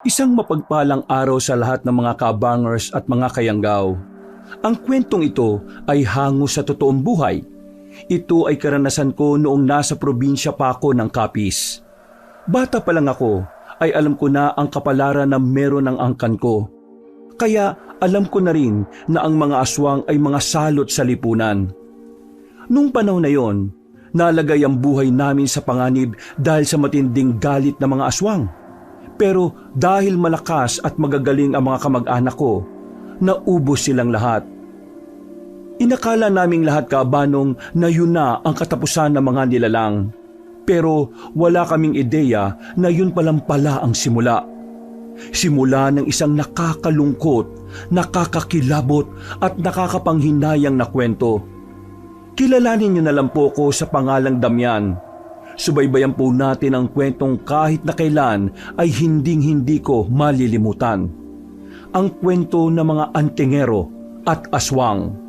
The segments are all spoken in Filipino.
Isang mapagpalang araw sa lahat ng mga kabangers at mga kayanggaw. Ang kwentong ito ay hango sa totoong buhay. Ito ay karanasan ko noong nasa probinsya pa ako ng Capiz. Bata pa lang ako ay alam ko na ang kapalaran na meron ng angkan ko. Kaya alam ko na rin na ang mga aswang ay mga salot sa lipunan. Nung panahon na yon, nalagay ang buhay namin sa panganib dahil sa matinding galit ng mga aswang. Pero dahil malakas at magagaling ang mga kamag-anak ko, naubos silang lahat. Inakala naming lahat kabanong na yun na ang katapusan ng mga nilalang. Pero wala kaming ideya na yun palang pala ang simula. Simula ng isang nakakalungkot, nakakakilabot at nakakapanghinayang na kwento. Kilalanin niyo na lang po ko sa pangalang Damian. Subaybayan po natin ang kwentong kahit na kailan ay hinding-hindi ko malilimutan. Ang kwento ng mga antingero at aswang.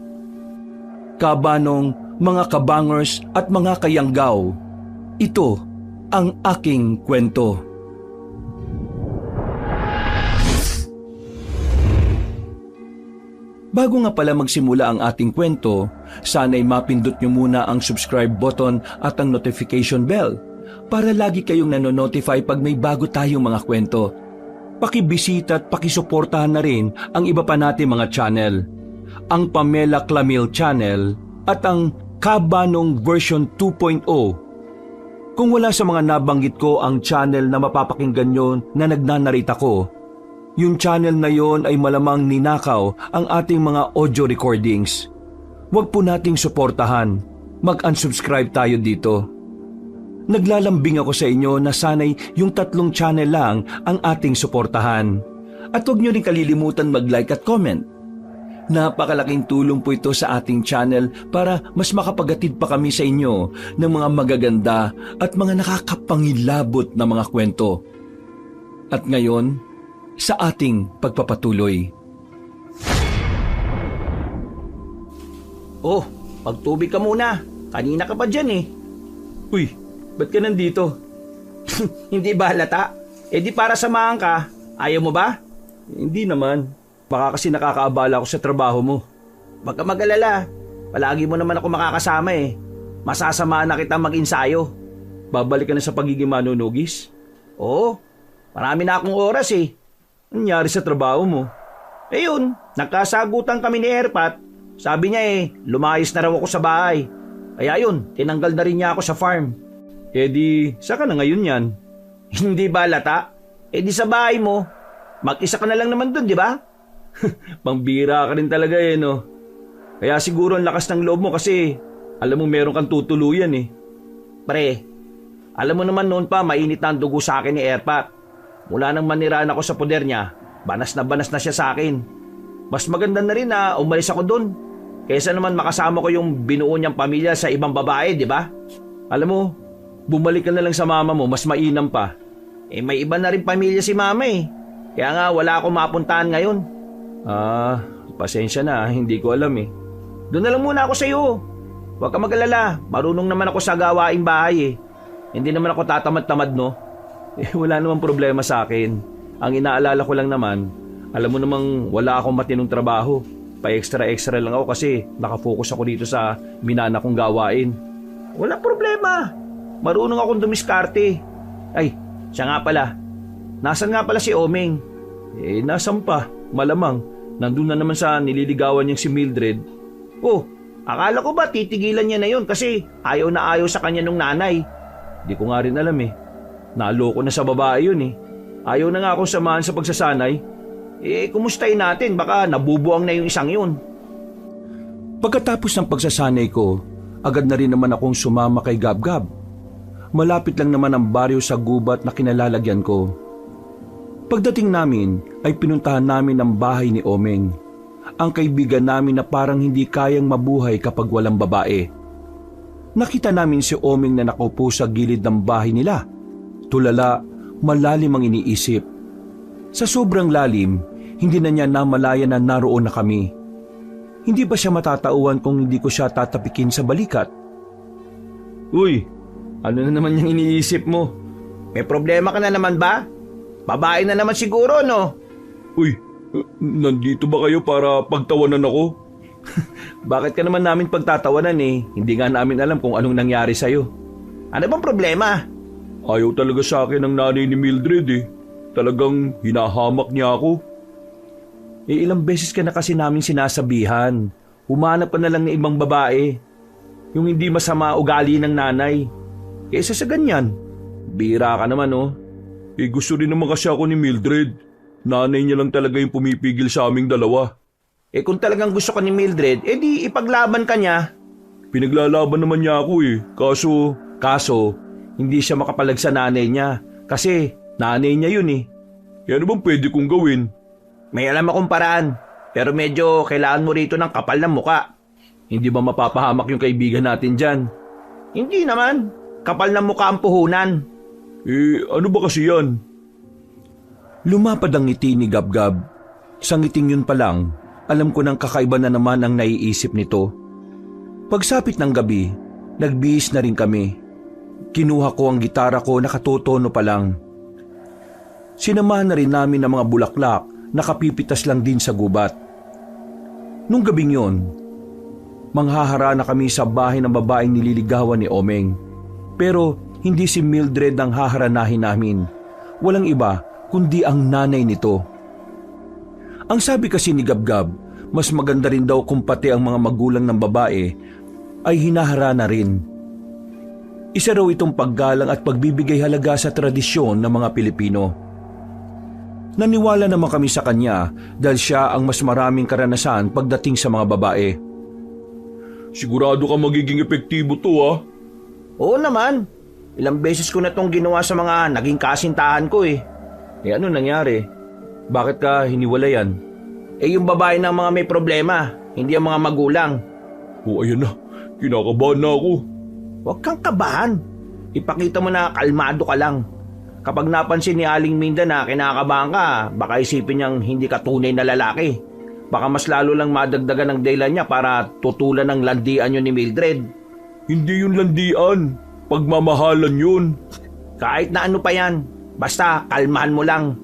Kabanong, mga kabangers at mga kayanggaw, ito ang aking kwento. Bago nga pala magsimula ang ating kwento, sana'y mapindot nyo muna ang subscribe button at ang notification bell para lagi kayong nanonotify pag may bago tayong mga kwento. Pakibisita at pakisuportahan na rin ang iba pa nating mga channel. Ang Pamela Clamil Channel at ang Kabanong version 2.0. Kung wala sa mga nabanggit ko ang channel na mapapakinggan nyo na nagnanarita ko, yung channel na yon ay malamang ninakaw ang ating mga audio recordings. Huwag po nating suportahan. Mag-unsubscribe tayo dito. Naglalambing ako sa inyo na sanay yung 3 channel lang ang ating suportahan. At huwag nyo rin kalilimutan mag-like at comment. Napakalaking tulong po ito sa ating channel para mas makapagatid pa kami sa inyo ng mga magaganda at mga nakakapangilabot na mga kwento. At ngayon, sa ating pagpapatuloy. Oh, pagtubig ka muna. Kanina ka pa dyan eh. Uy, ba't ka nandito? Hindi ba halata? Eh di para samahan ka. Ayaw mo ba? Hindi naman. Baka kasi nakakaabala ako sa trabaho mo. Huwag ka mag-alala. Palagi mo naman ako makakasama eh. Masasamaan na kita mag-insayo. Babalik ka na sa pagiging manunugis? Oo, marami na akong oras eh. Nangyari sa trabaho mo? Eh yun, nagkasagutan kami ni Erpat. Sabi niya eh, lumayas na raw ako sa bahay. Kaya yun, tinanggal na rin niya ako sa farm. Eh di, saan ka na ngayon yan? Hindi ba lata? Eh di sa bahay mo. Mag-isa ka na lang naman dun, di ba? Pambira ka rin talaga eh, no? Kaya siguro ang lakas ng loob mo kasi alam mo meron kang tutuluyan eh. Pre, alam mo naman noon pa mainit na ang dugo sa akin ni Erpat. Mula nang maniraan ako sa poder niya, banas na siya sa akin. Mas maganda na rin na umalis ako dun. Kaysa naman makasama ko yung binuo niyang pamilya sa ibang babae, di ba? Alam mo, bumalik ka na lang sa mama mo, mas mainam pa. Eh may iba na rin pamilya si mama eh. Kaya nga wala akong mapuntahan ngayon. Ah, pasensya na, hindi ko alam eh. Doon na lang muna ako sa iyo. Huwag ka mag-alala, marunong naman ako sa gawaing bahay eh. Hindi naman ako tatamad-tamad no. Eh, wala namang problema sa akin. Ang inaalala ko lang naman, alam mo namang wala akong matinong trabaho. Pa-extra-extra lang ako kasi nakafocus ako dito sa minana kong gawain. Walang problema. Marunong akong dumiskarte. Ay, siya nga pala. Nasaan nga pala si Omeng? Eh, nasan pa? Malamang. Nandun na naman sa nililigawan niyang si Mildred. Oh, akala ko ba titigilan niya na yun kasi ayaw na ayaw sa kanya nung nanay. Di ko nga rin alam eh. Naloko na sa babae yun eh. Ayaw na nga akong samahan sa pagsasanay. Eh, kumustahin natin? Baka nabubuang na yung isang yun. Pagkatapos ng pagsasanay ko, agad na rin naman akong sumama kay Gab-Gab. Malapit lang naman ang baryo sa gubat na kinalalagyan ko. Pagdating namin ay pinuntahan namin ang bahay ni Omeng. Ang kaibigan namin na parang hindi kayang mabuhay kapag walang babae. Nakita namin si Omeng na nakaupo sa gilid ng bahay nila. Tulala, malalim ang iniisip. Sa sobrang lalim, hindi na niya namalaya na naroon na kami. Hindi ba siya matatauhan kung hindi ko siya tatapikin sa balikat? Uy, ano na naman yung iniisip mo? May problema ka na naman ba? Babae na naman siguro, no? Uy, nandito ba kayo para pagtawanan ako? Bakit ka naman namin pagtatawanan eh? Hindi nga namin alam kung anong nangyari sa'yo. Ano bang problema? Ayaw talaga sa akin ng nanay ni Mildred eh. Talagang hinahamak niya ako. Ilang beses ka na kasi namin sinasabihan. Humanap ka na lang ng ibang babae. Yung hindi masama ugali ng nanay. Kaysa sa ganyan. Bira ka naman, oh. Gusto rin naman kasi ako ni Mildred. Nanay niya lang talaga yung pumipigil sa aming dalawa. Kung talagang gusto ka ni Mildred, di ipaglaban ka niya. Pinaglalaban naman niya ako eh. Kaso, hindi siya makapalag sa nanay niya. Kasi nanay niya yun eh. Ano bang pwede kong gawin? May alam akong paraan. Pero medyo kailangan mo rito ng kapal ng muka. Hindi ba mapapahamak yung kaibigan natin dyan? Hindi naman. Kapal ng muka ang puhunan. Ano ba kasi yan? Lumapad ang ngiti ni Gabgab. Sa ngiting yun pa lang, alam ko nang kakaiba na naman ang naiisip nito. Pagsapit ng gabi, nagbihis na rin kami. Kinuha ko ang gitara ko, nakatutono pa lang. Sinamahan na rin namin ng mga bulaklak, nakapipitas lang din sa gubat. Nung gabing yon, manghahara na kami sa bahay ng babaeng nililigawan ni Omeng. Pero hindi si Mildred ang haharanahin namin. Walang iba kundi ang nanay nito. Ang sabi kasi ni Gabgab, mas maganda rin daw kung pati ang mga magulang ng babae ay hinaharana rin. Isa raw itong paggalang at pagbibigay halaga sa tradisyon ng mga Pilipino. Naniwala naman kami sa kanya dahil siya ang mas maraming karanasan pagdating sa mga babae. Sigurado ka magiging epektibo to ah. Oo naman. Ilang beses ko na tong ginawa sa mga naging kasintahan ko eh. Ano nangyari? Bakit ka hiniwalayan? Yung babae ng mga may problema, hindi ang mga magulang. Ayan na. Kinakabahan na ako. Huwag kang kabahan. Ipakita mo na kalmado ka lang. Kapag napansin ni Aling Minda na kinakabahan ka, baka isipin niyang hindi ka tunay na lalaki. Baka mas lalo lang madagdagan ng dahilan niya para tutulan ng landian yun ni Mildred. Hindi yun landian. Pagmamahalan yun. Kahit na ano pa yan. Basta kalmahan mo lang.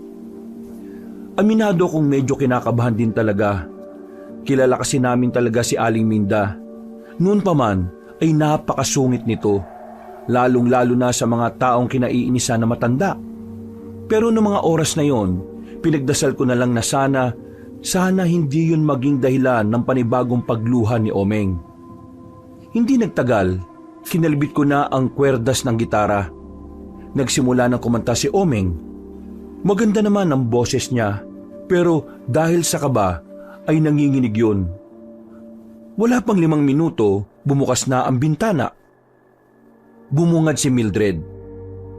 Aminado kong medyo kinakabahan din talaga. Kilala kasi namin talaga si Aling Minda. Noon pa man ay napakasungit nito. Lalong-lalo na sa mga taong kinaiinisa na matanda. Pero noong mga oras na yon, pinagdasal ko na lang na sana hindi yun maging dahilan ng panibagong pagluha ni Omeng. Hindi nagtagal, kinalbit ko na ang kwerdas ng gitara. Nagsimula ng kumanta si Omeng. Maganda naman ang boses niya, pero dahil sa kaba ay nanginginig yun. Wala pang 5 minuto, bumukas na ang bintana. Bumungad si Mildred.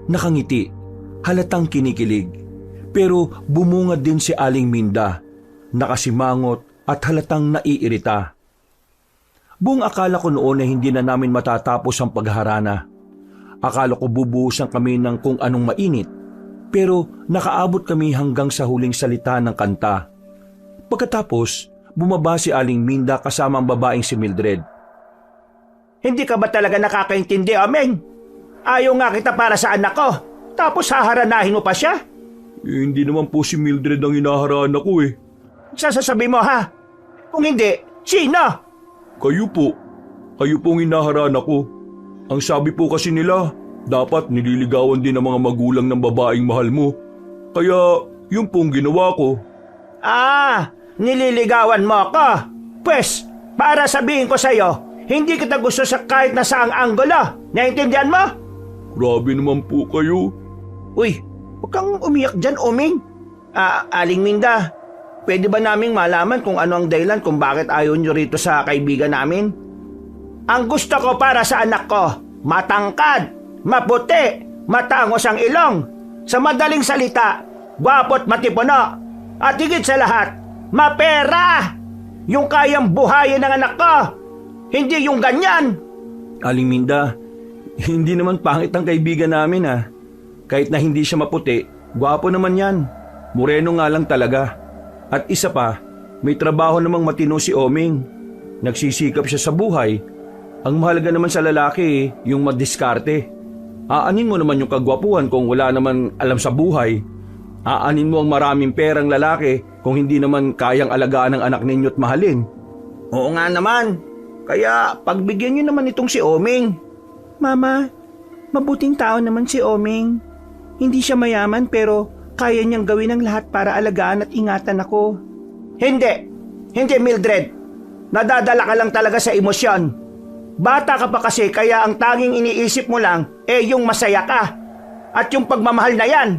Nakangiti, halatang kinikilig. Pero bumungad din si Aling Minda, nakasimangot at halatang naiirita. Buong akala ko noon na hindi na namin matatapos ang pagharana. Akala ko bubuhusan kami ng kung anong mainit, pero nakaabot kami hanggang sa huling salita ng kanta. Pagkatapos, bumaba si Aling Minda kasama ang babaeng si Mildred. Hindi ka ba talaga nakakaintindi, Omeng? Ayaw nga kita para sa anak ko, tapos haharanahin mo pa siya? Hindi naman po si Mildred ang hinaharana ko eh. Sasasabi mo ha? Kung hindi, sino? Kayo po. Kayo pong hinaharana ko. Ang sabi po kasi nila, dapat nililigawan din ng mga magulang ng babaeng mahal mo. Kaya, yun pong ginawa ko. Nililigawan mo ako? Pwes, para sabihin ko sa'yo, hindi kita gusto sa kahit na saang anggulo. Naintindihan mo? Grabe naman po kayo. Uy, huwag kang umiyak dyan, Omeng. Aling Minda, pwede ba naming malaman kung ano ang dahilan kung bakit ayaw nyo rito sa kaibigan namin? Ang gusto ko para sa anak ko, matangkad, maputi, matangos ang ilong. Sa madaling salita, gwapo't matipuno. At higit sa lahat, mapera! Yung kayang buhayin ng anak ko, hindi yung ganyan. Aling Minda, hindi naman pangit ang kaibigan namin ah. Kahit na hindi siya maputi, gwapo naman yan. Moreno nga lang talaga. At isa pa, may trabaho namang matino si Omeng. Nagsisikap siya sa buhay. Ang mahalaga naman sa lalaki, yung madiskarte. Aanin mo naman yung kagwapuhan kung wala naman alam sa buhay. Aanin mo ang maraming perang lalaki kung hindi naman kayang alagaan ng anak ninyo't mahalin. Oo nga naman. Kaya pagbigyan niyo naman itong si Oming. Mama, mabuting tao naman si Oming. Hindi siya mayaman pero kaya niyang gawin ang lahat para alagaan at ingatan ako. Hindi. Hindi, Mildred. Nadadala ka lang talaga sa emosyon. Bata ka pa kasi kaya ang tanging iniisip mo lang yung masaya ka. At yung pagmamahal na yan.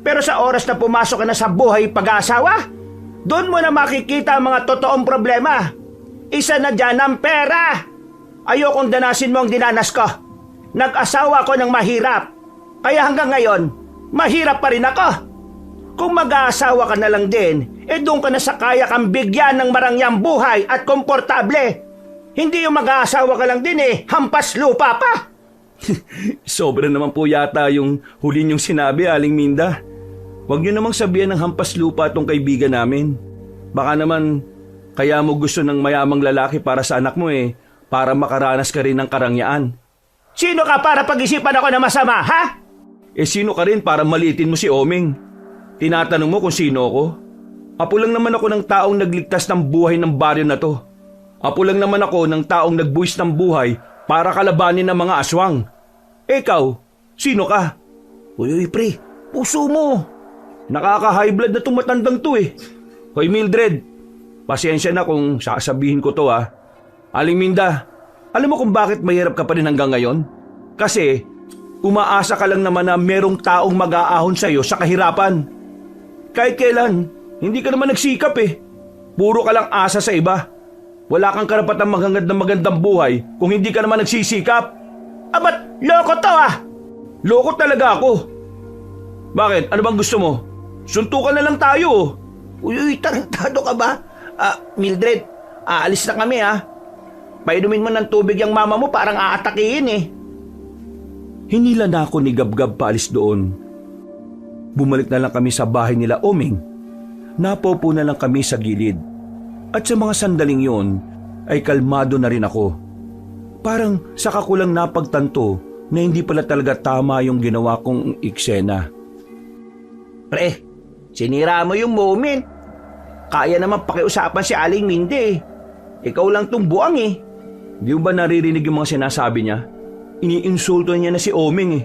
Pero sa oras na pumasok ka na sa buhay pag-aasawa, doon mo na makikita ang mga totoong problema. Isa na dyan ang pera. Ayokong danasin mo ang dinanas ko. Nag-asawa ko ng mahirap. Kaya hanggang ngayon, mahirap pa rin ako. Kung mag-aasawa ka na lang din, doon ka na sa kaya kang bigyan ng marangyang buhay at komportable. Hindi yung mag-aasawa ka lang din hampas lupa pa. Sobra naman po yata yung huli niyong sinabi, Aling Minda. Huwag niyo namang sabihan ng hampas lupa tong kaibigan namin. Baka naman kaya mo gusto ng mayamang lalaki para sa anak mo para makaranas ka rin ng karangyaan. Sino ka para pag-isipan ako na masama, ha? Sino ka rin para maliitin mo si Oming? Tinatanong mo kung sino ako? Apo lang naman ako ng taong nagligtas ng buhay ng baryo na to. Apo lang naman ako ng taong nagbuwis ng buhay para kalabanin ng mga aswang. Ikaw, sino ka? Uy, pre, puso mo. Nakaka-high blood na tumatandang to Hoy Mildred, pasensya na kung sasabihin ko to Aling Minda, alam mo kung bakit mahirap ka pa rin hanggang ngayon? Kasi umaasa ka lang naman na merong taong mag-aahon sa'yo sa kahirapan. Kahit kailan, hindi ka naman nagsikap Puro ka lang asa sa iba. Wala kang karapatang maghangad ng magandang buhay kung hindi ka naman nagsisikap. Ba't loko to Loko talaga ako. Bakit? Ano bang gusto mo? Suntukan na lang tayo. Uy, tarantado ka ba? Mildred, aalis na kami Painumin mo ng tubig yung mama mo parang aatakihin Hinila na ako ni Gabgab paalis doon. Bumalik na lang kami sa bahay nila Oming. Napopo na lang kami sa gilid. At sa mga sandaling yon ay kalmado na rin ako. Parang saka ko lang napagtanto na hindi pala talaga tama yung ginawa kong eksena. Pre, sinira mo yung moment. Kaya naman pakiusapan si Aling Minde Ikaw lang tong buang Di ba naririnig yung mga sinasabi niya? Iniinsulto niya na si Oming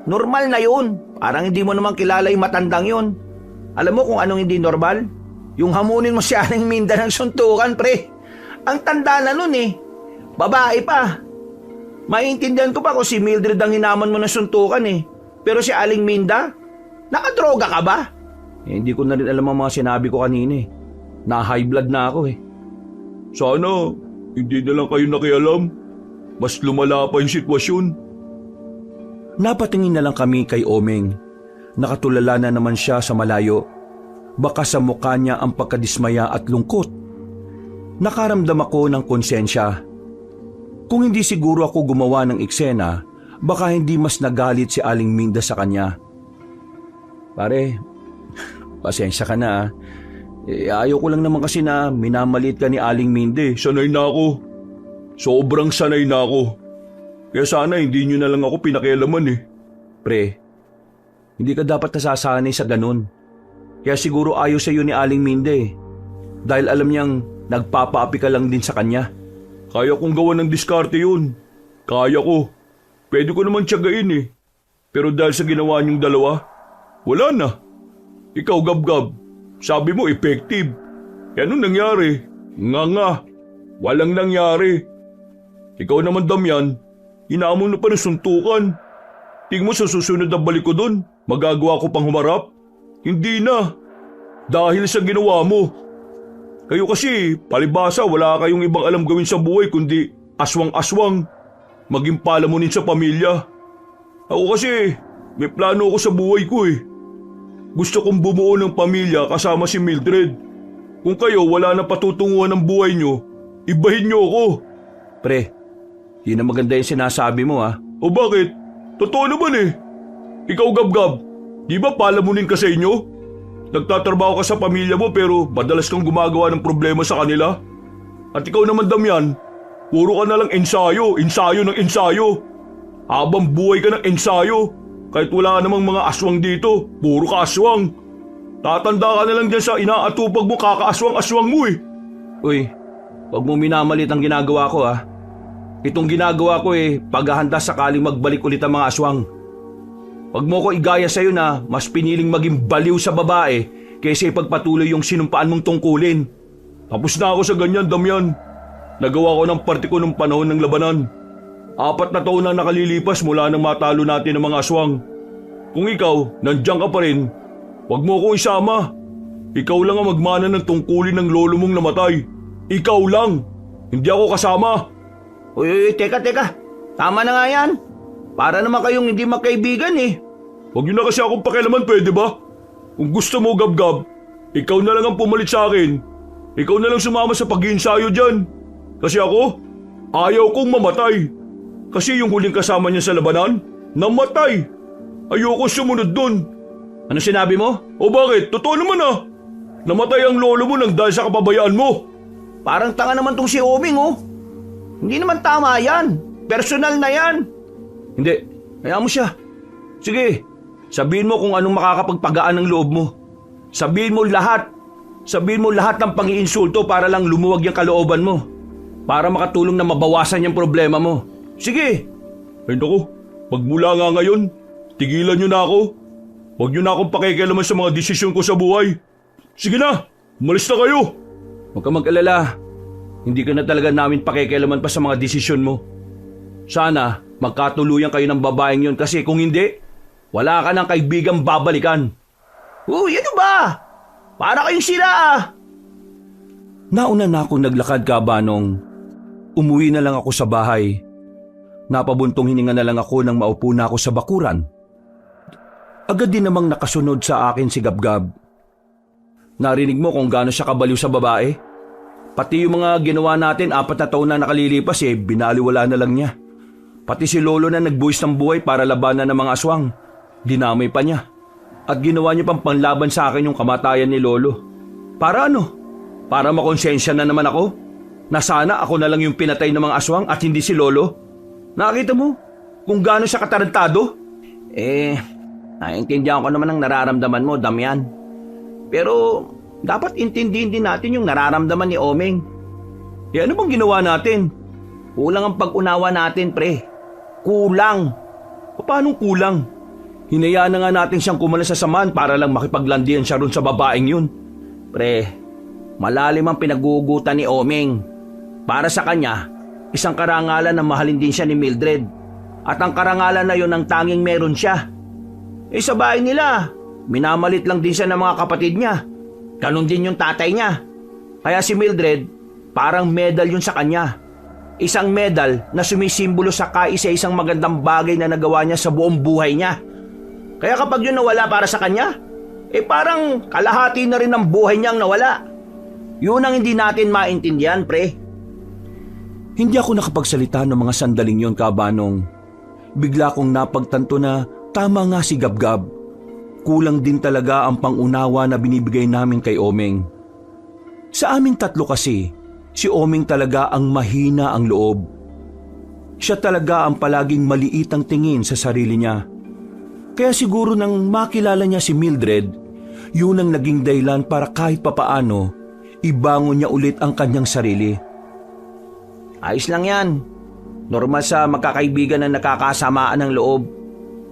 Normal na yun. Parang hindi mo naman kilala yung matandang yun. Alam mo kung anong hindi normal? Yung hamunin mo si Aling Minda ng suntukan, pre. Ang tanda na nun Babae pa. Maiintindihan ko pa kung si Mildred ang hinaman mo ng suntukan Pero si Aling Minda, nakadroga ka ba? Hindi ko na rin alam ang mga sinabi ko kanina Na-high blood na ako Sana, hindi na lang kayo nakialam. Mas lumala pa yung sitwasyon. Napatingin na lang kami kay Oming. Nakatulala na naman siya sa malayo. Baka sa mukha niya ang pagkadismaya at lungkot. Nakaramdam ako ng konsensya. Kung hindi siguro ako gumawa ng eksena, baka hindi mas nagalit si Aling Minda sa kanya. Pare, pasensya ka na ayaw ko lang naman kasi na minamaliit ka ni Aling Minde. Sanay na ako. Sobrang sanay na ako. Kaya sana hindi nyo na lang ako pinakialaman Pre, hindi ka dapat nasasanay sa ganun. Kaya siguro ayaw sa iyo ni Aling Minde dahil alam niyang nagpapaapi ka lang din sa kanya. Kaya kong gawa ng diskarte yun. Kaya ko. Pwede ko naman tiyagain Pero dahil sa ginawa niyong dalawa, wala na. Ikaw, Gabgab, sabi mo effective. Anong nangyari? Nga. Walang nangyari. Ikaw naman, Damian, inaamon mo pa ng suntukan. Tingin mo sa susunod na balik ko doon, magagawa ko pang humarap? Hindi na. Dahil sa ginawa mo. Kayo kasi, palibasa, wala kayong ibang alam gawin sa buhay kundi aswang-aswang. Maging palamunin sa pamilya. Ako kasi, may plano ako sa buhay ko Gusto kong bumuo ng pamilya kasama si Mildred. Kung kayo wala na patutunguhan ng buhay nyo, ibahin nyo ako. Pre, yun ang maganda yung sinasabi mo O bakit? Totoo naman Ikaw, Gabgab, di ba palamunin ka sa inyo? Nagtatrabaho ka sa pamilya mo pero madalas kang gumagawa ng problema sa kanila. At ikaw naman, Damian, puro ka na lang ensayo ng ensayo. Habang buhay ka ng ensayo. Kahit wala ka namang mga aswang dito, puro ka aswang. Tatanda ka na lang dyan sa inaatupag mo kakaaswang-aswang mo eh. Uy, huwag mo minamalit ang ginagawa ko ha. Itong ginagawa ko paghahanda sakaling magbalik ulit ang mga aswang. Huwag mo ko igaya sa'yo na mas piniling maging baliw sa babae kaysa ipagpatuloy yung sinumpaan mong tungkulin. Tapos na ako sa ganyan, Damian. Nagawa ko ng parte ko ng panahon ng labanan. 4 na taon na nakalilipas mula nang matalo natin ang mga aswang. Kung ikaw, nandiyan ka pa rin, huwag mo akong isama. Ikaw lang ang magmana ng tungkulin ng lolo mong namatay. Ikaw lang. Hindi ako kasama. Uy, teka. Tama na nga yan. Para naman kayong hindi magkaibigan eh. Huwag niyo na kasi akong pakialaman, pwede ba? Kung gusto mo, Gab-Gab, ikaw na lang ang pumalit sa akin. Ikaw na lang sumama sa pag-iinsayo dyan. Kasi ako, ayaw kong mamatay. Kasi yung huling kasama niya sa labanan, namatay. Ayoko sumunod dun. Ano sinabi mo? O bakit? Totoo naman ah. Namatay ang lolo mo nang dahil sa kapabayaan mo. Parang tanga naman tong si Oming oh. Hindi naman tama yan. Personal na yan. Hindi, hayaan mo siya. Sige, sabihin mo kung anong makakapagpagaan ng loob mo. Sabihin mo lahat. Sabihin mo lahat ng pang-iinsulto para lang lumuwag yung kalooban mo. Para makatulong na mabawasan yung problema mo. Sige. Ay naku, magmula nga ngayon, tigilan niyo na ako. Huwag niyo na akong pakikialaman sa mga desisyon ko sa buhay. Sige na, umalis na kayo. Huwag ka mag-alala. Hindi ka na talaga namin pakikialaman pa sa mga desisyon mo. Sana magkatuluyan kayo ng babaeng yon kasi kung hindi, wala ka ng kaibigang babalikan. Uy, ano ba? Para kayong sila ah. Nauna na akong naglakad, Kabanong. Umuwi na lang ako sa bahay. Napabuntong hininga na lang ako nang maupo na ako sa bakuran. Agad din namang nakasunod sa akin si Gab-Gab. Narinig mo kung gaano siya kabaliw sa babae? Pati yung mga ginawa natin 4 na taon na nakalilipas binaliwala na lang niya. Pati si Lolo na nagbuwis ng buhay para labanan ng mga aswang. Dinamay pa niya. At ginawa niya pang panlaban sa akin yung kamatayan ni Lolo. Para ano? Para makonsensya na naman ako? Na sana ako na lang yung pinatay ng mga aswang at hindi si Lolo? Nakita mo kung gaano siya katarantado? Naiintindihan ko naman ang nararamdaman mo, Damian. Pero dapat intindihin din natin yung nararamdaman ni Omeng. Ano bang ginawa natin? Kulang ang pag-unawa natin, pre. Kulang. Paano kulang? Hinayaan na nga natin siyang kumalas sa saman para lang makipaglandian siya ron sa babaeng yun. Pre, malalim ang pinagugutan ni Omeng. Para sa kanya, isang karangalan na mahalin din siya ni Mildred. At ang karangalan na yun ang tanging meron siya. Sa bahay nila, minamalit lang din siya ng mga kapatid niya. Ganon din yung tatay niya. Kaya si Mildred, parang medal yun sa kanya. Isang medal na sumisimbolo sa kaisa-isang magandang bagay na nagawa niya sa buong buhay niya. Kaya kapag yun nawala para sa kanya, parang kalahati na rin ng buhay niyang nawala. Yun ang hindi natin maintindihan, pre. Hindi ako nakapagsalita ng mga sandaling yon, Kabanong. Bigla kong napagtanto na tama nga si Gab-Gab. Kulang din talaga ang pangunawa na binibigay namin kay Omeng. Sa aming tatlo kasi, si Omeng talaga ang mahina ang loob. Siya talaga ang palaging maliit ang tingin sa sarili niya. Kaya siguro nang makilala niya si Mildred, yun ang naging dahilan para kahit papaano, ibangon niya ulit ang kanyang sarili. Ayos lang yan. Normal sa magkakaibigan na nakakasamaan ng loob.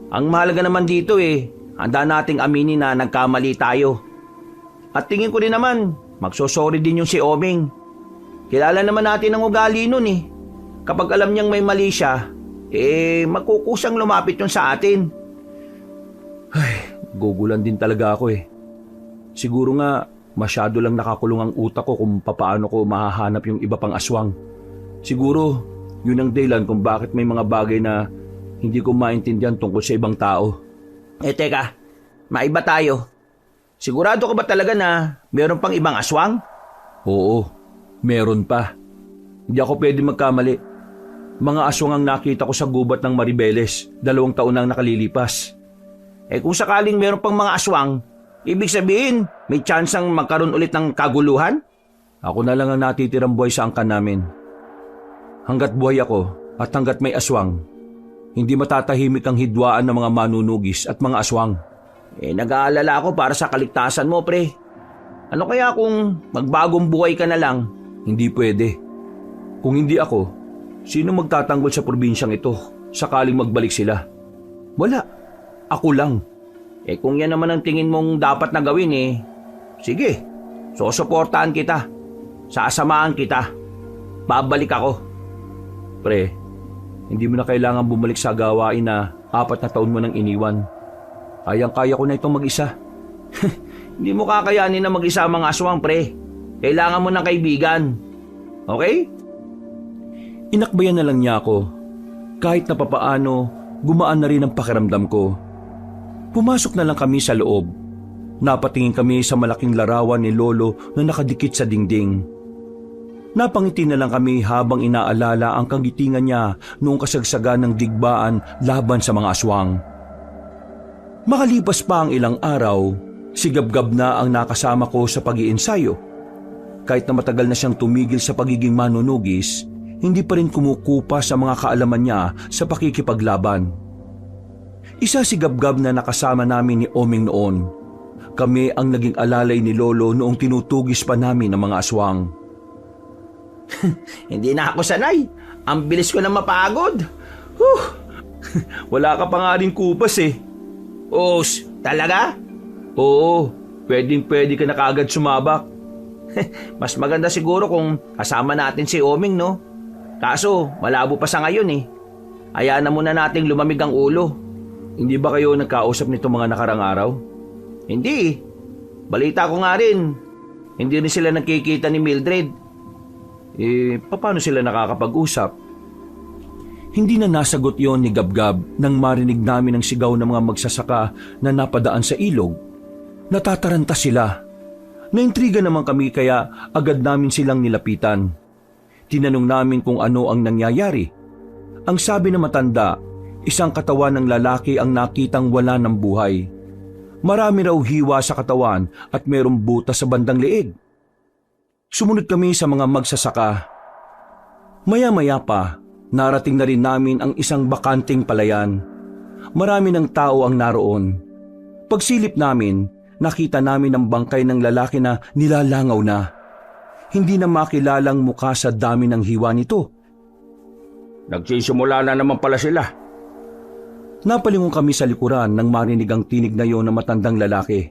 Ang mahalaga naman dito handa nating aminin na nagkamali tayo. At tingin ko din naman, magsosorry din yung si Omeng. Kilala naman natin ang ugali nun Kapag alam niyang may mali siya, magkukusang lumapit yun sa atin. Gugulan din talaga ako Siguro nga, masyado lang nakakulong ang utak ko kung papaano ko mahahanap yung iba pang aswang. Siguro, yun ang dahilan kung bakit may mga bagay na hindi ko maintindihan tungkol sa ibang tao. Teka, maiba tayo. Sigurado ka ba talaga na meron pang ibang aswang? Oo, meron pa. Hindi ako pwede magkamali. Mga aswang ang nakita ko sa gubat ng Maribeles, 2 taon nang nakalilipas. Kung sakaling meron pang mga aswang, ibig sabihin may tsansang magkaroon ulit ng kaguluhan? Ako na lang ang natitirang buhay sa angkan namin. Hanggat buhay ako at hanggat may aswang, hindi matatahimik ang hidwaan ng mga manunugis at mga aswang. Nag-aalala ako para sa kaligtasan mo, pre. Ano kaya kung magbagong buhay ka na lang? Hindi pwede. Kung hindi ako, sino magtatanggol sa probinsyang ito sakaling magbalik sila? Wala. Ako lang. Kung yan naman ang tingin mong dapat na gawin sige, susuportahan kita. Sasamahan kita. Babalik ako. Pre, hindi mo na kailangan bumalik sa gawain na 4 na taon mo nang iniwan. Kayang-kaya ko na itong mag-isa. Hindi mo kakayanin na mag-isa ang mga aswang, pre. Kailangan mo ng kaibigan. Okay? Inakbayan na lang niya ako. Kahit na papaano, gumaan na rin ang pakiramdam ko. Pumasok na lang kami sa loob. Napatingin kami sa malaking larawan ni Lolo na nakadikit sa dingding. Napangiti na lang kami habang inaalala ang kagitingan niya noong kasagsagan ng digmaan laban sa mga aswang. Makalipas pa ang ilang araw, sigabgab na ang nakasama ko sa pag-iensayo. Kahit na matagal na siyang tumigil sa pagiging manunugis, hindi pa rin kumukupa sa mga kaalaman niya sa pakikipaglaban. Isa si Gabgab na nakasama namin ni Oming noon. Kami ang naging alalay ni Lolo noong tinutugis pa namin ang mga aswang. Hindi na ako sanay. Ang bilis ko na mapagod. Wala ka pa nga rin kupas eh. Talaga? Oo, pwedeng-pwede ka na kaagad sumabak. Mas maganda siguro kung kasama natin si Oming, no? Kaso, malabo pa sa ngayon Hayaan na muna nating lumamig ang ulo. Hindi ba kayo nagkausap nito mga nakarang araw? Hindi. Balita ko nga rin. Hindi rin sila nagkikita ni Mildred. Paano sila nakakapag-usap? Hindi na nasagot yon ni Gabgab nang marinig namin ang sigaw ng mga magsasaka na napadaan sa ilog. Natataranta sila. Naintriga naman kami kaya agad namin silang nilapitan. Tinanong namin kung ano ang nangyayari. Ang sabi ng matanda, isang katawan ng lalaki ang nakitang wala ng buhay. Marami raw hiwa sa katawan at mayroong butas sa bandang leeg. Sumunod kami sa mga magsasaka. Maya-maya pa, narating na rin namin ang isang bakanting palayan. Marami ng tao ang naroon. Pagsilip namin, nakita namin ang bangkay ng lalaki na nilalangaw na. Hindi na makilalang mukha sa dami ng hiwa nito. Nagsisimula na naman pala sila. Napalingon kami sa likuran nang marinig ang tinig na yon ng matandang lalaki.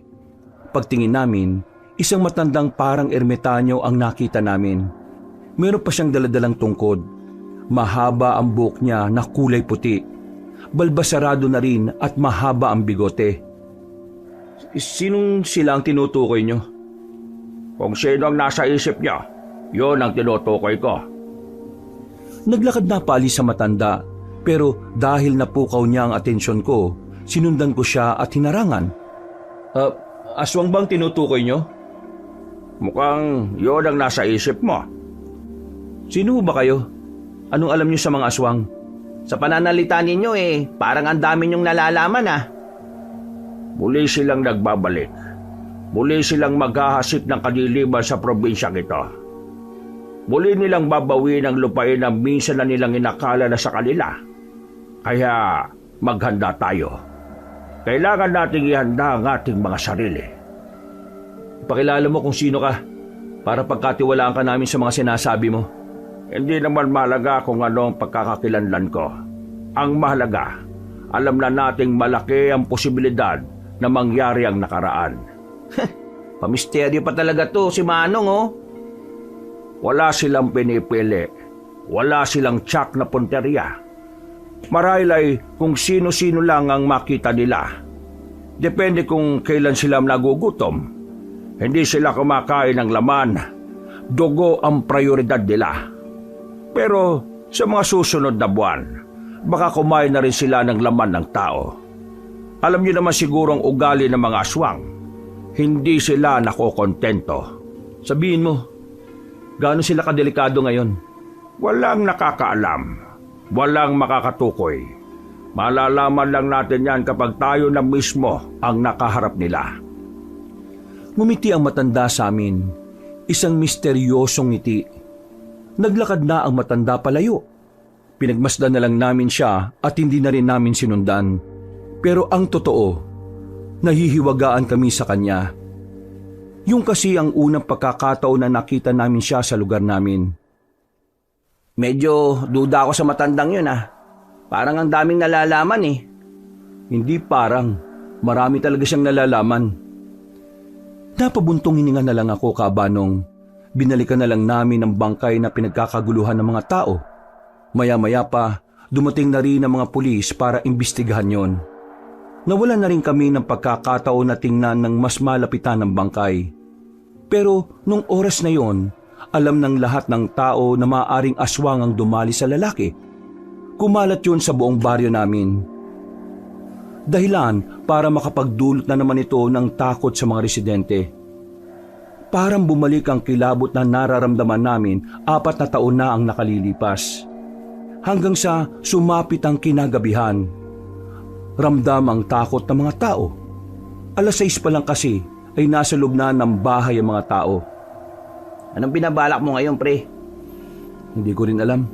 Pagtingin namin, isang matandang parang ermitanyo ang nakita namin. Meron pa siyang daladalang tungkod. Mahaba ang buhok niya na kulay puti. Balbasarado na rin at mahaba ang bigote. Sinong sila ang tinutukoy niyo? Kung sino ang nasa isip niya, yon ang tinutukoy ko. Naglakad na paalis sa matanda, pero dahil napukaw niya ang atensyon ko, sinundan ko siya at hinarangan. Aswang bang tinutukoy niyo? Mukhang yon ang nasa isip mo. Sino ba kayo? Anong alam niyo sa mga aswang? Sa pananalita ninyo parang ang dami niyong nalalaman Muli silang nagbabalik. Muli silang maghahasik ng kadiliman sa probinsyang ito. Muli nilang babawin ang lupain na minsan na nilang inakala na sa kanila. Kaya maghanda tayo. Kailangan nating ihanda ang ating mga sarili. Pakilala mo kung sino ka para pagkatiwalaan ka namin sa mga sinasabi mo. Hindi naman mahalaga kung ano ang pagkakakilanlan ko. Ang mahalaga, alam na nating malaki ang posibilidad na mangyari ang nakaraan. Pamisteryo pa talaga to si Manong Wala silang pinipili. Wala silang tsak na punteriya. Marahil ay kung sino-sino lang ang makita nila. Depende kung kailan sila nagugutom. Hindi sila kumakain ng laman. Dugo ang prioridad nila. Pero sa mga susunod na buwan, baka kumain na rin sila ng laman ng tao. Alam niyo naman siguro ang ugali ng mga aswang. Hindi sila nakokontento. Sabihin mo, gaano sila kadelikado ngayon? Walang nakakaalam. Walang makakatukoy. Malalaman lang natin yan kapag tayo na mismo ang nakaharap nila. Ngumiti ang matanda sa amin. Isang misteryosong ngiti. Naglakad na ang matanda palayo. Pinagmasdan na lang namin siya at hindi na rin namin sinundan. Pero ang totoo, Nahihiwagaan kami sa kanya. Yung kasi ang unang pagkakataon na nakita namin siya sa lugar namin. Medyo duda ako sa matandang yun Parang ang daming nalalaman Hindi parang, marami talaga siyang nalalaman. Napabuntong hininga na lang ako, Kabanong. Binalikan na lang namin ang bangkay na pinagkakaguluhan ng mga tao. Maya-maya pa, dumating na rin ang mga pulis para imbestigahan yon. Nawalan na rin kami ng pagkakataon na tingnan ng mas malapitan ng bangkay. Pero nung oras na yon, alam ng lahat ng tao na maaaring aswang ang dumali sa lalaki. Kumalat yun sa buong baryo namin. Dahilan para makapagdulot na naman ito ng takot sa mga residente. Parang bumalik ang kilabot na nararamdaman namin 4 na taon na ang nakalilipas. Hanggang sa sumapit ang kinagabihan. Ramdam ang takot ng mga tao. 6:00 pa lang kasi ay nasa loob na ng bahay ang mga tao. Anong binabalak mo ngayon, pre? Hindi ko rin alam.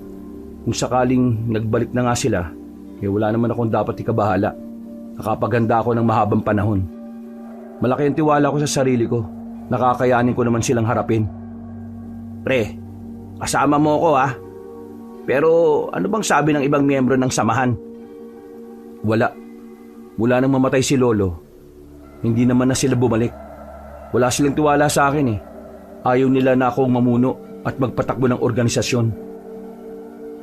Kung sakaling nagbalik na nga sila, wala naman akong dapat ikabahala. Nakapaganda ako ng mahabang panahon. Malaki ang tiwala ko sa sarili ko. Nakakayanin ko naman silang harapin. Pre, kasama mo ako Pero ano bang sabi ng ibang miyembro ng samahan? Wala. Mula nang mamatay si Lolo, hindi naman na sila bumalik. Wala silang tiwala sa akin Ayaw nila na akong mamuno at magpatakbo ng organisasyon.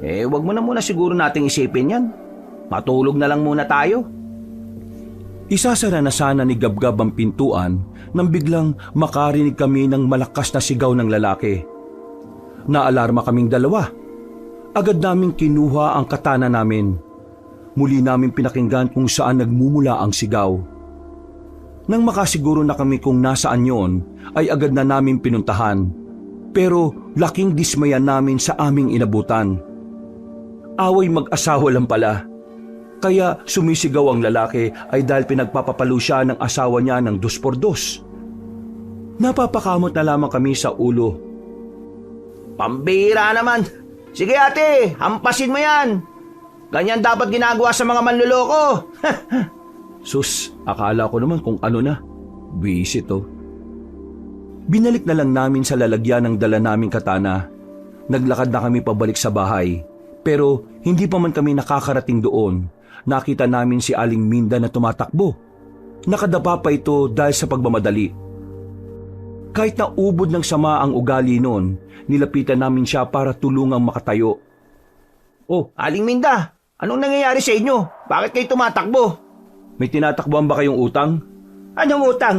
Wag mo na muna siguro nating isipin yan. Matulog na lang muna tayo. Isasara na sana ni Gabgab ang pintuan nang biglang makarinig kami ng malakas na sigaw ng lalaki. Naalarma kaming dalawa. Agad naming kinuha ang katana namin. Muli namin pinakinggan kung saan nagmumula ang sigaw. Nang makasiguro na kami kung nasaan yon, ay agad na namin pinuntahan. Pero laking dismaya namin sa aming inabutan. Away mag-asawa lang pala. Kaya sumisigaw ang lalaki ay dahil pinagpapapalo siya ng asawa niya ng 2x2. Napapakamot na lamang kami sa ulo. Pambira naman! Sige ate, hampasin mo yan! Ganyan dapat ginagawa sa mga manluloko! Sus, akala ko naman kung ano na. Visit Binalik na lang namin sa lalagyan ng dala naming katana. Naglakad na kami pabalik sa bahay. Pero hindi pa man kami nakakarating doon. Nakita namin si Aling Minda na tumatakbo. Nakadapa pa ito dahil sa pagmamadali. Kahit na ubod ng sama ang ugali noon, nilapitan namin siya para tulungang makatayo. Oh, Aling Minda, anong nangyayari sa inyo? Bakit kayo tumatakbo? May tinatakbuhan ba kayong utang? Anong utang?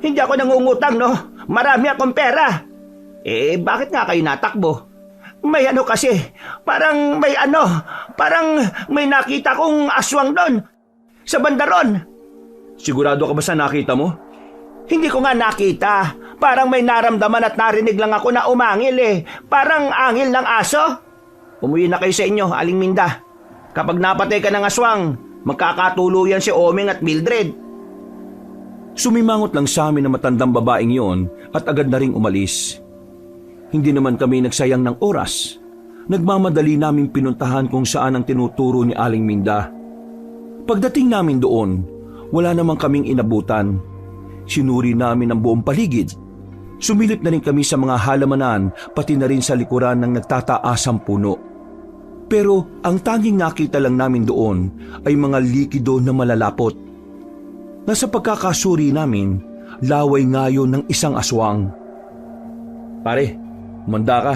Hindi ako nangungutang, no? Marami akong pera. Bakit nga kayo natakbo? May kasi, parang may nakita kong aswang doon, sa bandaron. Sigurado ka ba sa nakita mo? Hindi ko nga nakita. Parang may naramdaman at narinig lang ako na umangil Parang angil ng aso. Umuwi na kayo sa inyo, Aling Minda. Kapag napatay ka ng aswang, magkakatuluyan si Oming at Mildred. Sumimangot lang sa amin na matandang babaeng yon at agad na ring umalis. Hindi naman kami nagsayang ng oras. Nagmamadali naming pinuntahan kung saan ang tinuturo ni Aling Minda. Pagdating namin doon, wala namang kaming inabutan. Sinuri namin ang buong paligid. Sumilip na rin kami sa mga halamanan pati na rin sa likuran ng nagtataasang puno. Pero ang tanging nakita lang namin doon ay mga likido na malalapot. Nasa pagkakasuri namin, laway ngayon ng isang aswang. Pare, manda ka.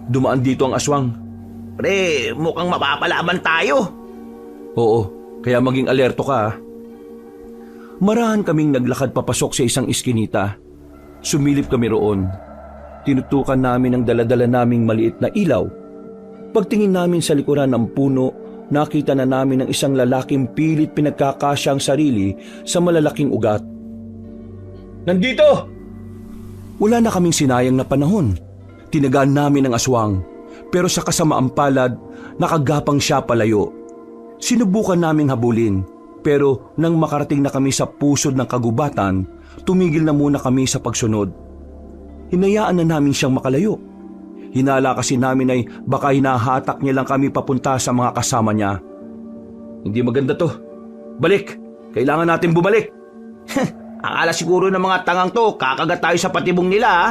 Dumaan dito ang aswang. Pre, mukhang mapapalaban tayo. Oo, kaya maging alerto ka. Marahan kaming naglakad papasok sa isang iskinita. Sumilip kami roon. Tinutukan namin ang daladala naming maliit na ilaw. Pagtingin namin sa likuran ng puno, nakita na namin ang isang lalaking pilit pinagkakasya ang sarili sa malalaking ugat. Nandito! Wala na kaming sinayang na panahon. Tinagaan namin ang aswang, pero sa kasamaang palad, nakagapang siya palayo. Sinubukan naming habulin, pero nang makarating na kami sa pusod ng kagubatan, tumigil na muna kami sa pagsunod. Hinayaan na namin siyang makalayo. Hinala kasi namin ay baka hinahatak niya lang kami papunta sa mga kasama niya. Hindi maganda to. Balik! Kailangan natin bumalik! Akala siguro ng mga tangang to, kakagat tayo sa patibong nila ha.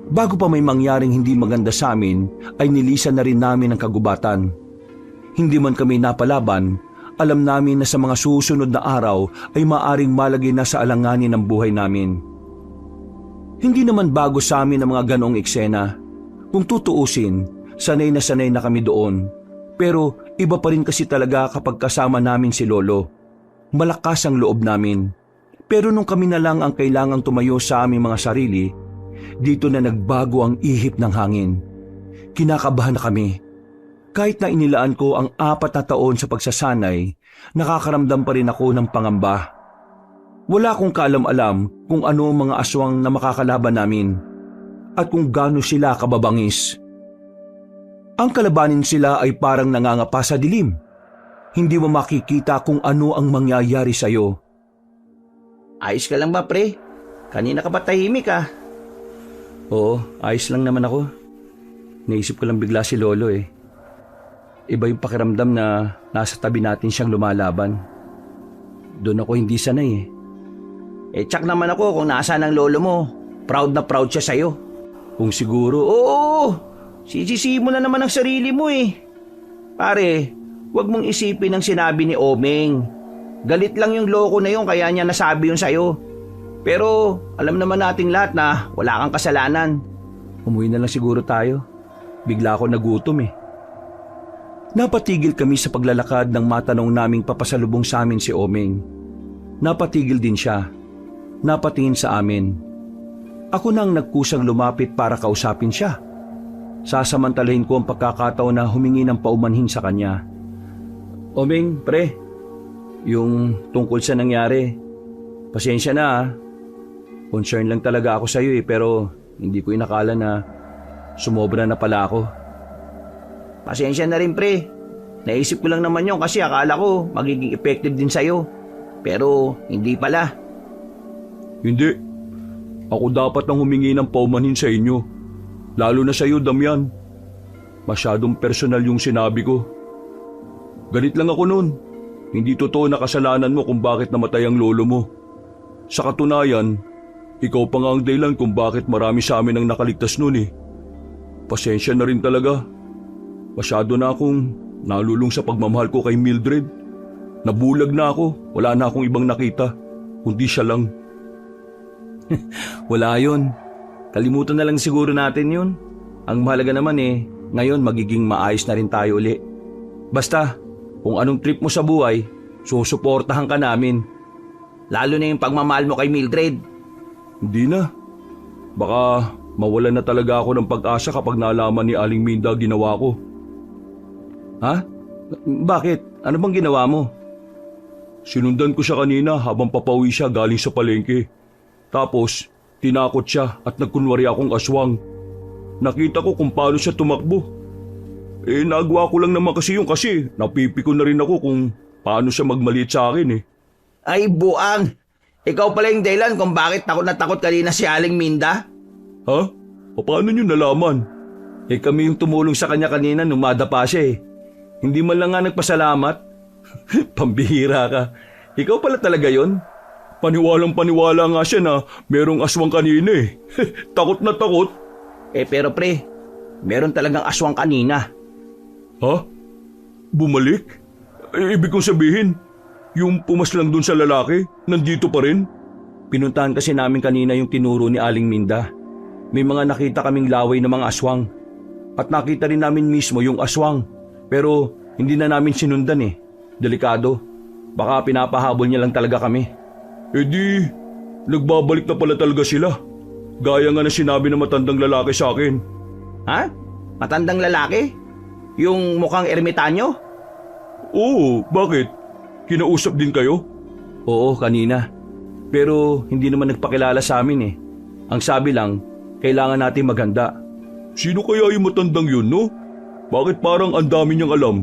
Bago pa may mangyaring hindi maganda sa amin, ay nilisan na rin namin ang kagubatan. Hindi man kami napalaban, alam namin na sa mga susunod na araw ay maaring malagay na sa alanganin ang buhay namin. Hindi naman bago sa amin ang mga ganoong eksena. Kung tutuusin, sanay na kami doon. Pero iba pa rin kasi talaga kapag kasama namin si Lolo. Malakas ang loob namin. Pero nung kami na lang ang kailangang tumayo sa aming mga sarili, dito na nagbago ang ihip ng hangin. Kinakabahan na kami. Kahit na inilaan ko ang 4 na taon sa pagsasanay, nakakaramdam pa rin ako ng pangamba. Wala akong kaalam-alam kung ano ang mga aswang na makakalaban namin at kung gaano sila kababangis. Ang kalabanin sila ay parang nangangapa sa dilim. Hindi mo makikita kung ano ang mangyayari sa'yo. Ayos ka lang ba, pre? Kanina ka ba tahimik ah? Oo, ayos lang naman ako. Naisip ko lang bigla si Lolo eh. Iba yung pakiramdam na nasa tabi natin siyang lumalaban. Doon ako hindi sanay eh. Tsak naman ako kung nasaan ang lolo mo. Proud na proud siya sa'yo. Kung siguro, Oo! Sisisi mo na naman ang sarili mo eh. Pare, huwag mong isipin ang sinabi ni Omeng. Galit lang yung loko na yun kaya niya nasabi yun sa'yo. Pero alam naman nating lahat na wala kang kasalanan. umuwi na lang siguro tayo. Bigla ako nagutom eh. Napatigil kami sa paglalakad nang matanong naming papasalubong sa amin si Omeng. Napatigil din siya. Napatingin sa amin. Ako nang nagkusang lumapit para kausapin siya. Sasamantalahin ko ang pagkakataon na humingi ng paumanhin sa kanya. Omeng, pre, yung tungkol sa nangyari, pasensya na ah. Concern lang talaga ako sa iyo eh, pero hindi ko inakala na sumobra na pala ako. Pasensya na rin pre. Naisip ko lang naman yun kasi akala ko magiging effective din sa'yo. Pero hindi pala. Hindi. Ako dapat nang humingi ng paumanhin sa inyo. Lalo na sa iyo, Damian. Masyadong personal yung sinabi ko. Galit lang ako noon. Hindi totoo na kasalanan mo kung bakit namatay ang lolo mo. Sa katunayan, ikaw pa nga ang dahilan kung bakit marami sa amin ang nakaligtas noon eh. Pasensya na rin talaga. Masyado na akong nalulung sa pagmamahal ko kay Mildred. Nabulag na ako. Wala na akong ibang nakita. Kundi siya lang. Wala yun. Kalimutan na lang siguro natin yun. Ang mahalaga naman eh, ngayon magiging maayos na rin tayo uli. Basta, kung anong trip mo sa buhay, susuportahan ka namin. Lalo na yung pagmamahal mo kay Mildred. Hindi na. Baka mawalan na talaga ako ng pag-asa kapag nalaman ni Aling Minda ginawa ko. Ha? Bakit? Ano bang ginawa mo? Sinundan ko siya kanina habang papauwi siya galing sa palengke. Tapos, tinakot siya at nagkunwari akong aswang. Nakita ko kung paano siya tumakbo. Nagawa ko lang naman kasi yung kasi napipiko na rin ako kung paano siya magmaliit sa akin eh. Ay buang! Ikaw pala yung dahilan kung bakit takot na takot kanina si Aling Minda? Ha? Paano niyo nalaman? Kami yung tumulong sa kanya kanina nung madapa siya eh. Hindi man lang nga nagpasalamat. Pambihira ka. Ikaw pala talaga yon. Paniwalang paniwala nga siya na merong aswang kanina eh. Takot na takot. Pero pre, meron talagang aswang kanina. Ha? Bumalik? Ibig kong sabihin, yung pumaslang dun sa lalaki, nandito pa rin? Pinuntahan kasi namin kanina yung tinuro ni Aling Minda. May mga nakita kaming laway ng mga aswang. At nakita rin namin mismo yung aswang. Pero hindi na namin sinundan eh. Delikado. Baka pinapahabol niya lang talaga kami. Nagbabalik na pala talaga sila. Gaya nga na sinabi ng matandang lalaki sa akin. Ha? Matandang lalaki? Yung mukhang ermitanyo? Oo, bakit? Kinausap din kayo? Oo, kanina. Pero hindi naman nagpakilala sa amin eh. Ang sabi lang, kailangan natin maghanda. Sino kaya yung matandang yun, no? Bakit parang ang dami niyang alam?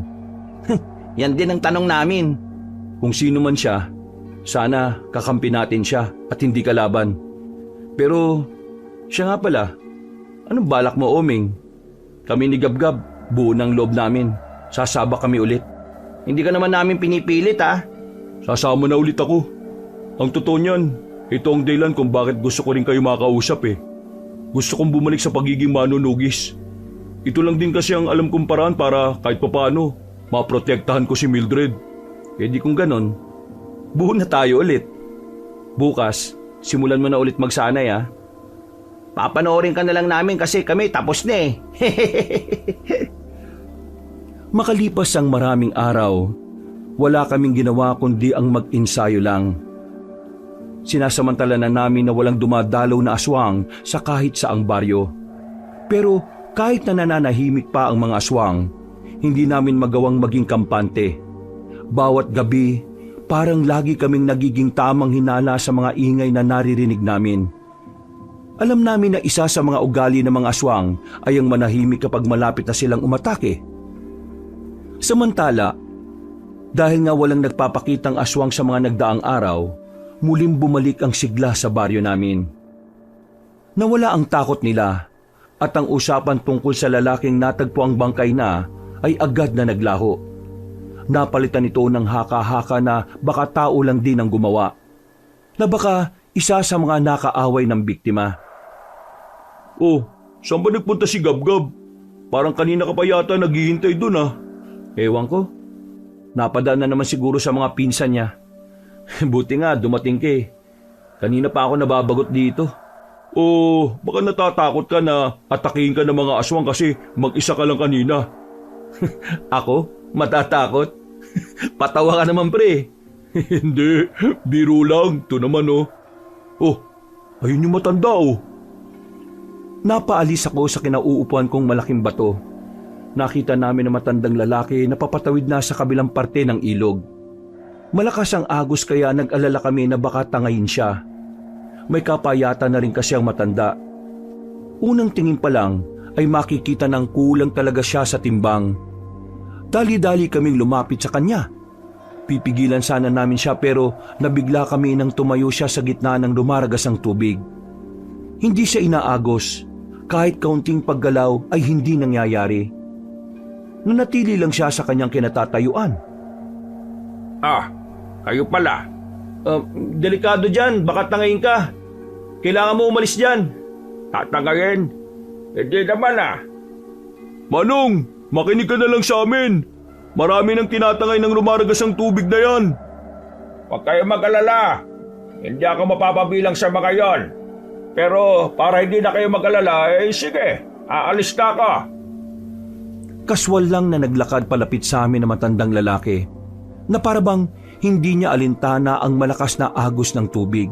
Yan din ang tanong namin. Kung sino man siya, sana kakampi natin siya at hindi kalaban. Pero siya nga pala, anong balak mo, Omeng? Kami ni Gabgab, buo ng loob namin. Sasabak kami ulit. Hindi ka naman namin pinipilit ha. Sasama na ulit ako. Ang totoo niyan, ito ang dahilan kung bakit gusto ko rin kayo makausap eh. Gusto kong bumalik sa pagiging manunugis. Ito lang din kasi ang alam kong paraan para kahit papaano maprotektahan ko si Mildred. E di kung ganon, buo na tayo ulit. Bukas, simulan mo na ulit magsanay ha. Papanoorin ka na lang namin kasi kami tapos na eh. Makalipas ang maraming araw, wala kaming ginawa kundi ang mag-ensayo lang. Sinasamantala na namin na walang dumadalaw na aswang sa kahit saang baryo. Pero kahit na nananahimik pa ang mga aswang, hindi namin magawang maging kampante. Bawat gabi, parang lagi kaming nagiging tamang hinala sa mga ingay na naririnig namin. Alam namin na isa sa mga ugali ng mga aswang ay ang manahimik kapag malapit na silang umatake. Samantala, dahil nga walang nagpapakitang aswang sa mga nagdaang araw, muling bumalik ang sigla sa baryo namin. Nawala ang takot nila at ang usapan tungkol sa lalaking natagpo ang bangkay na ay agad na naglaho. Napalitan ito ng haka-haka na baka tao lang din ang gumawa, na baka isa sa mga nakaaway ng biktima. Oh, saan ba nagpunta si Gab-Gab? Parang kanina ka pa yata naghihintay dun ah. Ewan ko, napadaan na naman siguro sa mga pinsan niya. Buti nga dumating ka eh. Kanina pa ako nababagot dito. Oh, baka natatakot ka na atakihin ka ng mga aswang kasi mag-isa ka lang kanina. Ako? Matatakot? Patawa ka naman pre. Hindi, biro lang. Ito naman oh. Oh, ayun yung matanda oh. Napaalis ako sa kinauupuan kong malaking bato. Nakita namin na matandang lalaki na papatawid na sa kabilang parte ng ilog. Malakas ang agos kaya nag-alala kami na baka tangayin siya. May kapayata na rin kasi ang matanda. Unang tingin pa lang ay makikita ng kulang talaga siya sa timbang. Dali-dali kaming lumapit sa kanya. Pipigilan sana namin siya pero nabigla kami nang tumayo siya sa gitna ng lumaragasang tubig. Hindi siya inaagos. Kahit kaunting paggalaw ay hindi nangyayari. Nanatili lang siya sa kanyang kinatatayuan. Ah, kayo pala. Delikado dyan, baka tangayin ka. Kailangan mo umalis dyan. Tatangayin? Hindi naman ah. Manong, makinig ka na lang sa amin. Marami nang tinatangay ng lumaragas ang tubig na yan. Huwag kayo mag-alala. Hindi ako mapapabilang sa mga yon. Pero para hindi na kayo mag-alala, eh sige, aalis na ako. Kaswal lang na naglakad palapit sa amin na matandang lalaki na parabang hindi niya alintana ang malakas na agos ng tubig.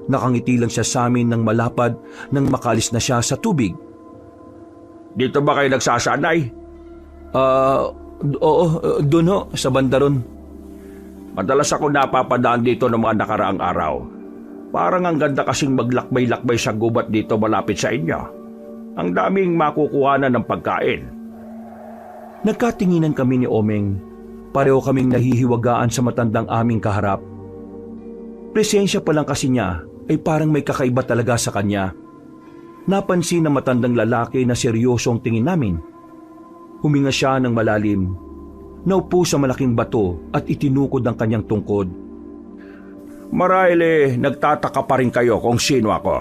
Nakangiti lang siya sa amin ng malapad nang makalis na siya sa tubig. Dito ba kayo nagsasanay? Oo, doon ho, sa banda ron. Madalas ako napapadaan dito ng mga nakaraang araw. Parang ang ganda kasing maglakbay-lakbay sa gubat dito malapit sa inyo. Ang daming makukuhanan ng pagkain. Nagkatinginan kami ni Omeng. Pareho kaming nahihiwagaan sa matandang aming kaharap. Presensya pa lang kasi niya ay parang may kakaiba talaga sa kanya. Napansin ng matandang lalaki na seryoso ang tingin namin. Huminga siya ng malalim. Naupo sa malaking bato at itinukod ang kanyang tungkod. Marahil nagtataka pa rin kayo kung sino ako.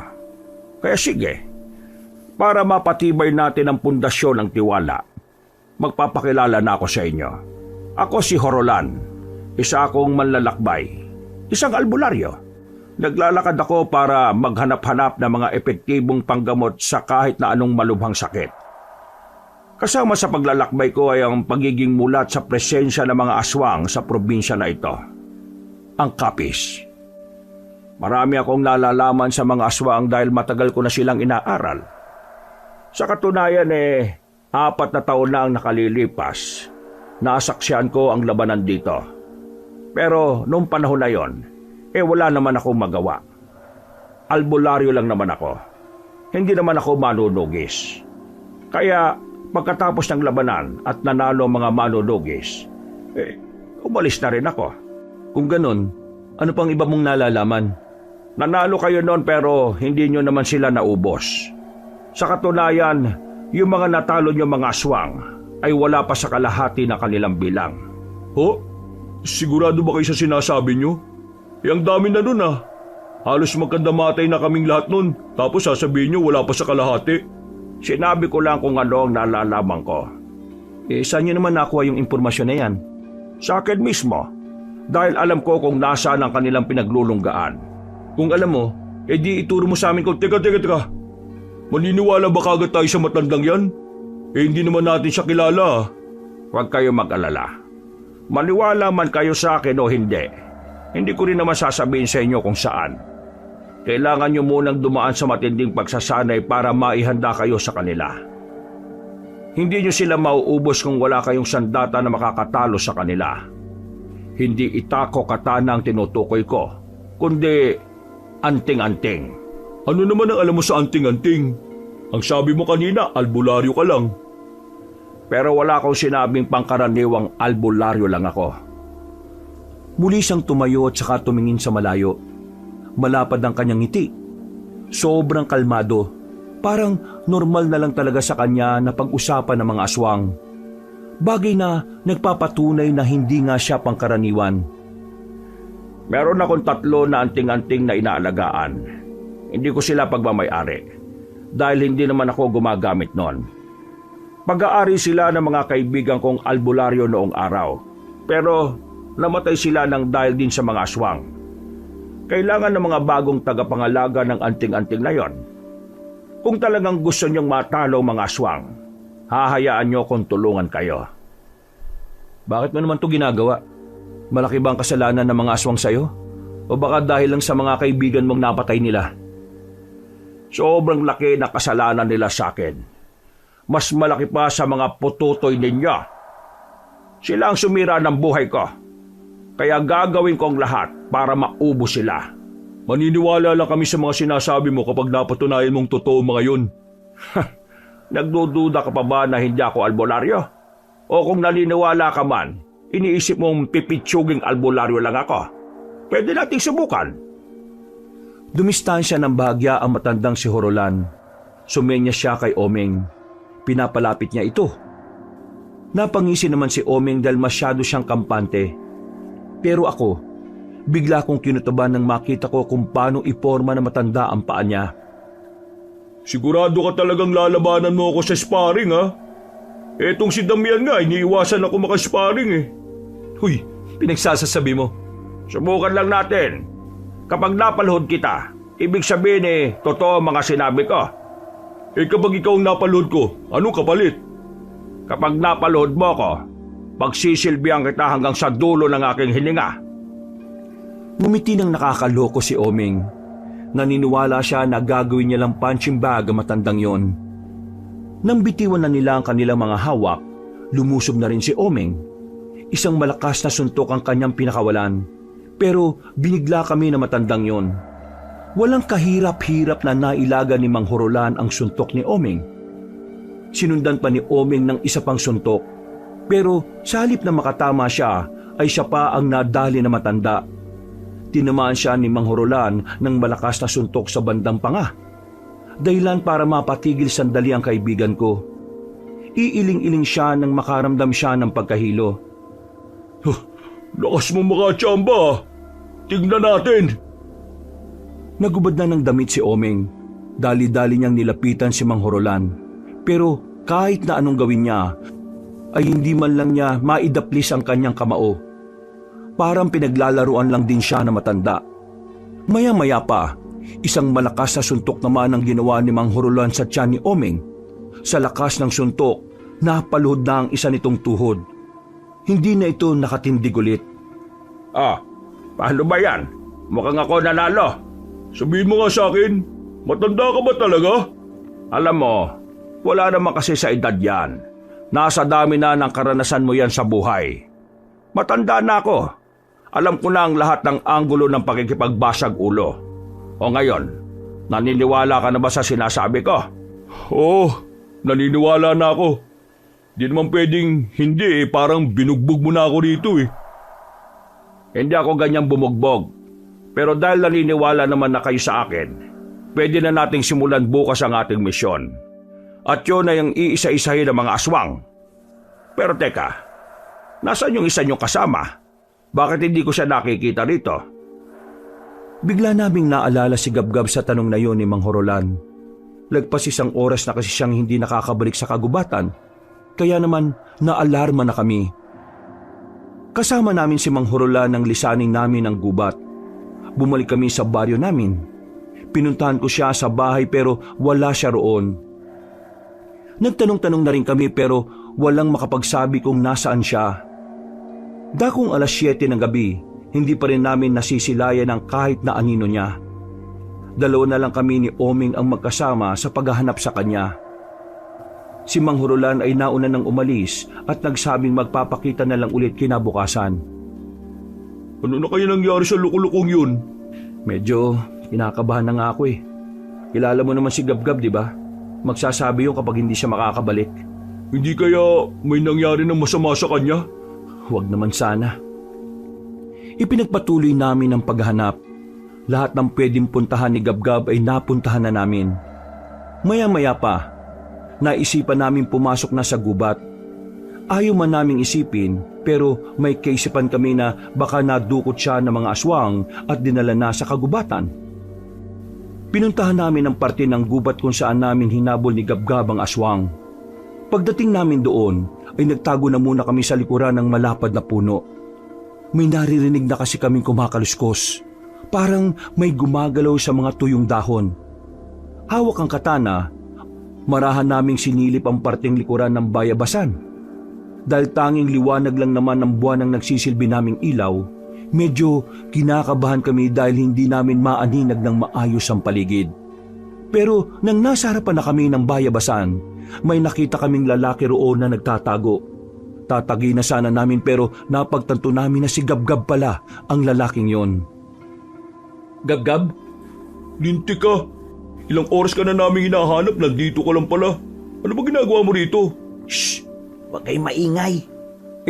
Kaya sige, para mapatibay natin ang pundasyon ng tiwala, magpapakilala na ako sa inyo. Ako si Horolan, isa akong manlalakbay, isang albularyo. Naglalakad ako para maghanap-hanap ng mga epektibong panggamot sa kahit na anong malubhang sakit. Kasama sa paglalakbay ko ay ang pagiging mulat sa presensya ng mga aswang sa probinsya na ito, ang Capiz. Marami akong nalalaman sa mga aswang dahil matagal ko na silang inaaral. Sa katunayan 4 na taon na ang nakalilipas. Nasaksihan ko ang labanan dito. Pero noong panahon na yon, wala naman akong magawa. Albularyo lang naman ako. Hindi naman ako manunugis. Kaya pagkatapos ng labanan at nanalo ang mga manunugis, umalis na rin ako. Kung ganon, ano pang iba mong nalalaman? Nanalo kayo noon pero hindi nyo naman sila naubos. Sa katunayan, yung mga natalo nyo mga aswang ay wala pa sa kalahati na kanilang bilang. Ho? Sigurado ba kayo sa sinasabi nyo? Ang dami na nun ah. Halos magkandamatay na kaming lahat nun. Tapos sasabihin nyo wala pa sa kalahati. Sinabi ko lang kung ano ang nalalaman ko. Saan niyo naman nakuha yung impormasyon na yan? Sa akin mismo. Dahil alam ko kung nasaan ang kanilang pinaglulunggaan. Kung alam mo, di ituro mo sa amin kung teka. Maniniwala ba kagad tayo sa matandang yan? Hindi naman natin siya kilala ah. Huwag kayo mag-alala. Maniwala man kayo sa akin o hindi, hindi ko rin naman sasabihin sa inyo kung saan. Kailangan nyo munang dumaan sa matinding pagsasanay para maihanda kayo sa kanila. Hindi nyo sila mauubos kung wala kayong sandata na makakatalo sa kanila. Hindi itako katana ang tinutukoy ko, kundi anting-anting. Ano naman ang alam mo sa anting-anting? Ang sabi mo kanina, albularyo ka lang. Pero wala akong sinabing pangkaraniwang albularyo lang ako. Muli siyang tumayo at saka tumingin sa malayo. Malapad ang kanyang ngiti. Sobrang kalmado. Parang normal na lang talaga sa kanya na pag-usapan ng mga aswang. Bagay na nagpapatunay na hindi nga siya pangkaraniwan. Meron akong 3 na anting-anting na inaalagaan. Hindi ko sila pagmamay-ari. Dahil hindi naman ako gumagamit nun. Pag-aari sila ng mga kaibigan kong albularyo noong araw. Pero namatay sila ng dahil din sa mga aswang. Kailangan ng mga bagong tagapangalaga ng anting-anting na yon. Kung talagang gusto niyong matalo mga aswang, hahayaan niyo kung tulungan kayo. Bakit mo naman ito ginagawa? Malaki ba ang kasalanan ng mga aswang sa'yo? O baka dahil lang sa mga kaibigan mong napatay nila? Sobrang laki na kasalanan nila sa akin. Mas malaki pa sa mga pututoy ninyo. Sila ang sumira ng buhay ko. Kaya gagawin ko ang lahat para maubos sila. Maniniwala lang kami sa mga sinasabi mo kapag napatunayan mong totoo mga yun. Nagdududa ka pa ba na hindi ako albularyo? O kung naniniwala ka man, iniisip mong pipitsuging albularyo lang ako? Pwede nating subukan. Dumistansya ng bahagya ang matandang si Horolan. Sumenya siya kay Omeng. Pinapalapit niya ito. Napangisi naman si Omeng dahil masyado siyang kampante. Pero ako, bigla kong kinutuban nang makita ko kung paano iporma na matanda ang paa niya. Sigurado ka talagang lalabanan mo ako sa sparring ha? Etong si Damian nga, iniiwasan ako makasparring eh. Huy, pinagsasasabi mo. Subukan lang natin. Kapag napalhod kita, ibig sabihin totoo mga sinabi ko. Kapag ikaw ang napalhod ko, anong kapalit? Kapag napalhod mo ko, pagsisilbihan kita hanggang sa dulo ng aking hininga. Ngumiti ng nakakaloko si Omeng. Naniniwala siya na gagawin niya lang punching bag ang matandang yon. Nang bitiwan na nila ang kanilang mga hawak, lumusob na rin si Omeng. Isang malakas na suntok ang kanyang pinakawalan. Pero binigla kami na matandang yon. Walang kahirap-hirap na nailaga ni Mang Horolan ang suntok ni Omeng. Sinundan pa ni Omeng ng isa pang suntok. Pero sa halip na makatama siya, ay siya pa ang nadali na matanda. Tinamaan siya ni Mang Horolan ng malakas na suntok sa bandang panga. Dahilan para mapatigil sandali ang kaibigan ko. Iiling-iling siya nang makaramdam siya ng pagkahilo. Lakas mo mga tsamba. Tignan natin. Nagubad na ng damit si Omeng. Dali-dali niyang nilapitan si Mang Horolan. Pero kahit na anong gawin niya, ay hindi man lang niya maidaplis ang kanyang kamao. Parang pinaglalaruan lang din siya na matanda. Maya-maya pa, isang malakas na suntok naman ang ginawa ni Mang Horolan sa tiyan ni Omeng. Sa lakas ng suntok, napaluhod na ang isa nitong tuhod. Hindi na ito nakatindig ulit. Paano ba yan? Mukhang ako nanalo. Sabihin mo nga sa akin, matanda ka ba talaga? Alam mo, wala naman kasi sa edad yan. Nasa dami na ng karanasan mo yan sa buhay. Matanda na ako. Alam ko na ang lahat ng anggulo ng pakikipagbasag ulo. O ngayon, naniniwala ka na ba sa sinasabi ko? Oo, naniniwala na ako. Di naman pwedeng hindi parang binugbog mo na ako rito eh. Hindi ako ganyang bumugbog. Pero dahil naniniwala naman na kayo sa akin, pwede na nating simulan bukas ang ating misyon. At yun ay ang iisa-isahin ng mga aswang. Pero teka, nasaan yung isa niyong kasama? Bakit hindi ko siya nakikita rito? Bigla naming naalala si Gabgab sa tanong na yon ni Mang Horolan. Lagpas isang oras na kasi siyang hindi nakakabalik sa kagubatan, kaya naman naalarma na kami. Kasama namin si Mang Horolan nang lisanin namin ang gubat. Bumalik kami sa baryo namin. Pinuntahan ko siya sa bahay pero wala siya roon. Nagtanong-tanong na rin kami pero walang makapagsabi kung nasaan siya. Dakong 7:00 ng gabi, hindi pa rin namin nasisilayan ang kahit na anino niya. Dalawa na lang kami ni Oming ang magkasama sa paghahanap sa kanya. Si Mang Horolan ay nauna nang umalis at nagsabing magpapakita na lang ulit kinabukasan. Ano na kaya nangyari sa lukulukong yun? Medyo kinakabahan na nga ako eh. Kilala mo naman si Gabgab, di ba? Magsasabi yun kapag hindi siya makakabalik. Hindi kaya may nangyari ng masama sa kanya? Huwag naman sana. Ipinagpatuloy namin ang paghahanap. Lahat ng pwedeng puntahan ni Gabgab ay napuntahan na namin. Maya-maya pa, naisipan namin pumasok na sa gubat. Ayaw man naming isipin pero may kaisipan kami na baka nadukot siya ng mga aswang at dinala na sa kagubatan. Pinuntahan namin ang parte ng gubat kung saan namin hinabol ni Gabgab ang aswang. Pagdating namin doon ay nagtago na muna kami sa likuran ng malapad na puno. May naririnig na kasi kaming kumakaluskos. Parang may gumagalaw sa mga tuyong dahon. Hawak ang katana, marahan naming sinilip ang parteng likuran ng bayabasan. Dahil tanging liwanag lang naman ng buwan ang nagsisilbi naming ilaw, medyo kinakabahan kami dahil hindi namin maaninag ng maayos ang paligid. Pero nang nasa harapan na kami ng bayabasan, may nakita kaming lalaki roon na nagtatago. Tatagi na sana namin pero napagtanto namin na si Gabgab pala ang lalaking yon. Gabgab? Linti ka. Ilang oras ka na namin hinahanap, nandito ka lang pala. Ano ba ginagawa mo rito? Shh! Huwag kayong maingay.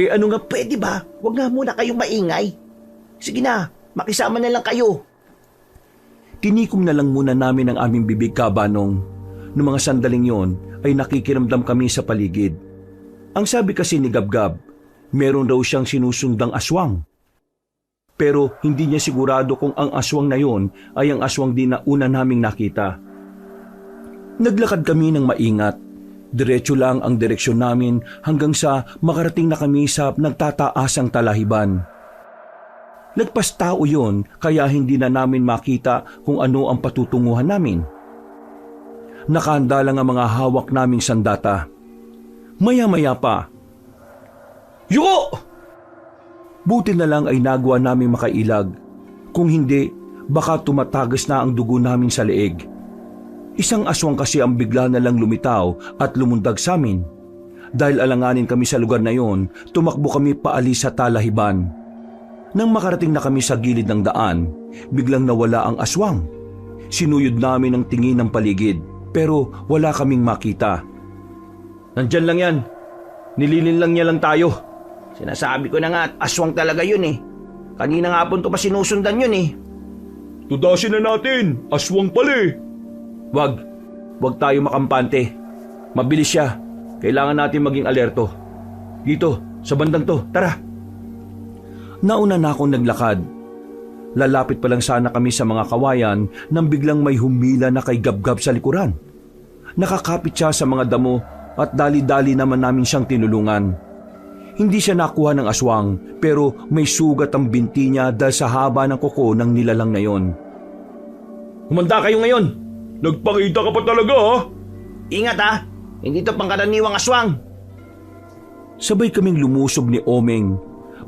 Ano nga pwede ba? Huwag nga muna kayong maingay. Sige na, makisama na lang kayo. Tinikom na lang muna namin ang aming bibig kabanong. Noong mga sandaling yon ay nakikiramdam kami sa paligid. Ang sabi kasi ni Gabgab, meron daw siyang sinusundang aswang. Pero hindi niya sigurado kung ang aswang na yon ay ang aswang din na una naming nakita. Naglakad kami ng maingat. Diretso lang ang direksyon namin hanggang sa makarating na kami sa nagtataasang talahiban. Lagpas tao yon kaya hindi na namin makita kung ano ang patutunguhan namin. Nakahanda lang ang mga hawak naming sandata. Maya-maya pa, "Yuko!" Buti na lang ay nagawa namin makailag. Kung hindi, baka tumatagas na ang dugo namin sa leeg. Isang aswang kasi ang bigla na lang lumitaw at lumundag sa amin. Dahil alanganin kami sa lugar na yon, tumakbo kami paalis sa talahiban. Nang makarating na kami sa gilid ng daan, biglang nawala ang aswang. Sinuyod namin ang tingin ng paligid, pero wala kaming makita. Nandyan lang yan. Nililin lang niya lang tayo. Sinasabi ko na nga at aswang talaga yun eh. Kanina nga po ito pa sinusundan yun eh. Tudasin na natin, aswang pala eh. Wag tayo makampante. Mabilis siya. Kailangan natin maging alerto. Dito, sa bandang to, tara. Nauna na akong naglakad. Lalapit pa lang sana kami sa mga kawayan nang biglang may humila na kay Gabgab sa likuran. Nakakapit siya sa mga damo at dali-dali naman namin siyang tinulungan. Hindi siya nakuha ng aswang pero may sugat ang binti niya dahil sa haba ng kuko ng nilalang na yon. Humanda kayo ngayon. Nagpakita ka pa talaga ha? Ingat ha. Hindi to pangkaraniwang aswang. Sabay kaming lumusob ni Omeng.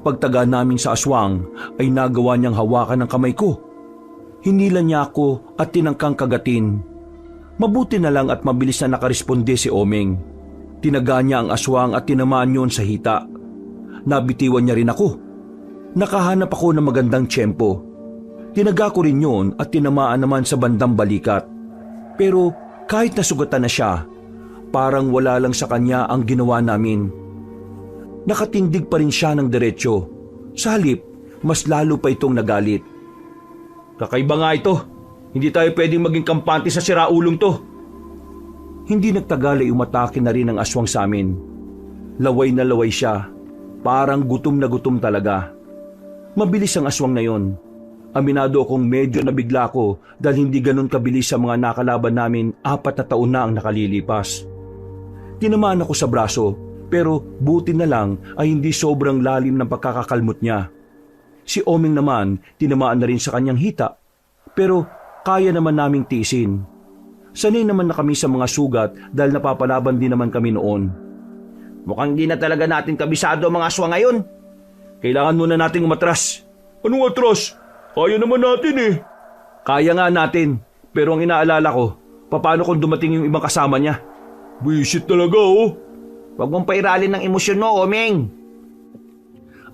Pagtaga namin sa aswang ay nagawa niyang hawakan ng kamay ko. Hinila niya ako at tinangkang kagatin. Mabuti na lang at mabilis na nakaresponde si Omeng. Tinaga niya ang aswang at tinamaan yon sa hita. Nabitiwan niya rin ako. Nakahanap ako ng magandang tiyempo. Tinaga ko rin yon at tinamaan naman sa bandang balikat. Pero kahit nasugatan na siya, parang wala lang sa kanya ang ginawa namin. Nakatindig pa rin siya ng diretsyo. Sa halip, mas lalo pa itong nagalit. Kakaiba nga ito. Hindi tayo pwedeng maging kampante sa siraulong to. Hindi nagtagal ay umatake na rin ang aswang sa amin. Laway na laway siya. Parang gutom na gutom talaga. Mabilis ang aswang na yon. Aminado akong medyo nabigla ko dahil hindi ganun kabilis sa mga nakalaban namin 4 na taon na ang nakalilipas. Tinamaan ako sa braso pero buti na lang ay hindi sobrang lalim ng pagkakakalmot niya. Si Oming naman tinamaan na rin sa kanyang hita pero kaya naman naming tiisin. Sanay naman na kami sa mga sugat dahil napapalaban din naman kami noon. Mukhang di na talaga natin kabisado ang mga aswang ngayon. Kailangan muna nating umatras. Anong atras? Kaya naman natin eh. Kaya nga natin, pero ang inaalala ko, paano kung dumating yung ibang kasama niya? Visit talaga oh. Huwag mong pairalin ng emosyon mo, Oming.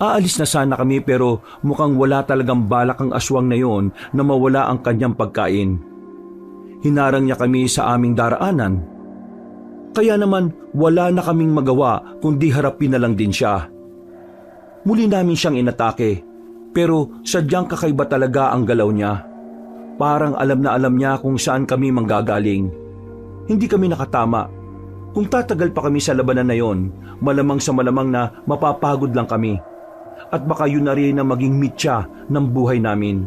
Aalis na sana kami pero mukhang wala talagang balak ang aswang na yon na mawala ang kanyang pagkain. Hinarang niya kami sa aming daraanan. Kaya naman wala na kaming magawa kundi harapin na lang din siya. Muli namin siyang inatake. Pero sadyang kakaiba talaga ang galaw niya. Parang alam na alam niya kung saan kami manggagaling. Hindi kami nakatama. Kung tatagal pa kami sa labanan na yon, malamang sa malamang na mapapagod lang kami. At baka yun na rin na maging mitya ng buhay namin.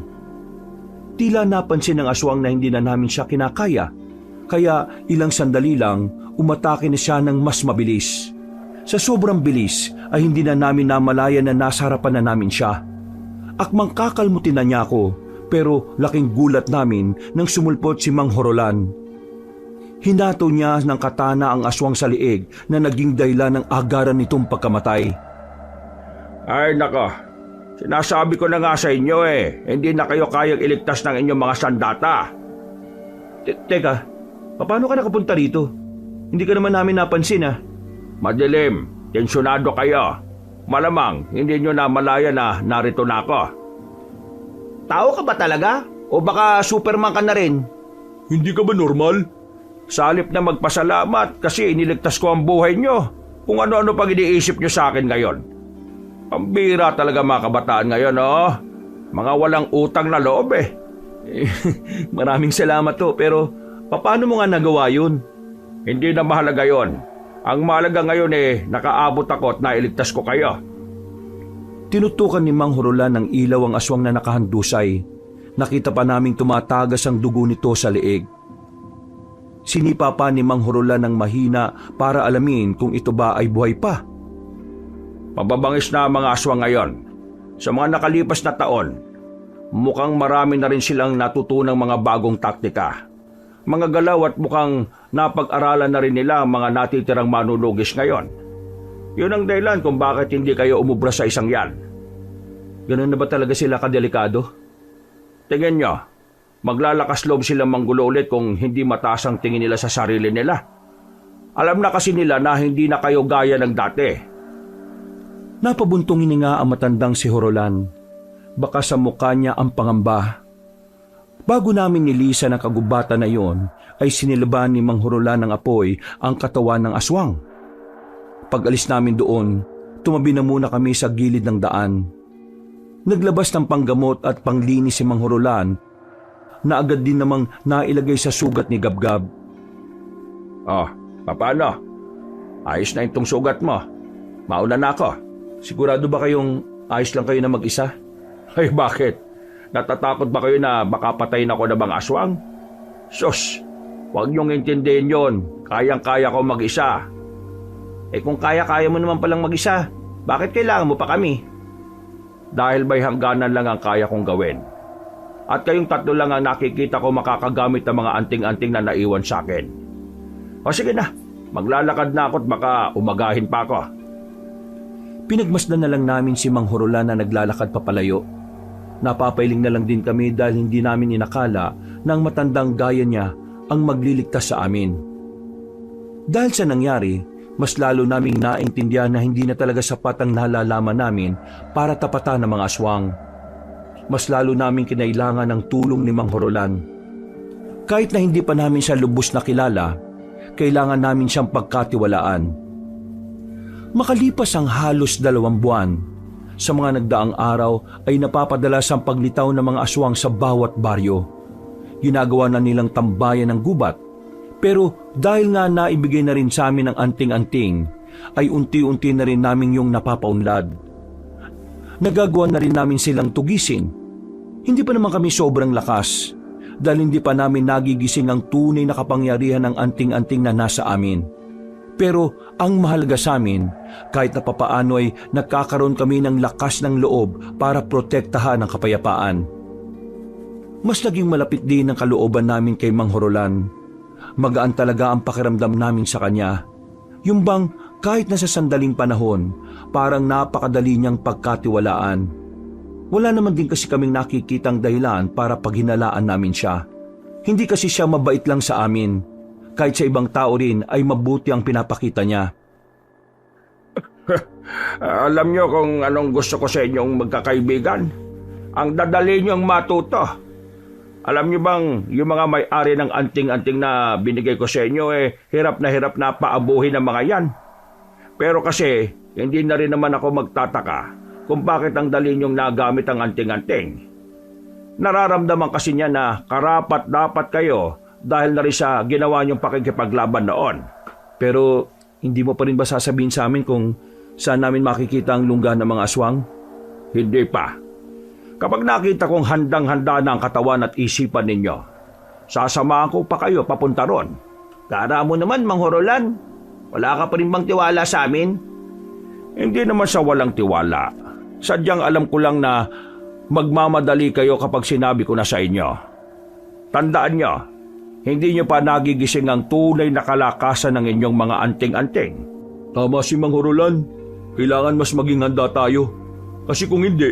Tila napansin ng aswang na hindi na namin siya kinakaya. Kaya ilang sandali lang, umatake na siya ng mas mabilis. Sa sobrang bilis ay hindi na namin namalayan na nasa harapan na namin siya. Akmang kakalmutin na niya ako, pero laking gulat namin nang sumulpot si Mang Horolan. Hinato niya ng katana ang aswang sa liig na naging dahilan ng agaran nitong pagkamatay. Ay nako, sinasabi ko na nga sa inyo hindi na kayo kayang iligtas ng inyong mga sandata. Teka, paano ka nakapunta rito? Hindi ka naman namin napansin Madilim, tensyonado kayo. Malamang hindi nyo na malaya na narito na ako. Tao ka ba talaga? O baka Superman ka na rin? Hindi ka ba normal? Sa halip na magpasalamat kasi iniligtas ko ang buhay nyo. Kung ano-ano pag iniisip nyo sa akin ngayon. Ang bira talaga mga kabataan ngayon, oh. Mga walang utang na loob Maraming salamat pero paano mo nga nagawa yun? Hindi na mahalaga yon. Ang mahalaga ngayon nakaabot ako at nailigtas ko kayo. Tinutukan ni Mang Horolan ng ilaw ang aswang na nakahandusay. Nakita pa naming tumatagas ang dugo nito sa leeg. Sinipa pa ni Mang Horolan ng mahina para alamin kung ito ba ay buhay pa. Mababangis na ang mga aswang ngayon. Sa mga nakalipas na taon, mukhang marami na rin silang natutunang mga bagong taktika. Mga galaw at mukhang napag-aralan na rin nila ang mga natitirang manunugis ngayon. Yun ang dahilan kung bakit hindi kayo umubra sa isang yan. Ganun na ba talaga sila kadelikado? Tingin nyo, maglalakas loob silang manggulo ulit kung hindi mataas ang tingin nila sa sarili nila. Alam na kasi nila na hindi na kayo gaya ng dati. Napabuntong hininga ang matandang si Horolan. Baka sa mukha niya ang pangamba. Bago namin nilisan ang kagubatan na iyon, ay sinilaban ni Mang Horolan ng apoy ang katawan ng aswang. Pag-alis namin doon, tumabi na muna kami sa gilid ng daan. Naglabas ng panggamot at panglinis si Mang Horolan na agad din namang nailagay sa sugat ni Gabgab. Paano? Ayos na itong sugat mo. Mauna na ako. Sigurado ba kayong ayos lang kayo na mag-isa? Ay bakit? Natatakot ba kayo na baka patayin ako na bang aswang? Sus, huwag niyong intindihin yon. Kayang-kaya ko mag-isa. Kung kaya-kaya mo naman palang mag-isa, bakit kailangan mo pa kami? Dahil may hangganan lang ang kaya kong gawin. At kayong tatlo lang ang nakikita ko makakagamit ng mga anting-anting na naiwan sa akin. O sige na, maglalakad na ako at baka umagahin pa ako. Pinagmasdan na lang namin si Mang Horolan na naglalakad papalayo. Napapailing na lang din kami dahil hindi namin inakala na ang matandang gaya niya ang magliligtas sa amin. Dahil sa nangyari, mas lalo naming naintindihan na hindi na talaga sapat ang nalalaman namin para tapatan ng mga aswang. Mas lalo naming kinailangan ng tulong ni Mang Horolan. Kahit na hindi pa namin siya lubos na kilala, kailangan namin siyang pagkatiwalaan. Makalipas ang halos 2 buwan, sa mga nagdaang araw ay napapadalas ang paglitaw ng mga aswang sa bawat baryo. Ginagawa na nilang tambayan ng gubat. Pero dahil nga naibigay na rin sa amin ang anting-anting, ay unti-unti na rin namin yung napapaunlad. Nagagawa na rin namin silang tugisin. Hindi pa naman kami sobrang lakas dahil hindi pa namin nagigising ang tunay na kapangyarihan ng anting-anting na nasa amin. Pero ang mahalaga sa amin, kahit na papaano ay nagkakaroon kami ng lakas ng loob para protektahan ang kapayapaan. Mas naging malapit din ang kalooban namin kay Mang Horolan. Magaan talaga ang pakiramdam namin sa kanya. Yung bang kahit na sa sandaling panahon, parang napakadali niyang pagkatiwalaan. Wala naman din kasi kaming nakikitang dahilan para paghinalaan namin siya. Hindi kasi siya mabait lang sa amin. Kahit sa ibang tao rin ay mabuti ang pinapakita niya. Alam niyo kung anong gusto ko sa inyong magkakaibigan? Ang dadali niyong matuto. Alam niyo bang yung mga may-ari ng anting-anting na binigay ko sa inyo hirap na paabuhin ng mga yan. Pero kasi hindi na rin naman ako magtataka kung bakit ang dali niyong nagamit ang anting-anting. Nararamdaman kasi niya na karapat-dapat kayo dahil na rin sa ginawa niyong pakikipaglaban noon. Pero hindi mo pa rin ba sasabihin sa amin kung saan namin makikita ang lungga ng mga aswang? Hindi pa. Kapag nakita kong handang-handa na ang katawan at isipan ninyo, sasamahan ko pa kayo papunta ron. Kara mo naman, Mang Horolan. Wala ka pa rin bang tiwala sa amin? Hindi naman sa walang tiwala. Sadyang alam ko lang na magmamadali kayo kapag sinabi ko na sa inyo. Tandaan nyo, hindi nyo pa nagigising ang tunay na kalakasan ng inyong mga anting-anting. Tama si Mang Horolan. Kailangan mas maging handa tayo. Kasi kung hindi,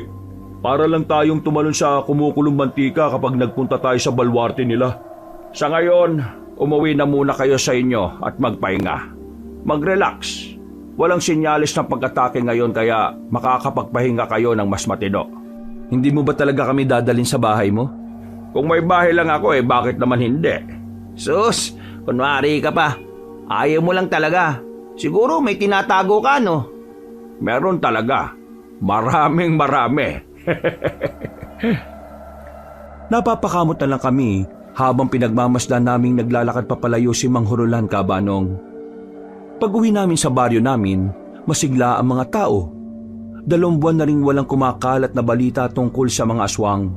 para lang tayong tumalon sa kumukulong mantika kapag nagpunta tayo sa balwarte nila. Sa ngayon, umuwi na muna kayo sa inyo at magpahinga. Mag-relax. Walang sinyalis ng pag-atake ngayon kaya makakapagpahinga kayo ng mas matino. Hindi mo ba talaga kami dadalhin sa bahay mo? Kung may bahay lang ako bakit naman hindi? Sus, kunwari ka pa. Ayaw mo lang talaga. Siguro may tinatago ka, no? Meron talaga. Maraming marami. Napapakamot na lang kami habang pinagmamasdan naming naglalakad papalayo si Mang Horolan, Kabanong. Pag-uwi namin sa baryo namin, masigla ang mga tao. 2 buwan na ring walang kumakalat na balita tungkol sa mga aswang.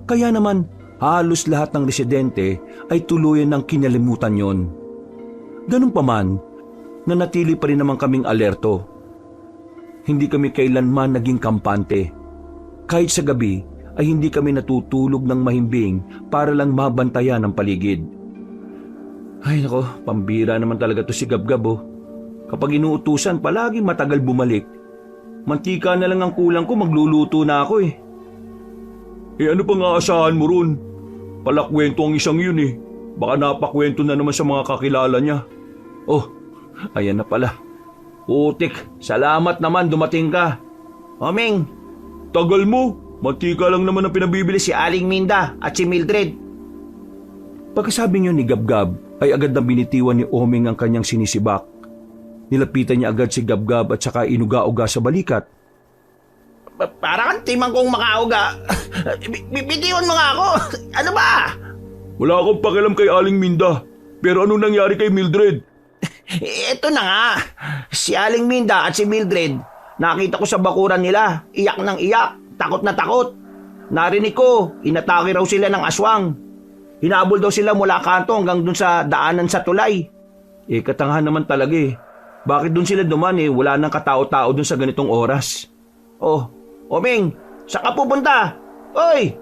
Kaya naman, halos lahat ng residente ay tuluyan ng kinalimutan yon. Ganun pa man, nanatili pa rin naman kaming alerto. Hindi kami kailanman naging kampante. Kahit sa gabi ay hindi kami natutulog ng mahimbing para lang mabantayan ang paligid. Ay nako, pambira naman talaga to si Gabgab oh. Kapag inuutusan, palagi matagal bumalik. Mantika na lang ang kulang ko, magluluto na ako eh. Ano pang aasahan mo ron? Palakwento ang isang yun eh. Baka napakwento na naman sa mga kakilala niya. Oh, ayan na pala. Putik, salamat naman dumating ka. Omeng, Tagal mo. Mantika lang naman ang pinabibili si Aling Minda at si Mildred. Pagkasabi niyo ni Gabgab, ay agad na binitiwan ni Omeng ang kanyang sinisibak. Nilapitan niya agad si Gabgab at saka inuga-uga sa balikat. Para kang timang kong makauga. Bitiwan mo nga ako. Ano ba? Wala akong pakialam kay Aling Minda. Pero ano nangyari kay Mildred? Ito na nga. Si Aling Minda at si Mildred, nakita ko sa bakuran nila. Iyak ng iyak. Takot na takot. Narinig ko, inatake raw sila ng aswang. Hinabol daw sila mula kanto hanggang dun sa daanan sa tulay. Katangahan naman talaga eh. Bakit dun sila duman eh? Wala nang katao-tao dun sa ganitong oras. Oh, Omeng, saan ka pupunta? Oy!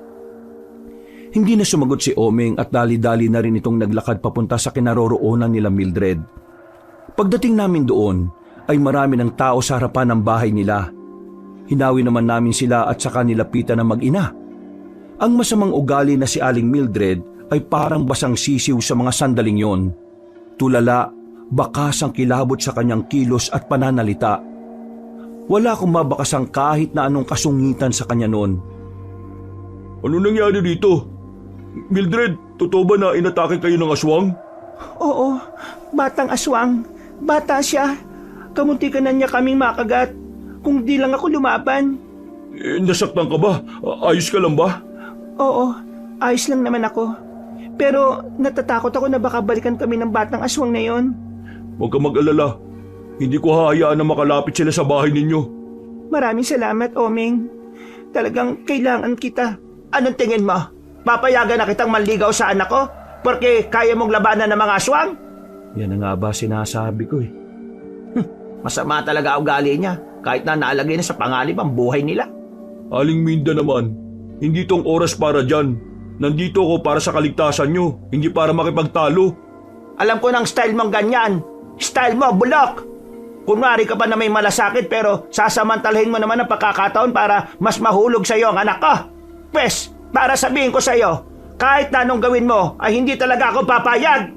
Hindi na sumagot si Omeng at dali-dali na rin itong naglakad papunta sa kinaroroonan nila Mildred. Pagdating namin doon, ay marami ng tao sa harapan ng bahay nila. Hinawi naman namin sila at saka nilapitan ng mag-ina. Ang masamang ugali na si Aling Mildred ay parang basang sisiw sa mga sandaling yon. Tulala, bakas ang kilabot sa kanyang kilos at pananalita. Wala akong mabakasang kahit na anong kasungitan sa kanya noon. Ano nangyari dito? Mildred, totoo ba na inatake kayo ng aswang? Oo, batang aswang. Bata siya. Kamuntikan na niya kaming makagat. Kung di lang ako lumaban. Nasaktan ka ba? Ayos ka lang ba? Oo, ayos lang naman ako. Pero natatakot ako na baka balikan kami ng batang aswang na yon. Huwag ka mag-alala. Hindi ko hahayaan na makalapit sila sa bahay ninyo. Maraming salamat, Omeng. Talagang kailangan kita. Anong tingin mo? Papayagan na kitang manligaw sa anak ko? Porque kaya mong labanan ng mga aswang? Yan na nga ba sinasabi ko eh. Masama talaga ugali niya. Kahit na naalagay na sa panganib ang buhay nila. Aling Minda naman, hindi tong oras para dyan. Nandito ako para sa kaligtasan nyo, hindi para makipagtalo. Alam ko ng style mong ganyan. Style mo, bulok! Kunwari ka pa na may malasakit pero sasamantalahin mo naman ang pagkakataon para mas mahulog sa iyo ang anak ko. Pwes, para sabihin ko sa iyo, kahit na anong gawin mo ay hindi talaga ako papayag.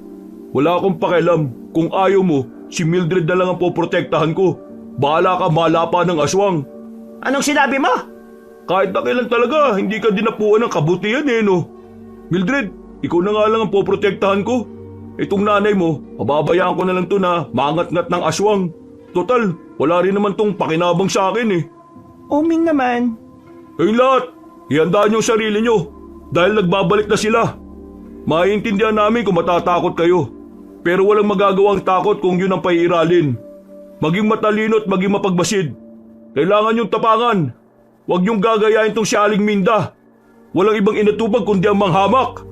Wala akong pakialam. Kung ayaw mo, si Mildred na lang ang poprotektahan ko. Bahala ka malapa ng aswang. Anong sinabi mo? Kahit na kailan talaga, hindi ka dinapuan ng kabutihan eh, no? Mildred, ikaw na nga lang ang poprotektahan ko. Itong nanay mo, pababayaan ko na lang to na mangat-ngat ng aswang. Total, wala rin naman tong pakinabang sa akin eh. Oming naman. Kayong lahat, ihandaan niyo ang sarili niyo. Dahil nagbabalik na sila. Maiintindihan namin kung matatakot kayo. Pero walang magagawang takot kung yun ang paiiralin. Maging matalino at maging mapagbasid. Kailangan yung tapangan. Huwag niyong gagayahin tong si Aling Minda. Walang ibang inatubag kundi ang manghamak.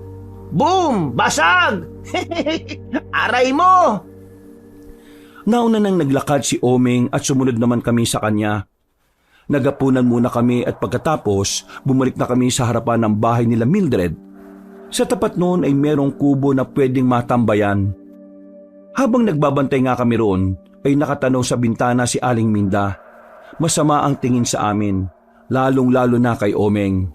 Boom! Basag! Aray mo! Nauna nang naglakad si Oming at sumunod naman kami sa kanya. Nagapunan muna kami at pagkatapos bumalik na kami sa harapan ng bahay nila Mildred. Sa tapat noon ay merong kubo na pwedeng matambayan. Habang nagbabantay nga kami roon, ay nakatanaw sa bintana si Aling Minda. Masama ang tingin sa amin, lalong-lalo na kay Omeng.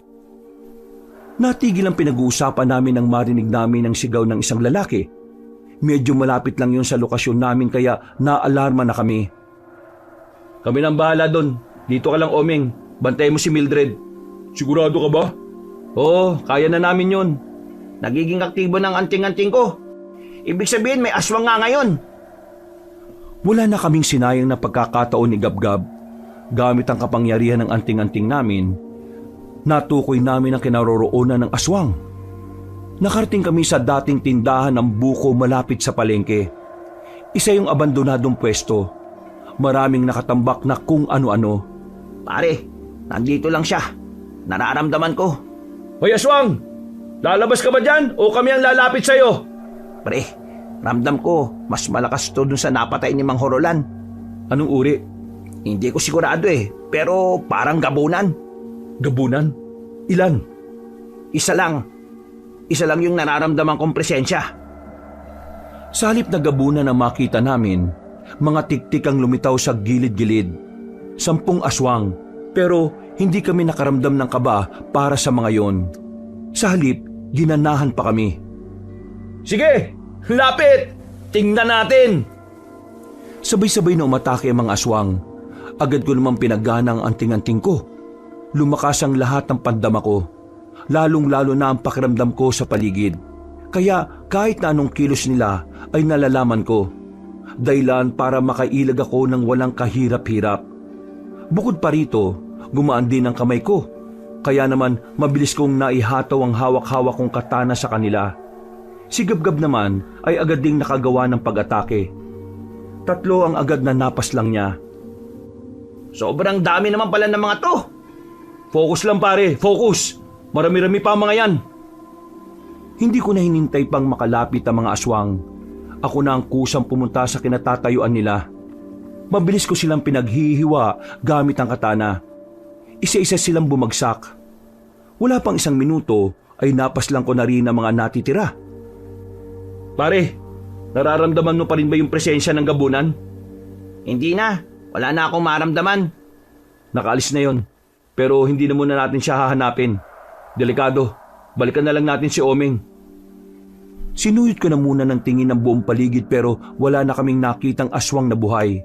Natigil ang pinag-uusapan namin nang marinig namin ang sigaw ng isang lalaki. Medyo malapit lang yun sa lokasyon namin kaya naalarma na kami. Kami nang bahala doon. Dito ka lang, Omeng. Bantay mo si Mildred. Sigurado ka ba? Oo, kaya na namin yun. Nagiging aktibo ng anting-anting ko. Ibig sabihin may aswang nga ngayon. Wala na kaming sinayang na pagkakataon ni Gabgab. Gamit ang kapangyarihan ng anting-anting namin, natukoy namin ang kinaroroonan ng aswang. Nakarating kami sa dating tindahan ng buko malapit sa palengke. Isa yung abandonadong pwesto. Maraming nakatambak na kung ano-ano. Pare, nandito lang siya. Nararamdaman ko. Hoy aswang! Lalabas ka ba dyan o kami ang lalapit sa'yo? Pre, ramdam ko mas malakas to dun sa napatay ni Mang Horolan. Anong uri? Hindi ko sigurado pero parang gabunan. Gabunan? Ilan? Isa lang yung nararamdaman kong presensya. Sa halip na gabunan na makita namin, mga tiktik ang lumitaw sa gilid-gilid. 10 aswang, pero hindi kami nakaramdam ng kaba para sa mga yon. Sa halip, ginanahan pa kami. Sige, lapit! Tingnan natin! Sabay-sabay na umatake ang mga aswang. Agad ko naman pinagana ang anting-anting ko. Lumakas ang lahat ng pandama ko. Lalong-lalo na ang pakiramdam ko sa paligid. Kaya kahit na anong kilos nila ay nalalaman ko. Dahilan para makailag ako ng walang kahirap-hirap. Bukod pa rito, gumaan din ang kamay ko. Kaya naman mabilis kong naihataw ang hawak-hawak kong katana sa kanila. Si Gabgab naman ay agad ding nakagawa ng pag-atake. 3 ang agad na napas lang niya. Sobrang dami naman pala ng mga to. Focus lang pare, focus! Marami-rami pa ang mga yan. Hindi ko na hinintay pang makalapit ang mga aswang. Ako na ang kusang pumunta sa kinatatayuan nila. Mabilis ko silang pinaghihiwa gamit ang katana. Isa-isa silang bumagsak. Wala pang 1 minuto ay napaslang ko na rin ang mga natitira. Pare, nararamdaman mo pa rin ba yung presensya ng gabunan? Hindi na. Wala na akong maramdaman. Nakaalis na yon. Pero hindi na muna natin siya hahanapin. Delikado. Balikan na lang natin si Omeng. Sinuyot ko na muna ng tingin ng buong paligid pero wala na kaming nakitang aswang na buhay.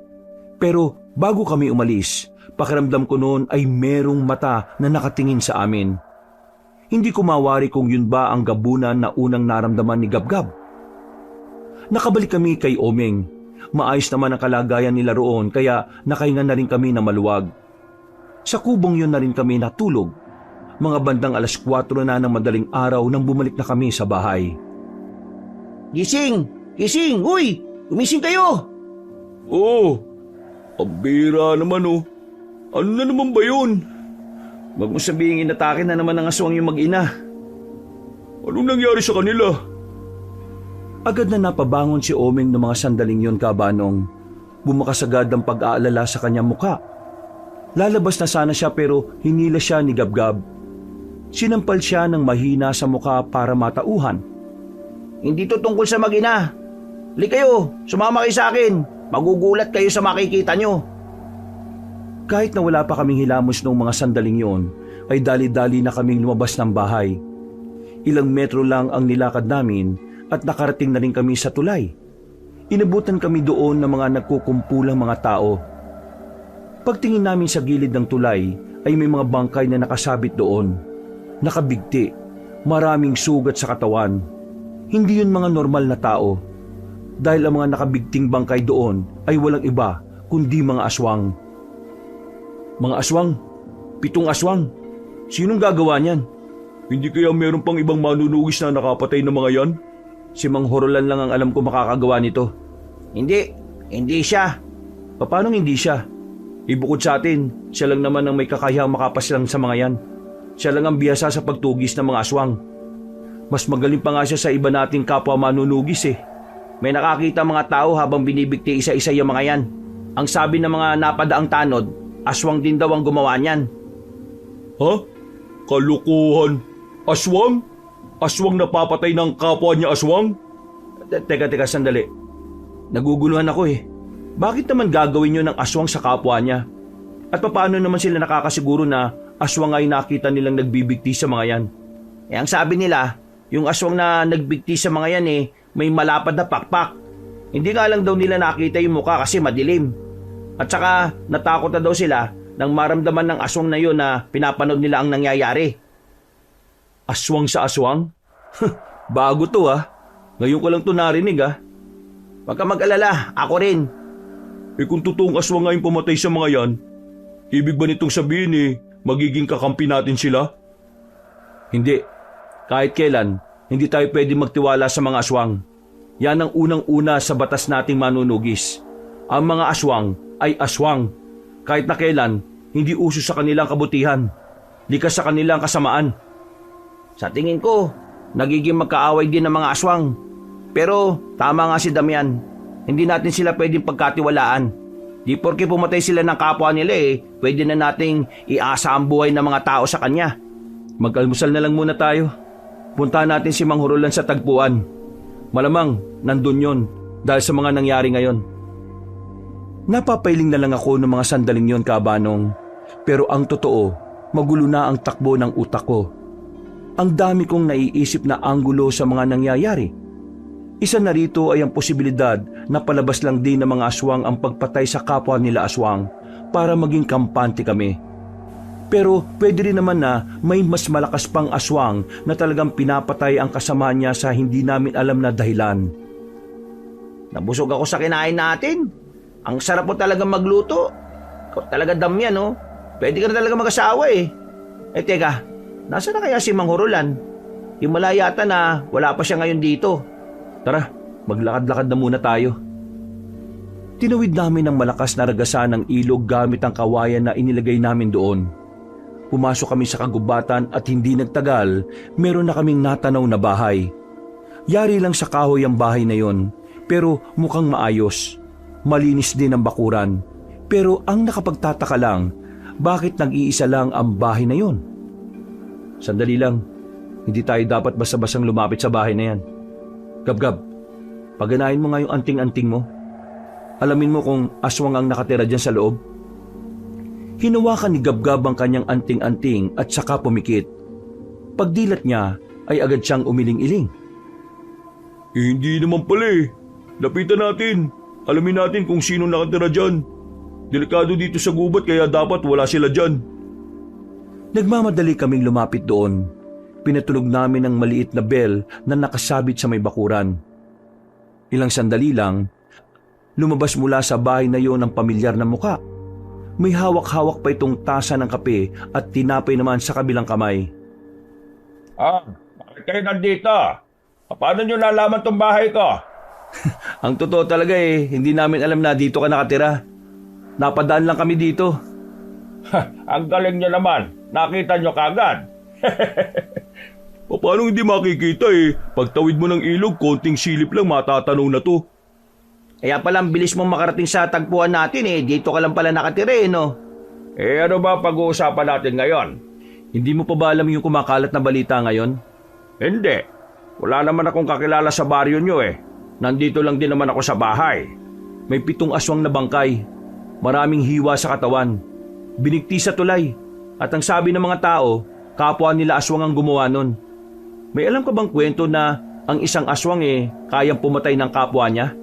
Pero bago kami umalis, pakiramdam ko noon ay merong mata na nakatingin sa amin. Hindi ko mawari kung yun ba ang gabunan na unang naramdaman ni Gabgab. Nakabalik kami kay Omeng. Maayos naman ang kalagayan nila roon kaya nakahinga na rin kami na maluwag. Sa kubong yun na rin kami natulog. Mga bandang 4:00 na ng madaling araw nang bumalik na kami sa bahay. Gising! Gising! Uy! Gumising kayo! Oo. Ang bira naman oh. Ano na naman ba yun? Wag mo sabihin inatake na naman ng aswang yung mag-ina. Anong nangyari sa kanila? Agad na napabangon si Oming ng mga sandaling yon, Kabanong. Bumakas agad ang pag-aalala sa kanyang muka. Lalabas na sana siya pero hinila siya ni Gabgab. Sinampal siya ng mahina sa muka para matauhan. Hindi to tungkol sa mag-ina. Li kayo, sumama kayo sa akin. Magugulat kayo sa makikita nyo. Kahit na wala pa kaming hilamos noong mga sandaling yon, ay dali-dali na kaming lumabas ng bahay. Ilang metro lang ang nilakad namin at nakarating na rin kami sa tulay. Inabutan kami doon ng mga nagkukumpulang mga tao. Pagtingin namin sa gilid ng tulay ay may mga bangkay na nakasabit doon. Nakabigti, maraming sugat sa katawan. Hindi yun mga normal na tao. Dahil ang mga nakabigting bangkay doon ay walang iba kundi mga aswang. Mga aswang? 7 aswang? Sinong gagawa niyan? Hindi kaya meron pang ibang manunugis na nakapatay na mga yan? Si Mang Horolan lang ang alam ko makakagawa nito. Hindi siya. Paano hindi siya? Ibukod sa atin, siya lang naman ang may kakayahang makapaslang sa mga yan. Siya lang ang biyasa sa pagtugis ng mga aswang. Mas magaling pa nga siya sa iba nating kapwa manunugis eh. May nakakita mga tao habang binibigti isa-isa yung mga yan. Ang sabi ng mga napadaang tanod, aswang din daw ang gumawa niyan. Ha? Kalukuhan. Aswang? Aswang napapatay ng kapwa niya aswang? Teka, sandali. Naguguluhan ako eh. Bakit naman gagawin yun ng aswang sa kapwa niya? At paano naman sila nakakasiguro na aswang ay nakita nilang nagbibigti sa mga yan? Ang sabi nila, yung aswang na nagbigti sa mga yan may malapad na pakpak. Hindi nga lang daw nila nakita yung mukha kasi madilim. At saka natakot na daw sila nang maramdaman ng aswang na yun na pinapanood nila ang nangyayari. Aswang sa aswang? Bago to ah. Ngayon ko lang to narinig ah. Huwag ka mag-alala, ako rin. Kung totoong aswang nga yung pumatay sa mga yan, ibig ba nitong sabihin magiging kakampi natin sila? Hindi. Kahit kailan, hindi tayo pwede magtiwala sa mga aswang. Yan ang unang-una sa batas nating manunugis. Ang mga aswang ay aswang. Kahit na kailan, hindi uso sa kanilang kabutihan. Likas sa kanilang kasamaan. Sa tingin ko, nagiging magkaaway din ng mga aswang. Pero tama nga si Damian, hindi natin sila pwedeng pagkatiwalaan. Di porke pumatay sila ng kapwa nila pwede na nating iasa ang buhay ng mga tao sa kanya. Mag-almusal na lang muna tayo. Puntahan natin si Mang Horolan sa tagpuan. Malamang nandun yon dahil sa mga nangyari ngayon. Napapailing na lang ako ng mga sandaling yon, Kabanong. Pero ang totoo, magulo na ang takbo ng utak ko. Ang dami kong naiisip na anggulo sa mga nangyayari. Isa na rito ay ang posibilidad na palabas lang din ng mga aswang ang pagpatay sa kapwa nila aswang para maging kampante kami. Pero pwede rin naman na may mas malakas pang aswang na talagang pinapatay ang kasama niya sa hindi namin alam na dahilan. Nabusog ako sa kinain natin. Ang sarap mo talaga magluto. Ikaw talaga Damian, no? Pwede ka na talaga mag-asawa teka, nasa na kaya si Mang Horolan? Himala yata na wala pa siya ngayon dito. Tara, maglakad-lakad na muna tayo. Tinawid namin ang malakas na ragasan ng ilog gamit ang kawayan na inilagay namin doon. Pumasok kami sa kagubatan at hindi nagtagal, meron na kaming natanaw na bahay. Yari lang sa kahoy ang bahay na yon, pero mukhang maayos. Malinis din ang bakuran. Pero ang nakapagtataka lang, bakit nag-iisa lang ang bahay na yon? Sandali lang, hindi tayo dapat basta-basang lumapit sa bahay na yan. Gab-gab, paganahin mo nga yung anting-anting mo. Alamin mo kung aswang ang nakatira dyan sa loob. Hinawakan ni Gab-gab ang kanyang anting-anting at saka pumikit. Pagdilat niya ay agad siyang umiling-iling. Hindi naman pala Lapitan natin. Alamin natin kung sino nakatira dyan. Delikado dito sa gubat kaya dapat wala sila dyan. Nagmamadali kaming lumapit doon. Pinatulog namin ang maliit na bell na nakasabit sa may bakuran. Ilang sandali lang, lumabas mula sa bahay na yon ang pamilyar na muka. May hawak-hawak pa itong tasa ng kape at tinapay naman sa kabilang kamay. Bakit kayo nandito? Paano nyo nalaman tong bahay ko? Ang totoo talaga hindi namin alam na dito ka nakatira. Napadaan lang kami dito. Ang galing nyo naman. Nakita nyo kagad. Paano hindi makikita eh? Pagtawid mo ng ilog, konting silip lang matatanaw na to. Kaya pala ang bilis mong makarating sa tagpuan natin eh. Dito ka lang pala nakatira eh, no? Eh ano ba pag-uusapan natin ngayon? Hindi mo pa ba alam yung kumakalat na balita ngayon? Hindi. Wala naman akong kakilala sa baryo nyo eh. Nandito lang din naman ako sa bahay. May 7 aswang na bangkay. Maraming hiwa sa katawan. Binigti sa tulay. At ang sabi ng mga tao, kapwa nila aswang ang gumawa nun. May alam ka bang kwento na ang isang aswang kayang pumatay ng kapwa niya?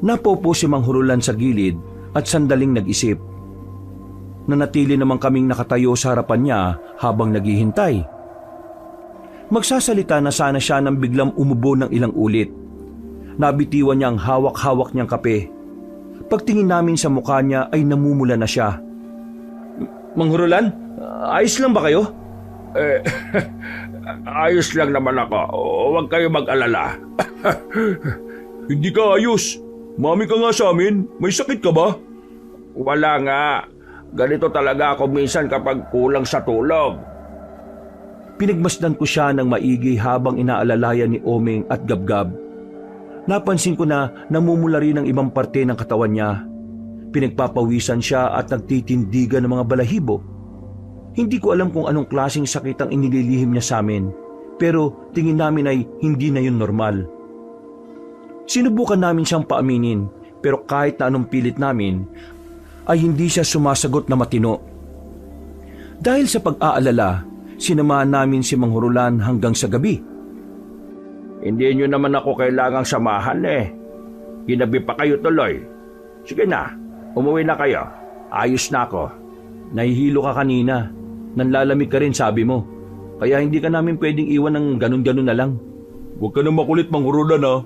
Napopo si Mang Hurulan sa gilid at sandaling nag-isip. Nanatili naman kaming nakatayo sa harapan niya habang naghihintay. Magsasalita na sana siya nang biglang umubo ng ilang ulit. Nabitiwan niya ang hawak-hawak niyang kape. Pagtingin namin sa mukha niya ay namumula na siya. Mang Hurulan, ayos lang ba kayo? Ayos lang naman ako. Huwag kayo mag-alala. Hindi ka ayos. Mami ka nga sa amin. May sakit ka ba? Wala nga. Ganito talaga ako minsan kapag kulang sa tulog. Pinagmasdan ko siya ng maigi habang inaalalayan ni Omeng at Gabgab. Napansin ko na namumula rin ang ibang parte ng katawan niya. Pinagpapawisan siya at nagtitindigan ng mga balahibo. Hindi ko alam kung anong klaseng sakit ang inililihim niya sa amin, pero tingin namin ay hindi na yun normal. Sinubukan namin siyang paaminin, pero kahit na anong pilit namin, ay hindi siya sumasagot na matino. Dahil sa pag-aalala, sinamahan namin si Mang Hurulan hanggang sa gabi. Hindi nyo naman ako kailangang samahan eh. Ginabi pa kayo tuloy. Sige na, umuwi na kayo. Ayos na ako. Nahihilo ka kanina. Nanlalamig ka rin, sabi mo. Kaya hindi ka namin pwedeng iwan ng ganun-ganun na lang. Huwag ka na makulit, Mang Hurulan ha.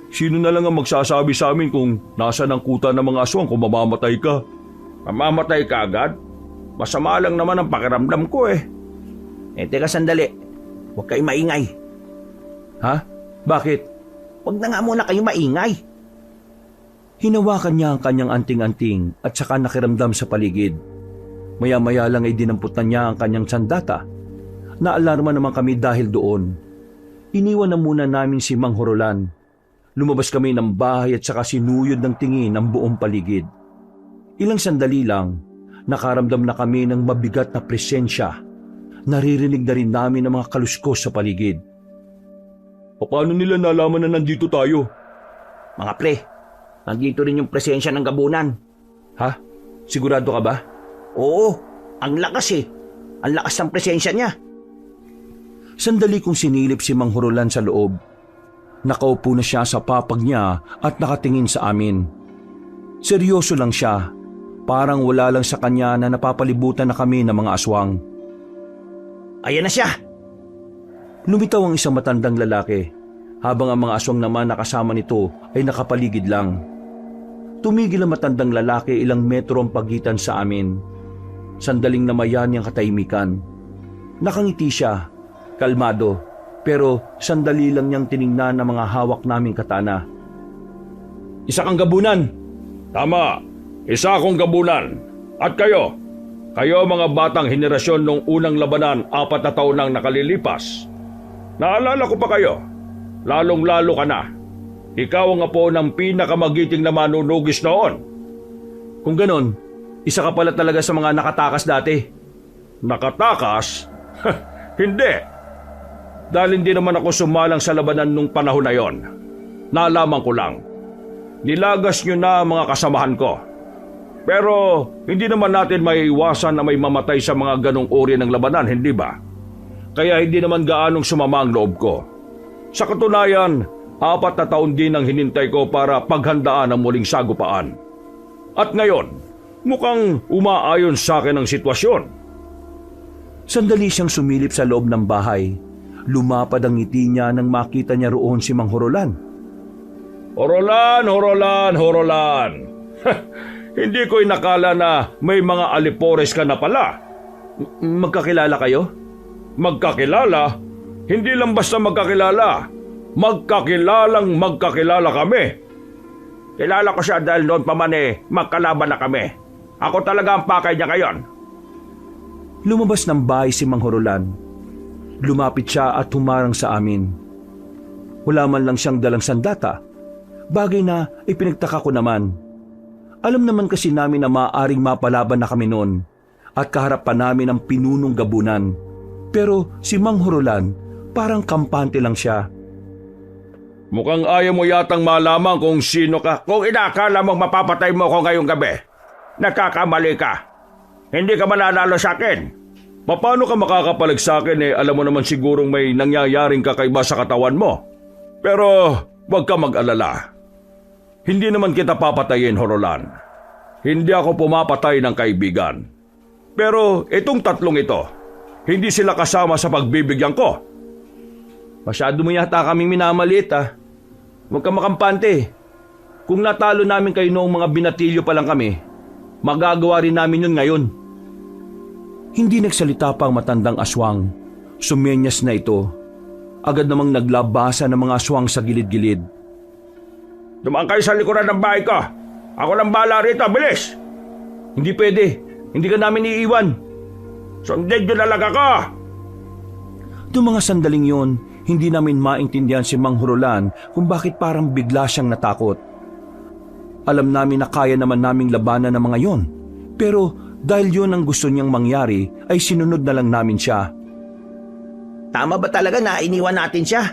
Sino na lang ang magsasabi sa amin kung nasa ng kuta ng mga aswang kung mamamatay ka? Mamamatay ka agad? Masama lang naman ang pakiramdam ko eh. Teka sandali. Huwag kayo maingay. Ha? Bakit? Huwag na nga muna kayo maingay. Hinawakan niya ang kanyang anting-anting at saka nakiramdam sa paligid. Maya-maya lang ay dinamputan niya ang kanyang sandata. Naalarma naman kami dahil doon. Iniwan na muna namin si Mang Hurulan. Lumabas kami ng bahay at saka sinuyod ng tingin ang buong paligid. Ilang sandali lang, nakaramdam na kami ng mabigat na presensya. Naririnig na rin namin ang mga kaluskos sa paligid. Paano nila nalaman na nandito tayo? Mga pre, nandito rin yung presensya ng gabunan. Ha? Sigurado ka ba? Oo, ang lakas eh. Ang lakas ng presensya niya. Sandali kong sinilip si Mang Hurulan sa loob. Nakaupo na siya sa papag niya at nakatingin sa amin. Seryoso lang siya. Parang wala lang sa kanya na napapalibutan na kami ng mga aswang. Ayan na siya. Lumitaw ang isang matandang lalaki, habang ang mga aswang naman na kasama nito ay nakapaligid lang. Tumigil ang matandang lalaki, ilang metro ang pagitan sa amin. Sandaling namayan niyang katahimikan. Nakangiti siya, kalmado, pero sandali lang niyang tiningnan ang mga hawak naming katana. Isa kang gabunan. Tama, isa akong gabunan. At kayo? Kayo mga batang henerasyon nung unang labanan 4 na taon nang nakalilipas. Naalala ko pa kayo. Lalong-lalo ka na. Ikaw ang apo ng pinakamagiting na manunugis noon. Kung ganon, isa ka pala talaga sa mga nakatakas dati. Nakatakas? Hindi. Dahil hindi naman ako sumalang sa labanan nung panahon na yon. Nalaman ko lang. Nilagas nyo na mga kasamahan ko. Pero hindi naman natin maiiwasan na may mamatay sa mga ganong uri ng labanan, hindi ba? Kaya hindi naman gaanong sumama ang loob ko. Sa katunayan, 4 na taon din ang hinintay ko para paghandaan ang muling sagupaan. At ngayon, mukhang umaayon sa akin ang sitwasyon. Sandali siyang sumilip sa loob ng bahay. Lumapad ang ngiti niya nang makita niya roon si Mang Hurulan. Hurulan, Hurulan, Hurulan! Hindi ko inakala na may mga alipores ka na pala. Magkakilala kayo? Magkakilala? Hindi lang basta magkakilala. Magkakilalang magkakilala kami. Kilala ko siya dahil noon pa man magkalaban na kami. Ako talaga ang pakay niya ngayon. Lumabas ng bahay si Mang Horolan. Lumapit siya at humarang sa amin. Wala man lang siyang dalang sandata, bagay na ipinagtaka ko naman. Alam naman kasi namin na maaaring mapalaban na kami noon at kaharap pa namin ang pinunong gabunan. Pero si Mang Horolan parang kampante lang siya. Mukhang ayaw mo yatang malaman kung sino ka. Kung inakala mong mapapatay mo ko ngayong gabi, nagkakamali ka. Hindi ka mananalo sa akin. Paano ka makakapalag sa akin alam mo naman sigurong may nangyayaring kakaiba sa katawan mo. Pero huwag ka mag-alala. Hindi naman kita papatayin, Horolan. Hindi ako pumapatay ng kaibigan. Pero itong tatlong ito, hindi sila kasama sa pagbibigyan ko. Masyado mo yata kaming minamaliit Huwag ka makampante. Kung natalo namin kayo noong mga binatilyo pa lang kami, magagawa rin namin yun ngayon. Hindi nagsalita pa ang matandang aswang. Sumenyas na ito. Agad namang naglabasa ng mga aswang sa gilid-gilid. Dumaan kayo sa likuran ng bahay ko. Ako lang bahala rito, bilis! Hindi pwede. Hindi ka namin iiwan. Sundin nyo na lang ako! Noong mga sandaling yon, hindi namin maintindihan si Mang Horolan kung bakit parang bigla siyang natakot. Alam namin na kaya naman naming labanan ng mga yon, pero dahil yun ang gusto niyang mangyari ay sinunod na lang namin siya. Tama ba talaga na iniwan natin siya?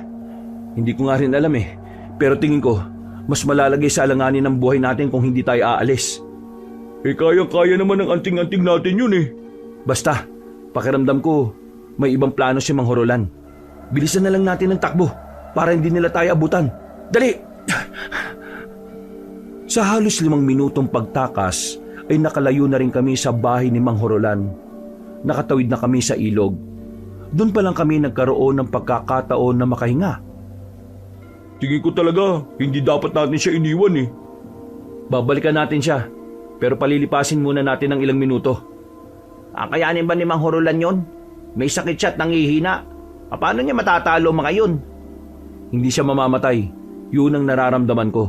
Hindi ko nga rin alam pero tingin ko mas malalagay sa alanganin ng buhay natin kung hindi tayo aalis. Kayang-kaya naman ng anting-anting natin yun Basta, pakiramdam ko may ibang plano si Mang Horolan. Bilisan na lang natin ang takbo para hindi nila tayo abutan. Dali! Sa halos 5 minutong pagtakas ay nakalayo na rin kami sa bahay ni Mang Horolan. Nakatawid na kami sa ilog. Doon pa lang kami nagkaroon ng pagkakataon na makahinga. Tingin ko talaga, hindi dapat natin siya iniwan Babalikan natin siya, pero palilipasin muna natin ng ilang minuto. Kakayanin ba ni Mang Horolan yon? May sakit siya at nangihina. Paano niya matatalo mga yun? Hindi siya mamamatay. Yun ang nararamdaman ko.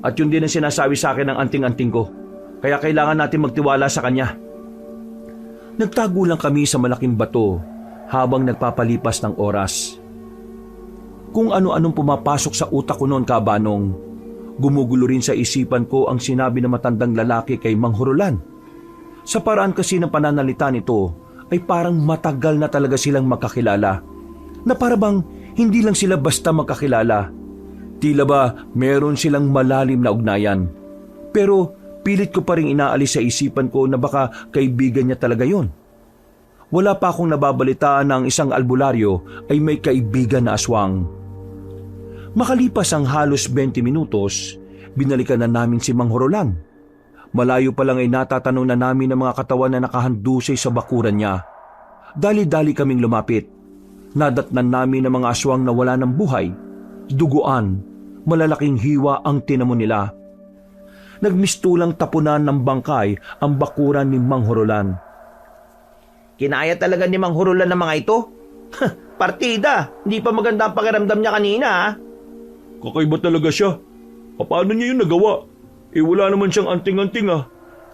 At yun din ang sinasabi sa akin ng anting-anting ko. Kaya kailangan natin magtiwala sa kanya. Nagtago lang kami sa malaking bato habang nagpapalipas ng oras. Kung ano-anong pumapasok sa utak ko noon, Kabanong. Gumugulo rin sa isipan ko ang sinabi ng matandang lalaki kay Mang Horolan. Sa paraan kasi ng pananalita nito ay parang matagal na talaga silang magkakilala. Na para bang hindi lang sila basta magkakilala. Tila ba meron silang malalim na ugnayan. Pero pilit ko pa rin inaalis sa isipan ko na baka kaibigan niya talaga yon. Wala pa akong nababalitaan na ang isang albularyo ay may kaibigan na aswang. Makalipas ang halos 20 minutos, binalikan na namin si Mang Horolan. Malayo pa lang ay natatanong na namin ang mga katawan na nakahandusay sa bakuran niya. Dali-dali kaming lumapit. Nadatnan namin ang mga aswang na wala ng buhay. Duguan, malalaking hiwa ang tinamo nila. Nagmistulang tapunan ng bangkay ang bakuran ni Mang Horolan. Kinaya talaga ni Mang Horolan ng mga ito? Partida! Hindi pa maganda ang pakiramdam niya kanina Kakaiba talaga siya. Paano niya yun nagawa? Wala naman siyang anting-anting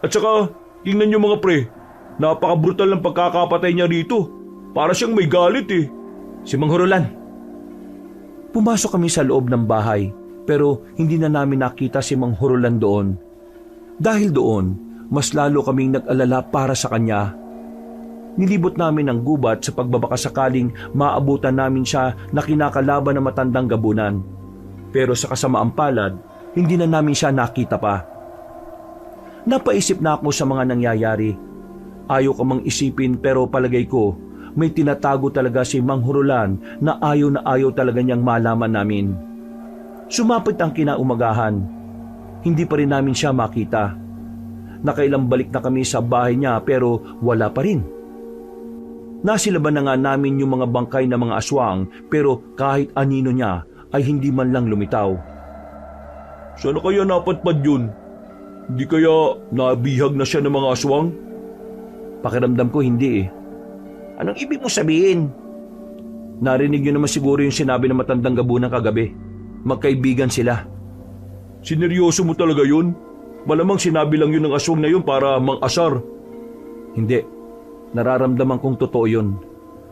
At saka, tingnan niyo mga pre. Napaka-brutal ng pagkakapatay niya rito. Para siyang may galit Si Mang Horolan. Pumasok kami sa loob ng bahay pero hindi na namin nakita si Mang Horolan doon. Dahil doon, mas lalo kaming nag-alala para sa kanya. Nilibot namin ang gubat sa pagbabaka sakaling maabutan namin siya na kinakalaban ng matandang gabunan. Pero sa kasamaang palad, hindi na namin siya nakita pa. Napaisip na ako sa mga nangyayari. Ayaw ko mang isipin pero palagay ko, may tinatago talaga si Mang Horolan na ayaw talaga niyang malaman namin. Sumapit ang kinaumagahan. Hindi pa rin namin siya makita. Nakailang balik na kami sa bahay niya pero wala pa rin. Nasilaban na nga namin yung mga bangkay ng mga aswang pero kahit anino niya ay hindi man lang lumitaw. Sana kaya napadpad yun? Hindi kaya nabihag na siya ng mga aswang? Pakiramdam ko hindi Anong ibig mo sabihin? Narinig niyo naman siguro yung sinabi ng matandang gabunan kagabi. Magkaibigan sila. Sineryoso mo talaga yun? Malamang sinabi lang yun ng aswang na yun para mang-asar. Hindi. Nararamdaman kong totoo yun.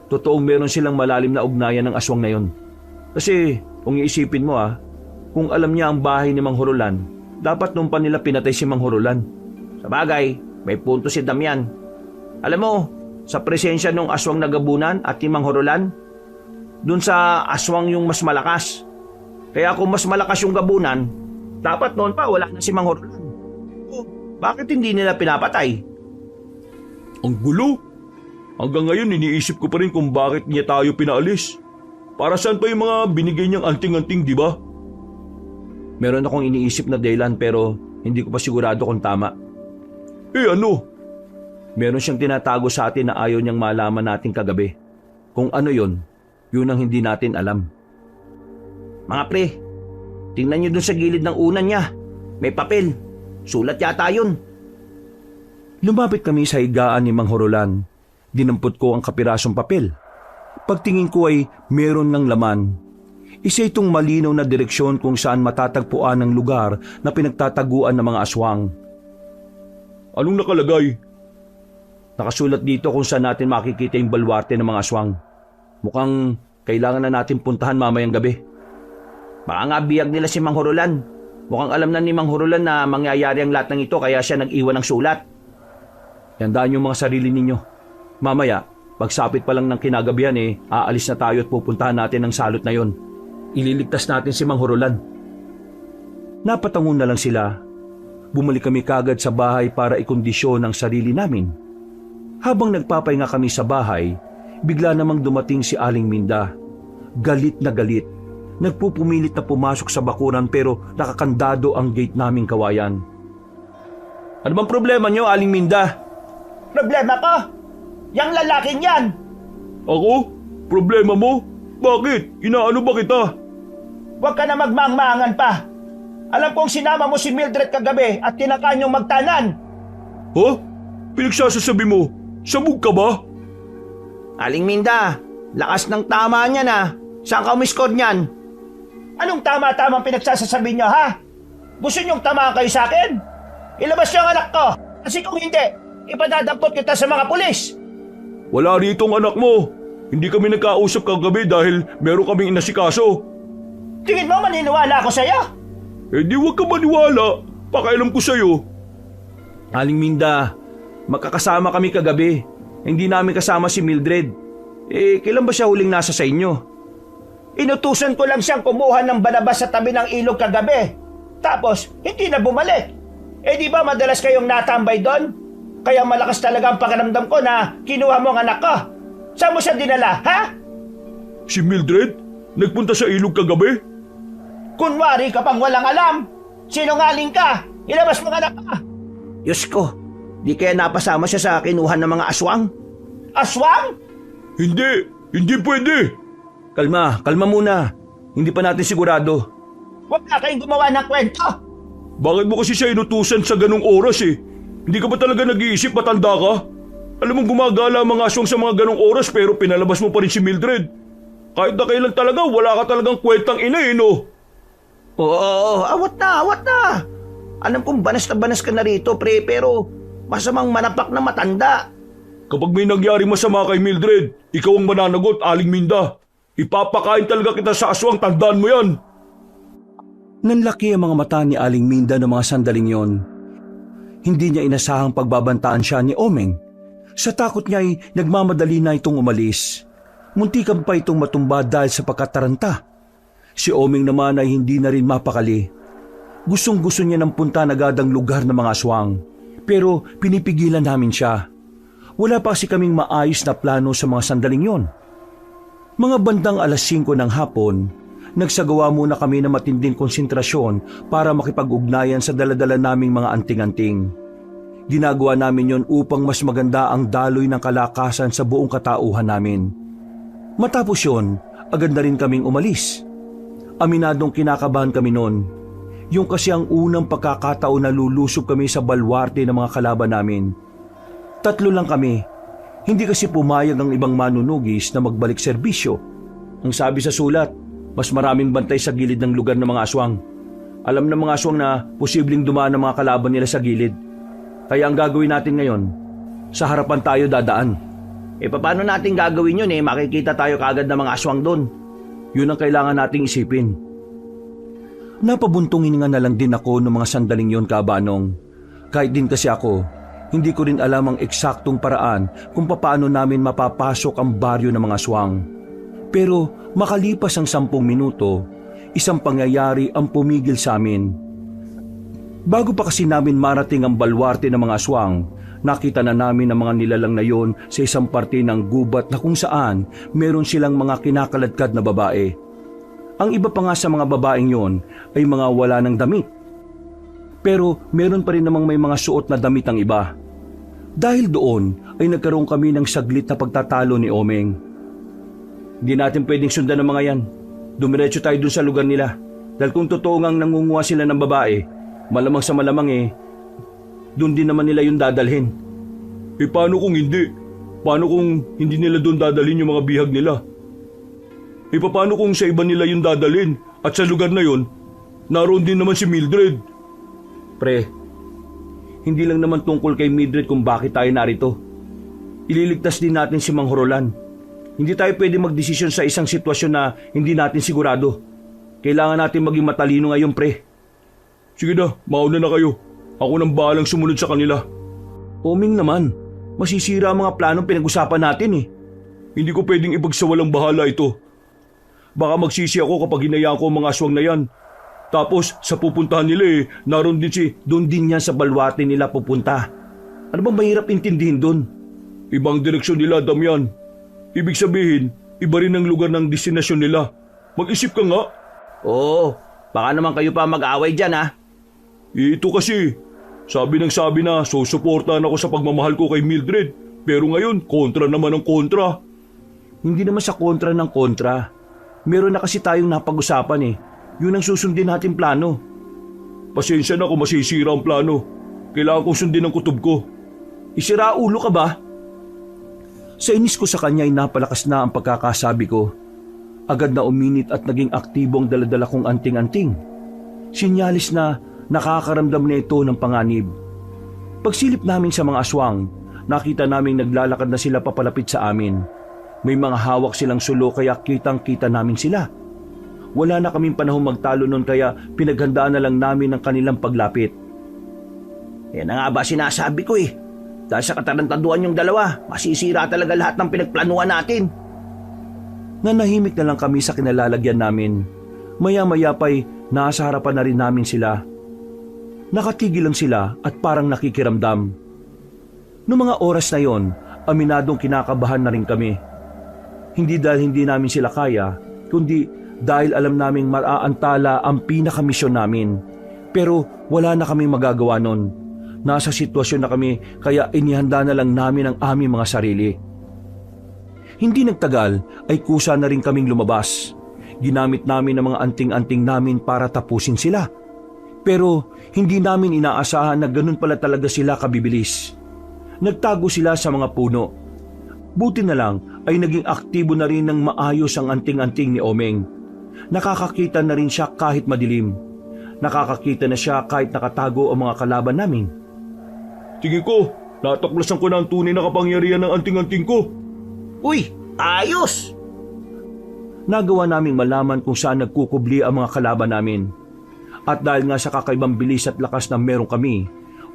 Totoong meron silang malalim na ugnayan ng aswang na yun. Kasi kung iisipin mo kung alam niya ang bahay ni Mang Hurulan, dapat nung pa nila pinatay si Mang Hurulan. Sabagay, may punto si Damian. Alam mo, sa presensya ng aswang na gabunan at ni Mang Hurulan, dun sa aswang yung mas malakas. Kaya kung mas malakas yung gabunan, dapat noon pa wala na si Mang Hurulan. Bakit hindi nila pinapatay? Ang gulo. Hanggang ngayon iniisip ko pa rin kung bakit niya tayo pinaalis. Para saan pa yung mga binigay niyang anting-anting, di ba? Meron akong iniisip na dahilan pero hindi ko pa sigurado kung tama. Ano? Meron siyang tinatago sa atin na ayaw niyang malaman natin kagabi. Kung ano yun ang hindi natin alam. Mga pre, tingnan nyo dun sa gilid ng unan niya. May papel. Sulat yata yun. Lumapit kami sa higaan ni Mang Hurulan. Dinampot ko ang kapirasong papel. Pagtingin ko ay meron ng laman. Isa itong malinaw na direksyon kung saan matatagpuan ang lugar na pinagtataguan ng mga aswang. Anong nakalagay? Nakasulat dito kung saan natin makikita yung balwarte ng mga aswang. Mukhang kailangan na natin puntahan mamayang gabi. Baka nga biyag nila si Mang Hurulan. Mukhang alam na ni Mang Hurulan na mangyayari ang lahat ng ito kaya siya nag-iwan ng sulat. Tandaan yung mga sarili ninyo. Mamaya, pagsapit pa lang ng kinagabihan aalis na tayo at pupuntahan natin ang salot na yon. Ililigtas natin si Mang Hurulan. Napatangon na lang sila. Bumalik kami kagad sa bahay para ikondisyon ang sarili namin. Habang nagpapahinga kami sa bahay, bigla namang dumating si Aling Minda. Galit na galit. Nagpupumilit na pumasok sa bakuran pero nakakandado ang gate naming kawayan. Ano bang problema nyo, Aling Minda? Problema ko? Yang lalaking yan! Ako? Problema mo? Bakit? Inaano ba kita? Huwag ka na magmangmangan pa. Alam kong sinama mo si Mildred kagabi at tinakaan yung magtanan. Ha? Pinagsasasabi mo? Sabog ka ba? Aling Minda, lakas ng tama niya na. Saan ka umiskod niyan? Anong tama-tamang pinagsasasabi niyo, ha? Gusto niyong tamaan kayo sa akin? Ilabas niyo ang anak ko. Kasi kung hindi, ipadadampot kita sa mga pulis. Wala rito ang anak mo. Hindi kami nagkausap kagabi dahil meron kaming inasikaso. Tingin mo maniniwala ako sa'yo? Di wag ka maniwala. Pakailam ko sa'yo. Aling Minda, magkakasama kami kagabi. Hindi namin kasama si Mildred. Kailan ba siya huling nasa sa inyo? Inutusan ko lang siyang kumuha ng banabas sa tabi ng ilog kagabi. Tapos, hindi na bumalik. Di ba madalas kayong natambay doon? Kaya malakas talaga ang pakiramdam ko na kinuha mo ang anak ko. Saan mo siya dinala, ha? Si Mildred? Nagpunta sa ilog kagabi? Kunwari ka pang walang alam. Sinungaling ka. Ilabas mo ang anak ka. Diyos ko, di kaya napasama siya sa kinuha ng mga aswang? Aswang? Hindi pwede. Kalma muna. Hindi pa natin sigurado. Huwag na kayong gumawa ng kwento. Bakit mo kasi siya inutusan sa ganung oras Hindi ka ba talaga nag-iisip matanda ka? Alam mong gumagala ang mga aswang sa mga ganung oras pero pinalabas mo pa rin si Mildred. Kahit na kailan talaga, wala ka talagang kwentang ina no? Oo, awat na. Alam kong banas na banas ka na rito, pre, pero masamang manapak na matanda. Kapag may nangyari masama kay Mildred, ikaw ang mananagot, Aling Minda. Ipapakain talaga kita sa aswang, tandaan mo yan. Nanlaki ang mga mata ni Aling Minda ng mga sandaling yon. Hindi niya inasahang pagbabantaan siya ni Omeng. Sa takot niya ay nagmamadali na itong umalis. Muntikan pa itong matumba dahil sa pagkataranta. Si Omeng naman ay hindi na rin mapakali. Gustong-gusto niya ng punta na agad ang lugar ng mga aswang. Pero pinipigilan namin siya. Wala pa kasi kaming maayos na plano sa mga sandaling yon. Mga bandang 5:00 ng hapon, nagsagawa muna kami ng matinding konsentrasyon para makipag-ugnayan sa daladala naming mga anting-anting. Ginagawa namin yon upang mas maganda ang daloy ng kalakasan sa buong katauhan namin. Matapos yon, agad na rin kaming umalis. Aminadong kinakabahan kami noon. Yung kasi ang unang pagkakataon na lulusob kami sa balwarte ng mga kalaban namin. 3 lang kami. Hindi kasi pumayag ang ibang manunugis na magbalik serbisyo. Ang sabi sa sulat, mas maraming bantay sa gilid ng lugar ng mga aswang. Alam ng mga aswang na posibleng dumaan ang mga kalaban nila sa gilid. Kaya ang gagawin natin ngayon, sa harapan tayo dadaan. Paano natin gagawin yun makikita tayo kaagad ng mga aswang doon. Yun ang kailangan nating isipin. Napabuntong hininga na lang din ako noong mga sandaling yon, Kabanong. Kahit din kasi ako, hindi ko rin alam ang eksaktong paraan kung paano namin mapapasok ang baryo ng mga aswang. Pero makalipas ang 10 minuto, isang pangyayari ang pumigil sa amin. Bago pa kasi namin marating ang balwarte ng mga aswang, nakita na namin ang mga nilalang na yon sa isang parte ng gubat na kung saan meron silang mga kinakaladkad na babae. Ang iba pa nga sa mga babaeng yon ay mga wala ng damit. Pero meron pa rin namang may mga suot na damit ang iba. Dahil doon ay nagkaroon kami ng saglit na pagtatalo ni Omeng. Hindi natin pwedeng sundan ng mga yan. Dumiretso tayo dun sa lugar nila. Dahil kung totoo ngang nangunguha sila ng babae, malamang sa malamang doon din naman nila yung dadalhin. Paano kung hindi? Paano kung hindi nila doon dadalhin yung mga bihag nila? Paano kung sa iba nila yung dadalhin at sa lugar na yon, naroon din naman si Mildred? Pre, hindi lang naman tungkol kay Mildred kung bakit tayo narito. Ililigtas din natin si Mang Horolan. Hindi tayo pwede magdesisyon sa isang sitwasyon na hindi natin sigurado. Kailangan natin maging matalino ngayon, pre. Sige na, mauna na kayo. Ako nang bahalang sumunod sa kanila. Oming naman, masisira ang mga planong pinag-usapan natin Hindi ko pwedeng ipagsawalang bahala ito. Baka magsisi ako kapag hinayaan ko ang mga aswang na yan. Tapos sa pupuntahan nila naroon din Doon din yan sa balwate nila pupunta. Ano bang mahirap intindihin doon? Ibang direksyon nila, Damian. Ibig sabihin, iba rin ang lugar ng destinasyon nila. Mag-isip ka nga. Oo, baka naman kayo pa mag-away dyan Ito kasi, sabi na susuportahan ako sa pagmamahal ko kay Mildred. Pero ngayon, kontra naman ang kontra. Hindi naman sa kontra ng kontra. Meron na kasi tayong napag-usapan Yun ang susundin natin plano. Pasensya na kung masisira ang plano. Kailangan kong sundin ang kutob ko. Isira ulo ka ba? Sa inis ko sa kanya ay napalakas na ang pagkakasabi ko. Agad na uminit at naging aktibo ang daladala kong anting-anting. Sinyalis na nakakaramdam na ito ng panganib. Pagsilip namin sa mga aswang, nakita naming naglalakad na sila papalapit sa amin. May mga hawak silang sulo kaya kitang-kita namin sila. Wala na kaming panahon magtalo nun kaya pinaghandaan na lang namin ang kanilang paglapit. Yan na nga ba sinasabi ko Dahil sa katarantaduan yung dalawa, masisira talaga lahat ng pinagplanuhan natin. Nanahimik na lang kami sa kinalalagyan namin. Maya-maya pa'y nasa harapan na rin namin sila. Nakatigil lang sila at parang nakikiramdam. Noong mga oras na yon, aminadong kinakabahan na rin kami. Hindi dahil hindi namin sila kaya, kundi dahil alam naming maaantala ang pinakamisyon namin. Pero wala na kaming magagawa nun. Nasa sitwasyon na kami kaya inihanda na lang namin ang aming mga sarili. Hindi nagtagal ay kusa na rin kaming lumabas. Ginamit namin ang mga anting-anting namin para tapusin sila. Pero hindi namin inaasahan na ganun pala talaga sila kabibilis. Nagtago sila sa mga puno. Buti na lang ay naging aktibo na rin ng maayos ang anting-anting ni Omeng. Nakakakita na rin siya kahit madilim. Nakakakita na siya kahit nakatago ang mga kalaban namin. Tingin ko, natuklasan ko na ang tunay na kapangyarihan ng anting-anting ko. Uy, ayos! Nagawa naming malaman kung saan nagkukubli ang mga kalaban namin. At dahil nga sa kakaibang bilis at lakas na meron kami,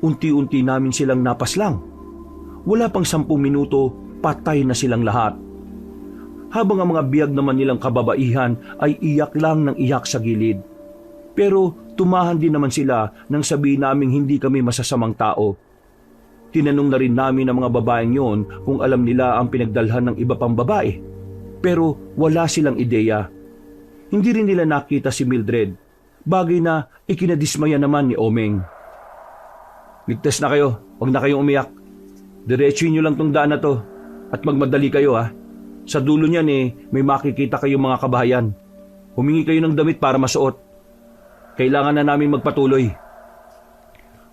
unti-unti namin silang napaslang. Wala pang 10 minuto, patay na silang lahat. Habang ang mga biyag naman nilang kababaihan ay iyak lang ng iyak sa gilid. Pero tumahan din naman sila nang sabihin naming hindi kami masasamang tao. Tinanong na rin namin ang mga babaeng yon kung alam nila ang pinagdalhan ng iba pang babae. Pero wala silang ideya. Hindi rin nila nakita si Mildred. Bagay na ikinadismaya naman ni Omeng. Ligtas na kayo, huwag na kayong umiyak. Diretsuin nyo lang tong daan na to at magmadali kayo Sa dulo niyan may makikita kayong mga kabahayan. Humingi kayo ng damit para masuot. Kailangan na namin magpatuloy.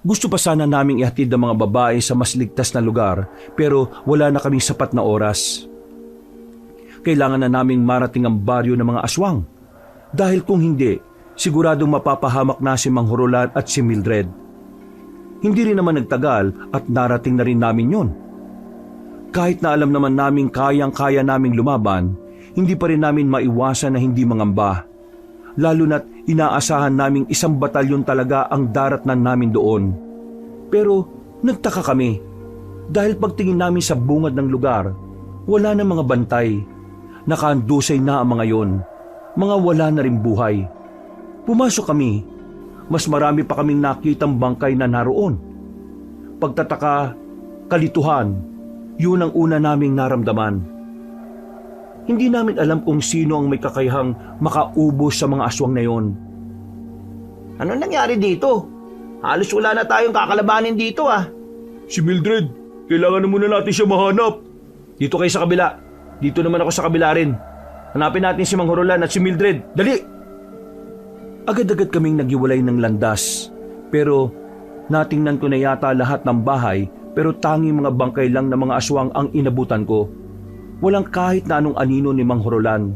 Gusto pa sana naming ihatid ang mga babae sa mas ligtas na lugar pero wala na kaming sapat na oras. Kailangan na naming marating ang baryo ng mga aswang. Dahil kung hindi, siguradong mapapahamak na si Mang Horolan at si Mildred. Hindi rin naman nagtagal at narating na rin namin yon. Kahit na alam naman namin kayang-kaya naming lumaban, hindi pa rin namin maiwasan na hindi mangamba. Lalo na't inaasahan naming isang batalyon talaga ang daratnan namin doon. Pero nagtaka kami dahil pagtingin namin sa bungad ng lugar, wala na mga bantay. Nakaandusay na ang mga yon, mga wala na rin buhay. Pumasok kami, mas marami pa kaming nakitang bangkay na naroon. Pagtataka, kalituhan, yun ang una naming naramdaman. Hindi namin alam kung sino ang may kakayahang makaubos sa mga aswang na yon. Ano nangyari dito? Halos wala na tayong kakalabanin dito ah. Si Mildred, kailangan na muna natin siya mahanap. Dito kayo sa kabila. Dito naman ako sa kabila rin. Hanapin natin si Mang Horolan at si Mildred. Dali! Agad-agad kaming nagiwalay ng landas. Pero natingnan ko na yata lahat ng bahay, pero tanging mga bangkay lang ng mga aswang ang inabutan ko. Walang kahit na anong anino ni Mang Horolan.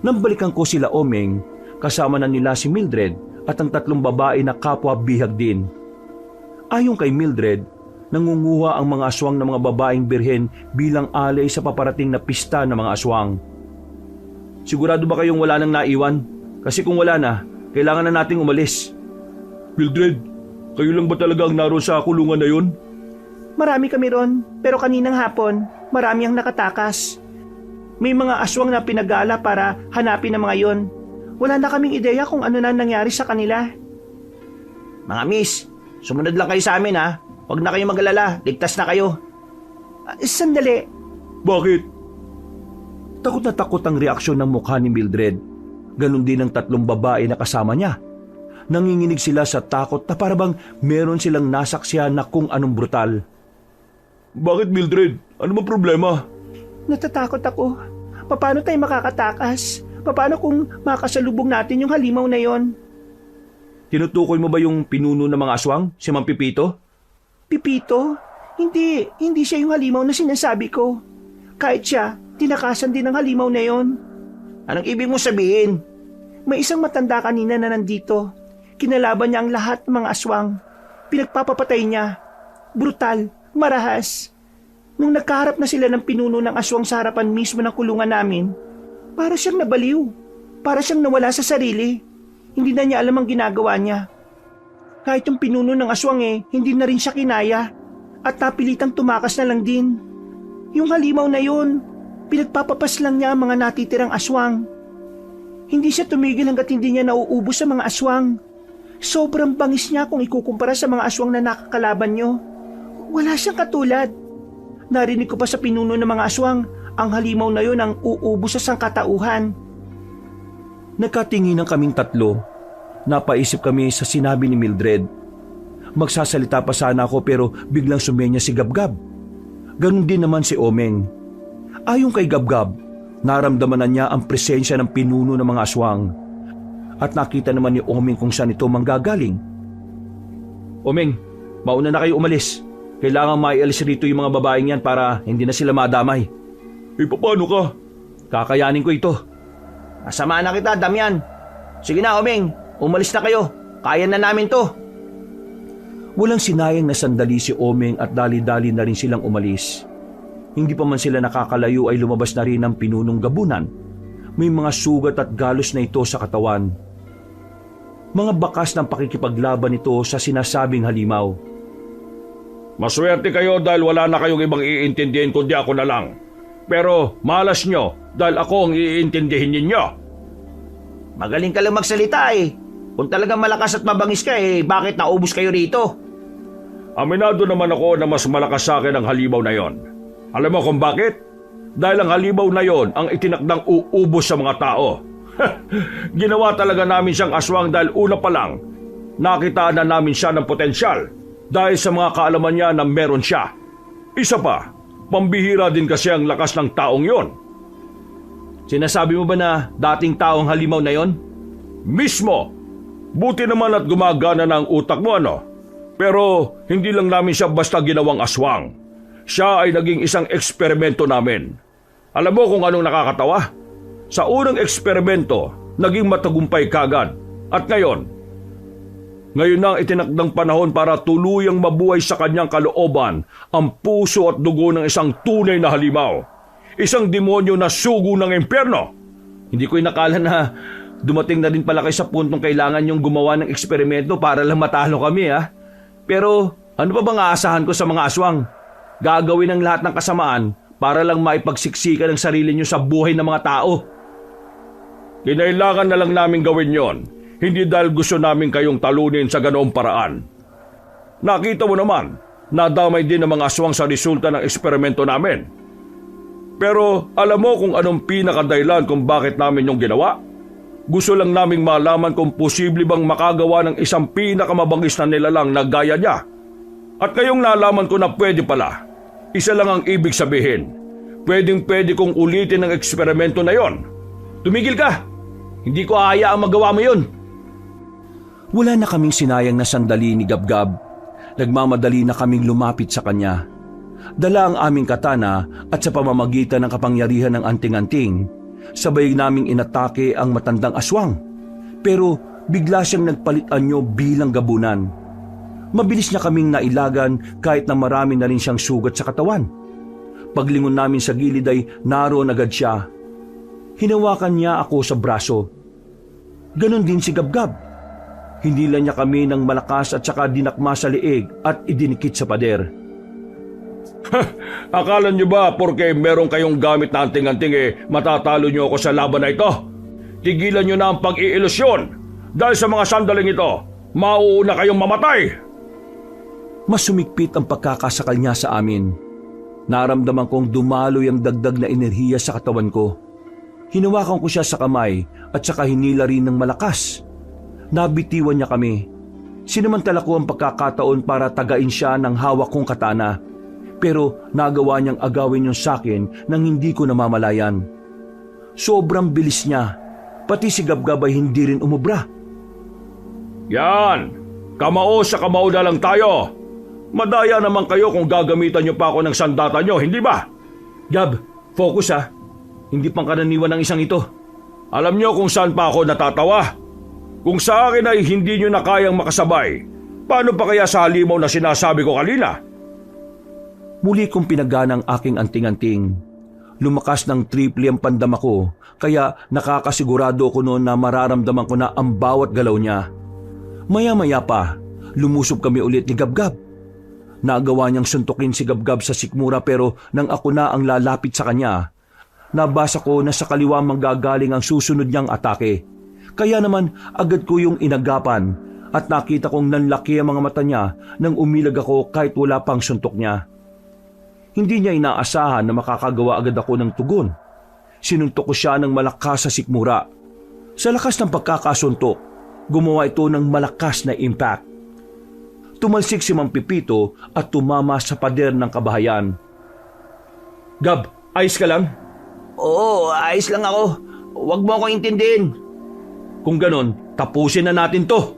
Nang balikan ko sila Omeng, kasama na nila si Mildred at ang 3 babae na kapwa bihag din. Ayon kay Mildred, nangunguha ang mga aswang ng mga babaeng birhen bilang alay sa paparating na pista ng mga aswang. Sigurado ba kayong wala nang naiwan? Kasi kung wala na, kailangan na nating umalis. Mildred, kayo lang ba talaga ang naroon sa kulungan na yon? Marami kami ron, pero kaninang hapon, marami ang nakatakas. May mga aswang na pinagala para hanapin ang mga yon. Wala na kaming ideya kung ano na nangyari sa kanila. Mga miss, sumunod lang kayo sa amin ha. Huwag na kayo mag-alala, ligtas na kayo. Sandali, Bakit? Takot na takot ang reaksyon ng mukha ni Mildred. Ganon din ang 3 babae na kasama niya. Nanginginig sila sa takot na parabang meron silang nasaksihan na kung anong brutal. Bakit Mildred? Ano ba problema? natatakot ako. Paano tayo makakatakas? Paano kung makasalubong natin yung halimaw na yon? Tinutukoy mo ba yung pinuno ng mga aswang, si Mang Pipito? Pipito? Hindi siya yung halimaw na sinasabi ko. Kahit siya, tinakasan din ng halimaw na yon. Anong ibig mo sabihin? May isang matanda kanina na nandito. Kinalaban niya ang lahat ng mga aswang. Pinagpapapatay niya. Brutal, marahas. Nung nagkaharap na sila ng pinuno ng aswang sa harapan mismo ng kulungan namin, para siyang nabaliw. Para siyang nawala sa sarili. Hindi na niya alam ang ginagawa niya. Kahit yung pinuno ng aswang hindi na rin siya kinaya. At napilitang tumakas na lang din. Yung halimaw na yun, pinagpapapas lang niya ang mga natitirang aswang. Hindi siya tumigil hanggat hindi niya nauubos sa mga aswang. Sobrang bangis niya kung ikukumpara sa mga aswang na nakakalaban niyo. Wala siyang katulad. Narinig ko pa sa pinuno ng mga aswang, ang halimaw na yun ang uubos sa sangkatauhan. Nagkatinginan kaming 3. Napaisip kami sa sinabi ni Mildred. Magsasalita pa sana ako pero biglang sumenya si Gabgab. Ganon din naman si Omeng. Ayon kay Gabgab, naramdaman na niya ang presensya ng pinuno ng mga aswang. At nakita naman ni Omeng kung saan ito manggagaling. Omeng, mauna na kayo umalis. Kailangan maialis rito yung mga babaeng yan para hindi na sila madamay. Paano ka? Kakayanin ko ito. Masama na kita, Damian. Sige na, Omeng. Umalis na kayo. Kaya na namin to. Walang sinayang na sandali si Omeng at dali-dali na rin silang umalis. Hindi pa man sila nakakalayo ay lumabas na rin ang pinunong gabunan. May mga sugat at galos na ito sa katawan. Mga bakas ng pakikipaglaban ito sa sinasabing halimaw. Maswerte kayo dahil wala na kayong ibang iintindihin kundi ako na lang. Pero malas nyo dahil ako ang iintindihin ninyo. Magaling ka lang magsalita Kung talagang malakas at mabangis ka bakit naubos kayo rito? Aminado naman ako na mas malakas sa akin ang halimaw na yon. Alam mo kung bakit? Dahil ang halimaw na yon ang itinakdang uubos sa mga tao. Ginawa talaga namin siyang aswang dahil una pa lang, nakitaan na namin siya ng potensyal dahil sa mga kaalaman niya na meron siya. Isa pa, pambihira din kasi ang lakas ng taong yon. Sinasabi mo ba na dating taong halimaw na yon? Mismo! Buti naman at gumagana na ang utak mo Pero hindi lang namin siya basta ginawang aswang. Siya ay naging isang eksperimento namin. Alam mo kung anong nakakatawa? Sa unang eksperimento, naging matagumpay kagad. At ngayon, Ngayon na ang itinakdang panahon para tuluyang mabuhay sa kanyang kalooban ang puso at dugo ng isang tunay na halimaw. Isang demonyo na sugo ng impyerno. Hindi ko inakala na dumating na din pala kayo sa puntong kailangan yung gumawa ng eksperimento para lang matalo kami ha. Pero ano pa bang aasahan ko sa mga aswang? Gagawin ang lahat ng kasamaan para lang maipagsiksikan ang sarili nyo sa buhay ng mga tao. Kinailangan na lang namin gawin yon. Hindi dahil gusto namin kayong talunin sa ganoong paraan. Nakita mo naman, nadamay din ang mga aswang sa resulta ng eksperimento namin. Pero alam mo kung anong pinakadahilan kung bakit namin yung ginawa? Gusto lang naming malaman kung posible bang makagawa ng isang pinakamabangis na nilalang na gaya niya. At ngayong nalaman ko na pwede pala, isa lang ang ibig sabihin. Pwedeng-pwede kong ulitin ang eksperimento na yon. Tumigil ka! Hindi ko hahayaang magawa mo yun. Wala na kaming sinayang na sandali ni Gabgab. Nagmamadali na kaming lumapit sa kanya. Dala ang aming katana at sa pamamagitan ng kapangyarihan ng anting-anting, sabay naming inatake ang matandang aswang. Pero bigla siyang nagpalit anyo bilang gabunan. Mabilis niya kaming nailagan kahit na marami na rin siyang sugat sa katawan. Paglingon namin sa gilid ay naroon agad siya. Hinawakan niya ako sa braso. Ganon din si Gabgab. Hinila niya kami ng malakas at saka dinakma sa liig at idinikit sa pader. Akala nyo ba porke meron kayong gamit na anting-anting matatalo nyo ako sa laban na ito? Tigilan nyo na ang pag-iilusyon. Dahil sa mga sandaling ito, mauuna kayong mamatay. Mas sumikpit ang pagkakasakal niya sa amin. Naramdaman kong dumaloy ang dagdag na enerhiya sa katawan ko. Hinawakan ko siya sa kamay at saka hinila rin ng malakas. Nabitiwan niya kami. Sinamantala ko ang pagkakataon para tagain siya ng hawak kong katana. Pero nagawa niyang agawin yung sakin nang hindi ko namamalayan. Sobrang bilis niya. Pati si Gabgab ay hindi rin umubra. Yan! Kamao sa kamao na lang tayo. Madaya naman kayo kung gagamitan nyo pa ako ng sandata nyo, hindi ba? Gab, focus ha. Hindi pang karaniwan ng isang ito. Alam nyo kung saan pa ako natatawa? Kung sa akin ay hindi nyo na kayang makasabay, paano pa kaya sa halimaw na sinasabi ko kanina? Muli kong pinagana ang aking anting-anting. Lumakas ng triple ang pandama ko, kaya nakakasigurado ko noon na mararamdaman ko na ang bawat galaw niya. Maya-maya pa, lumusob kami ulit ni Gabgab. Nagawa niyang suntukin si Gabgab sa sikmura pero nang ako na ang lalapit sa kanya, nabasa ko na sa kaliwa manggagaling ang susunod niyang atake. Kaya naman agad ko yung inagapan at nakita kong nanlaki ang mga mata niya nang umilag ako kahit wala pang suntok niya. Hindi niya inaasahan na makakagawa agad ako ng tugon. Sinuntok ko siya ng malakas sa sikmura. Sa lakas ng pagkakasuntok, gumawa ito ng malakas na impact. Tumalsik si Mang Pipito at tumama sa pader ng kabahayan. Gab, ayos ka lang? Oo, ayos lang ako. Huwag mo akong intindihin. Kung ganon, tapusin na natin to.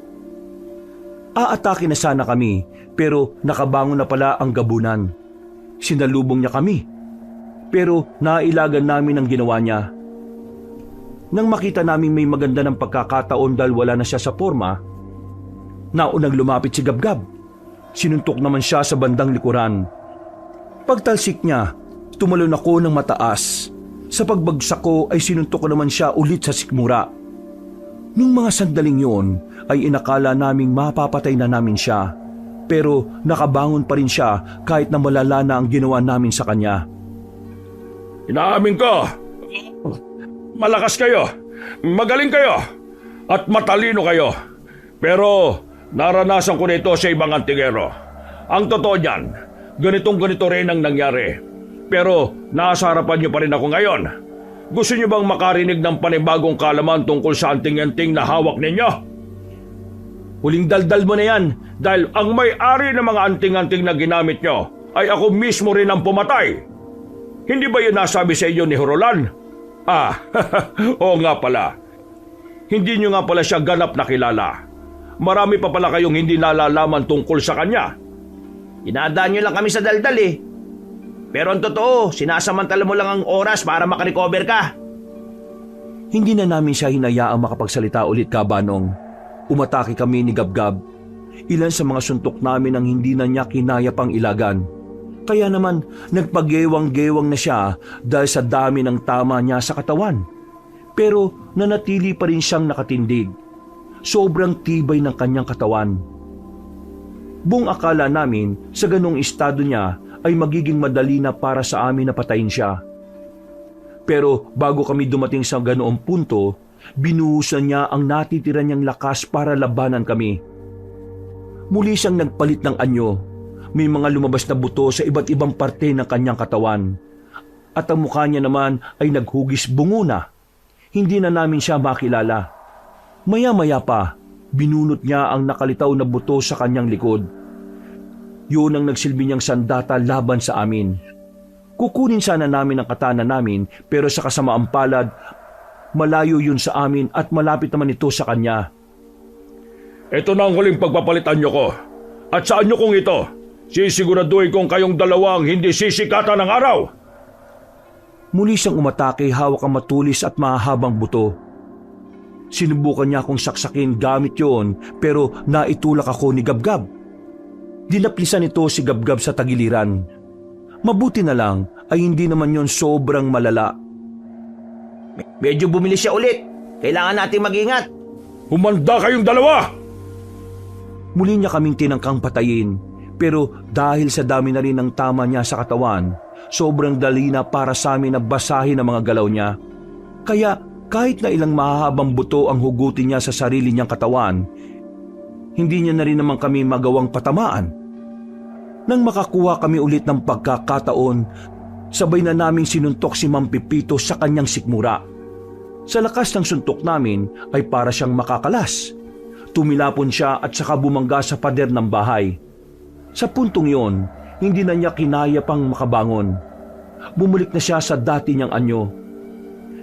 Aatake na sana kami pero nakabangon na pala ang gabunan. Sinalubong niya kami. Pero nailagan namin ang ginawa niya. Nang makita namin may maganda ng pagkakataon dahil wala na siya sa forma, naunang lumapit si Gabgab. Sinuntok naman siya sa bandang likuran. Pagtalsik niya, tumalon ako ng mataas. Sa pagbagsak ko ay sinuntok ko naman siya ulit sa sikmura. Nung mga sandaling yun ay inakala naming mapapatay na namin siya. Pero nakabangon pa rin siya kahit na malala na ang ginawa namin sa kanya. Inaamin ko, malakas kayo, magaling kayo, at matalino kayo. Pero naranasan ko nito sa ibang antingero. Ang totoo niyan, ganito rin ang nangyari. Pero nasa harapan niyo pa rin ako ngayon. Gusto niyo bang makarinig ng panibagong kalaman tungkol sa anting-anting na hawak ninyo? Huling daldal mo na yan. Dahil ang may-ari ng mga anting-anting na ginamit nyo ay ako mismo rin ang pumatay. Hindi ba yun nasabi sa inyo ni Horolan? Oo nga pala. Hindi nyo nga pala siya ganap na kilala. Marami pa pala kayong hindi nalalaman tungkol sa kanya. Inadaan nyo lang kami sa daldal eh. Pero ang totoo, sinasamantala mo lang ang oras para makarecover ka. Hindi na namin siya hinayaang makapagsalita ulit, Kabanong. Umatake kami ni Gabgab. Ilan sa mga suntok namin ang hindi na niya kinaya pang ilagan. Kaya naman nagpagewang-gewang na siya dahil sa dami ng tama niya sa katawan. Pero nanatili pa rin siyang nakatindig. Sobrang tibay ng kanyang katawan. Buong akala namin sa ganong estado niya ay magiging madali na para sa amin na patayin siya. Pero bago kami dumating sa ganoong punto, binuhusan niya ang natitira niyang lakas para labanan kami. Muli siyang nagpalit ng anyo. May mga lumabas na buto sa iba't ibang parte ng kanyang katawan. At ang mukha niya naman ay naghugis bungo na. Hindi na namin siya makilala. Maya-maya pa, binunot niya ang nakalitaw na buto sa kanyang likod. Yun ang nagsilbi niyang sandata laban sa amin. Kukunin sana namin ang katana namin pero sa kasamaang palad, malayo yun sa amin at malapit naman ito sa kanya. Ito na ang huling pagpapalitan niyo ko. At saan niyo kong ito? Sisiguraduhin kong kayong dalawang hindi sisikatan ng araw. Muli siyang umatake hawak ang matulis at mahahabang buto. Sinubukan niya akong saksakin gamit yon pero naitulak ako ni Gabgab. Dinaplisan ito si Gabgab sa tagiliran. Mabuti na lang ay hindi naman yon sobrang malala. Medyo bumili siya ulit. Kailangan nating mag-ingat. Humanda kayong dalawa! Muli niya kaming tinangkang patayin, pero dahil sa dami na rin ng tama niya sa katawan, sobrang dali na para sa amin na basahin ang mga galaw niya. Kaya kahit na ilang mahahabang buto ang hugutin niya sa sarili niyang katawan, hindi niya na rin naman kami magawang patamaan. Nang makakuha kami ulit ng pagkakataon, sabay na naming sinuntok si Mang Pipito sa kanyang sikmura. Sa lakas ng suntok namin ay para siyang makakalas. Tumilapon siya at saka bumangga sa pader ng bahay. Sa puntong yon, hindi na niya kinaya pang makabangon. Bumalik na siya sa dati niyang anyo.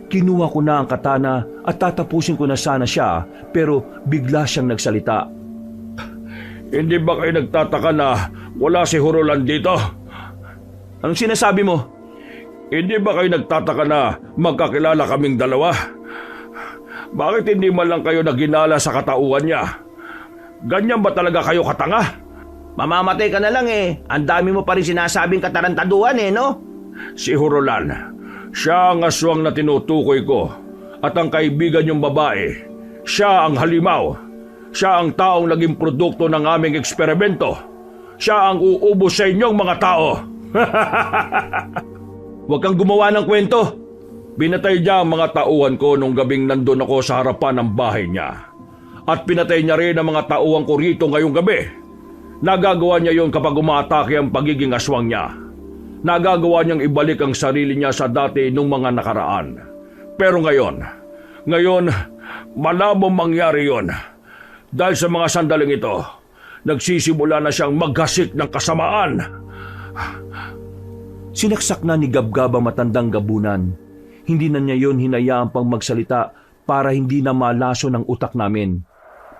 Kinuha ko na ang katana at tatapusin ko na sana siya pero bigla siyang nagsalita. Hindi ba kayo nagtataka na wala si Hurulan dito? Anong sinasabi mo? Hindi ba kayo nagtataka na magkakilala kaming dalawa? Bakit hindi man lang kayo naginala sa katauhan niya? Ganyan ba talaga kayo katanga? Mamamatay ka na lang eh. Ang dami mo pa rin sinasabing katarantaduhan eh, no? Si Hurulan, siya ang aswang na tinutukoy ko. At ang kaibigan niyong babae, siya ang halimaw. Siya ang taong naging produkto ng aming eksperimento. Siya ang uubos sa inyong mga tao. Huwag kang gumawa ng kwento. Pinatay niya ang mga tauhan ko nung gabing nandun ako sa harapan ng bahay niya. At pinatay niya rin ang mga tauhan ko rito ngayong gabi. Nagagawa niya yon kapag umaatake ang pagiging aswang niya. Nagagawa niyang ibalik ang sarili niya sa dati nung mga nakaraan. Pero ngayon, malabong mangyari yon. Dahil sa mga sandaling ito, nagsisimula na siyang maghasik ng kasamaan. Sinaksak na ni Gabgab ang matandang gabunan. Hindi na niya yon hinayaan pang magsalita para hindi na malaso ng utak namin.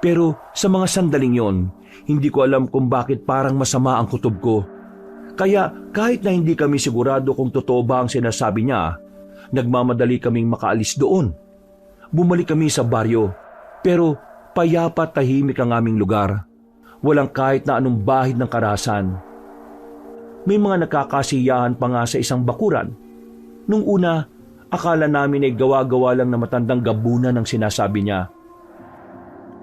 Pero sa mga sandaling yon, hindi ko alam kung bakit parang masama ang kutob ko. Kaya kahit na hindi kami sigurado kung totoo ba ang sinasabi niya, nagmamadali kaming makaalis doon. Bumalik kami sa baryo, pero payapa tahimik ang aming lugar. Walang kahit na anong bahid ng karahasan. May mga nakakasiyahan pa nga sa isang bakuran. Nung una, akala namin ay gawa-gawa lang na matandang gabunan ang sinasabi niya.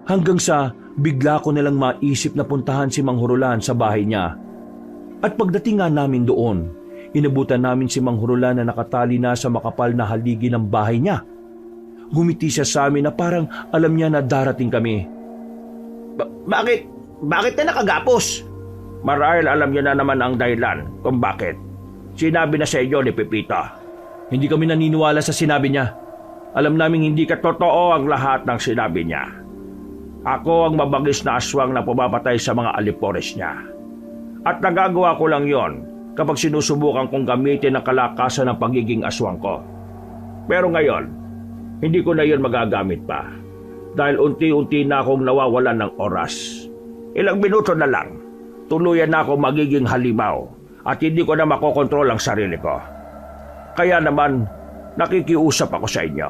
Hanggang sa bigla ko nalang maisip na puntahan si Mang Hurulan sa bahay niya. At pagdating nga namin doon, inabutan namin si Mang Hurulan na nakatali na sa makapal na haligi ng bahay niya. Gumiti siya sa amin na parang alam niya na darating kami. Bakit na nakagapos? Marahil alam niya na naman ang dahilan kung bakit. Sinabi na sa inyo ni Pepita. Hindi kami naniniwala sa sinabi niya. Alam naming hindi katotoo ang lahat ng sinabi niya. Ako ang mabagis na aswang na pumapatay sa mga alipores niya. At nagagawa ko lang yon kapag sinusubukan kong gamitin ang kalakasan ng pagiging aswang ko. Pero ngayon, hindi ko na yon magagamit pa. Dahil unti-unti na akong nawawalan ng oras. Ilang minuto na lang, tuluyan na ako magiging halimaw at hindi ko na makokontrol ang sarili ko. Kaya naman, nakikiusap ako sa inyo.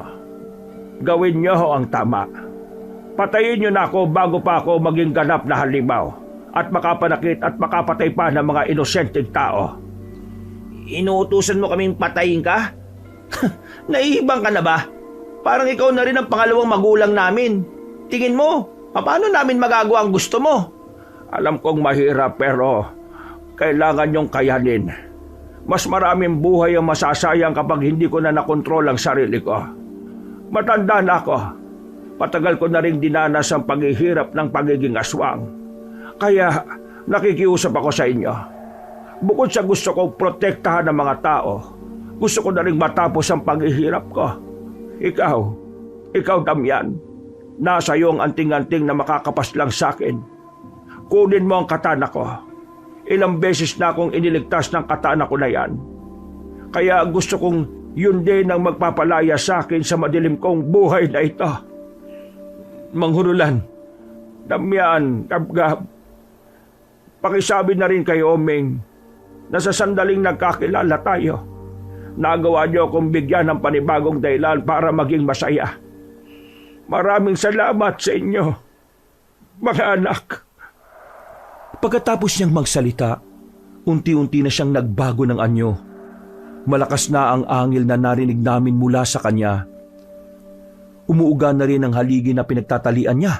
Gawin niyo ang tama. Patayin niyo na ako bago pa ako maging ganap na halimaw at makapanakit at makapatay pa ng mga inosenteng tao. Inuutusan mo kaming patayin ka? Naihibang ka na ba? Parang ikaw na rin ang pangalawang magulang namin. Tingin mo, paano namin magagawa ang gusto mo? Alam kong mahirap pero kailangan niyong kayanin. Mas maraming buhay ang masasayang kapag hindi ko na nakontrol ang sarili ko. Matanda na ako. Patagal ko na rin dinanas ang paghihirap ng pagiging aswang. Kaya nakikiusap ako sa inyo. Bukod sa gusto kong protektahan ng mga tao, gusto ko na rin matapos ang paghihirap ko. Ikaw Damian, nasa iyo ang anting-anting na makakapaslang sa akin. Kunin mo ang katana ko. Ilang beses na akong iniligtas ng katana ko na yan. Kaya gusto kong yun din ang magpapalaya sa akin sa madilim kong buhay na ito. Manghurulan, Damian, Gab-Gab, pakisabi na rin kay Omeng na sa sandaling nagkakilala tayo, nagawa niyo akong bigyan ng panibagong dahilan para maging masaya. Maraming salamat sa inyo, mga anak. Pagkatapos niyang magsalita, unti-unti na siyang nagbago ng anyo. Malakas na ang angil na narinig namin mula sa kanya. Umuuga na rin ang haligi na pinagtatalian niya.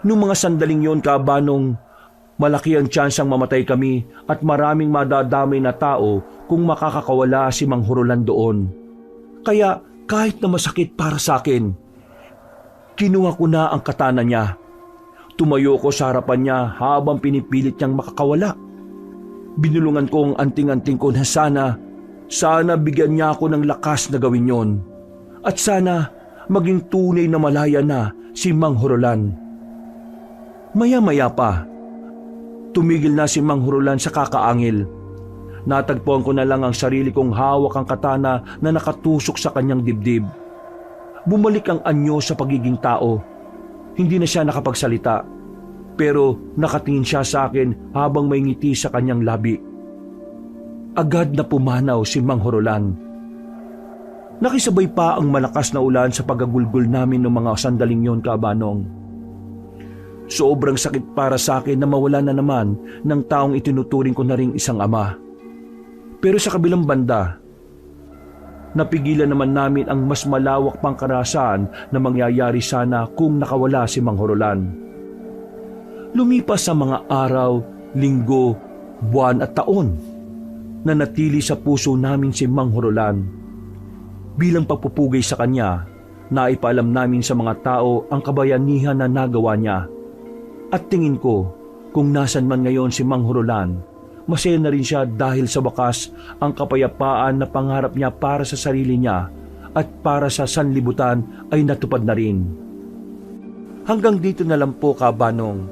Noong mga sandaling yon, Kabanong, malaki ang tsansang mamatay kami at maraming madadamay na tao kung makakakawala si Manghurulan doon. Kaya kahit na masakit para sa akin, kinuha ko na ang katana niya. Tumayo ko sa harapan niya habang pinipilit niyang makakawala. Binulungan ko ang anting-anting ko na sana bigyan niya ako ng lakas na gawin yon. At sana maging tunay na malaya na si Manghurulan. Maya-maya pa, tumigil na si Manghurulan sa kakaangil. Natagpuan ko na lang ang sarili kong hawak ang katana na nakatusok sa kanyang dibdib. Bumalik ang anyo sa pagiging tao. Hindi na siya nakapagsalita, pero nakatingin siya sa akin habang may ngiti sa kanyang labi. Agad na pumanaw si Manghurulan. Nakisabay pa ang malakas na ulan sa pagagulgol namin ng mga sandaling yon, Kabanong. Sobrang sakit para sa akin na mawala na naman ng taong itinuturing ko na ring isang ama. Pero sa kabilang banda, napigilan naman namin ang mas malawak pang karahasan na mangyayari sana kung nakawala si Manghurulan. Lumipas ang mga araw, linggo, buwan at taon na natili sa puso namin si Manghurulan. Bilang pagpupugay sa kanya, naipaalam namin sa mga tao ang kabayanihan na nagawa niya. At tingin ko, kung nasan man ngayon si Manghurulan, masaya na rin siya dahil sa wakas ang kapayapaan na pangarap niya para sa sarili niya at para sa sanlibutan ay natupad na rin. Hanggang dito na lang po, Kabanong.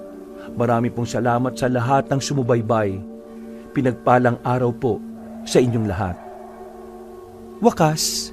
Marami pong salamat sa lahat ng sumubaybay. Pinagpalang araw po sa inyong lahat. Wakas,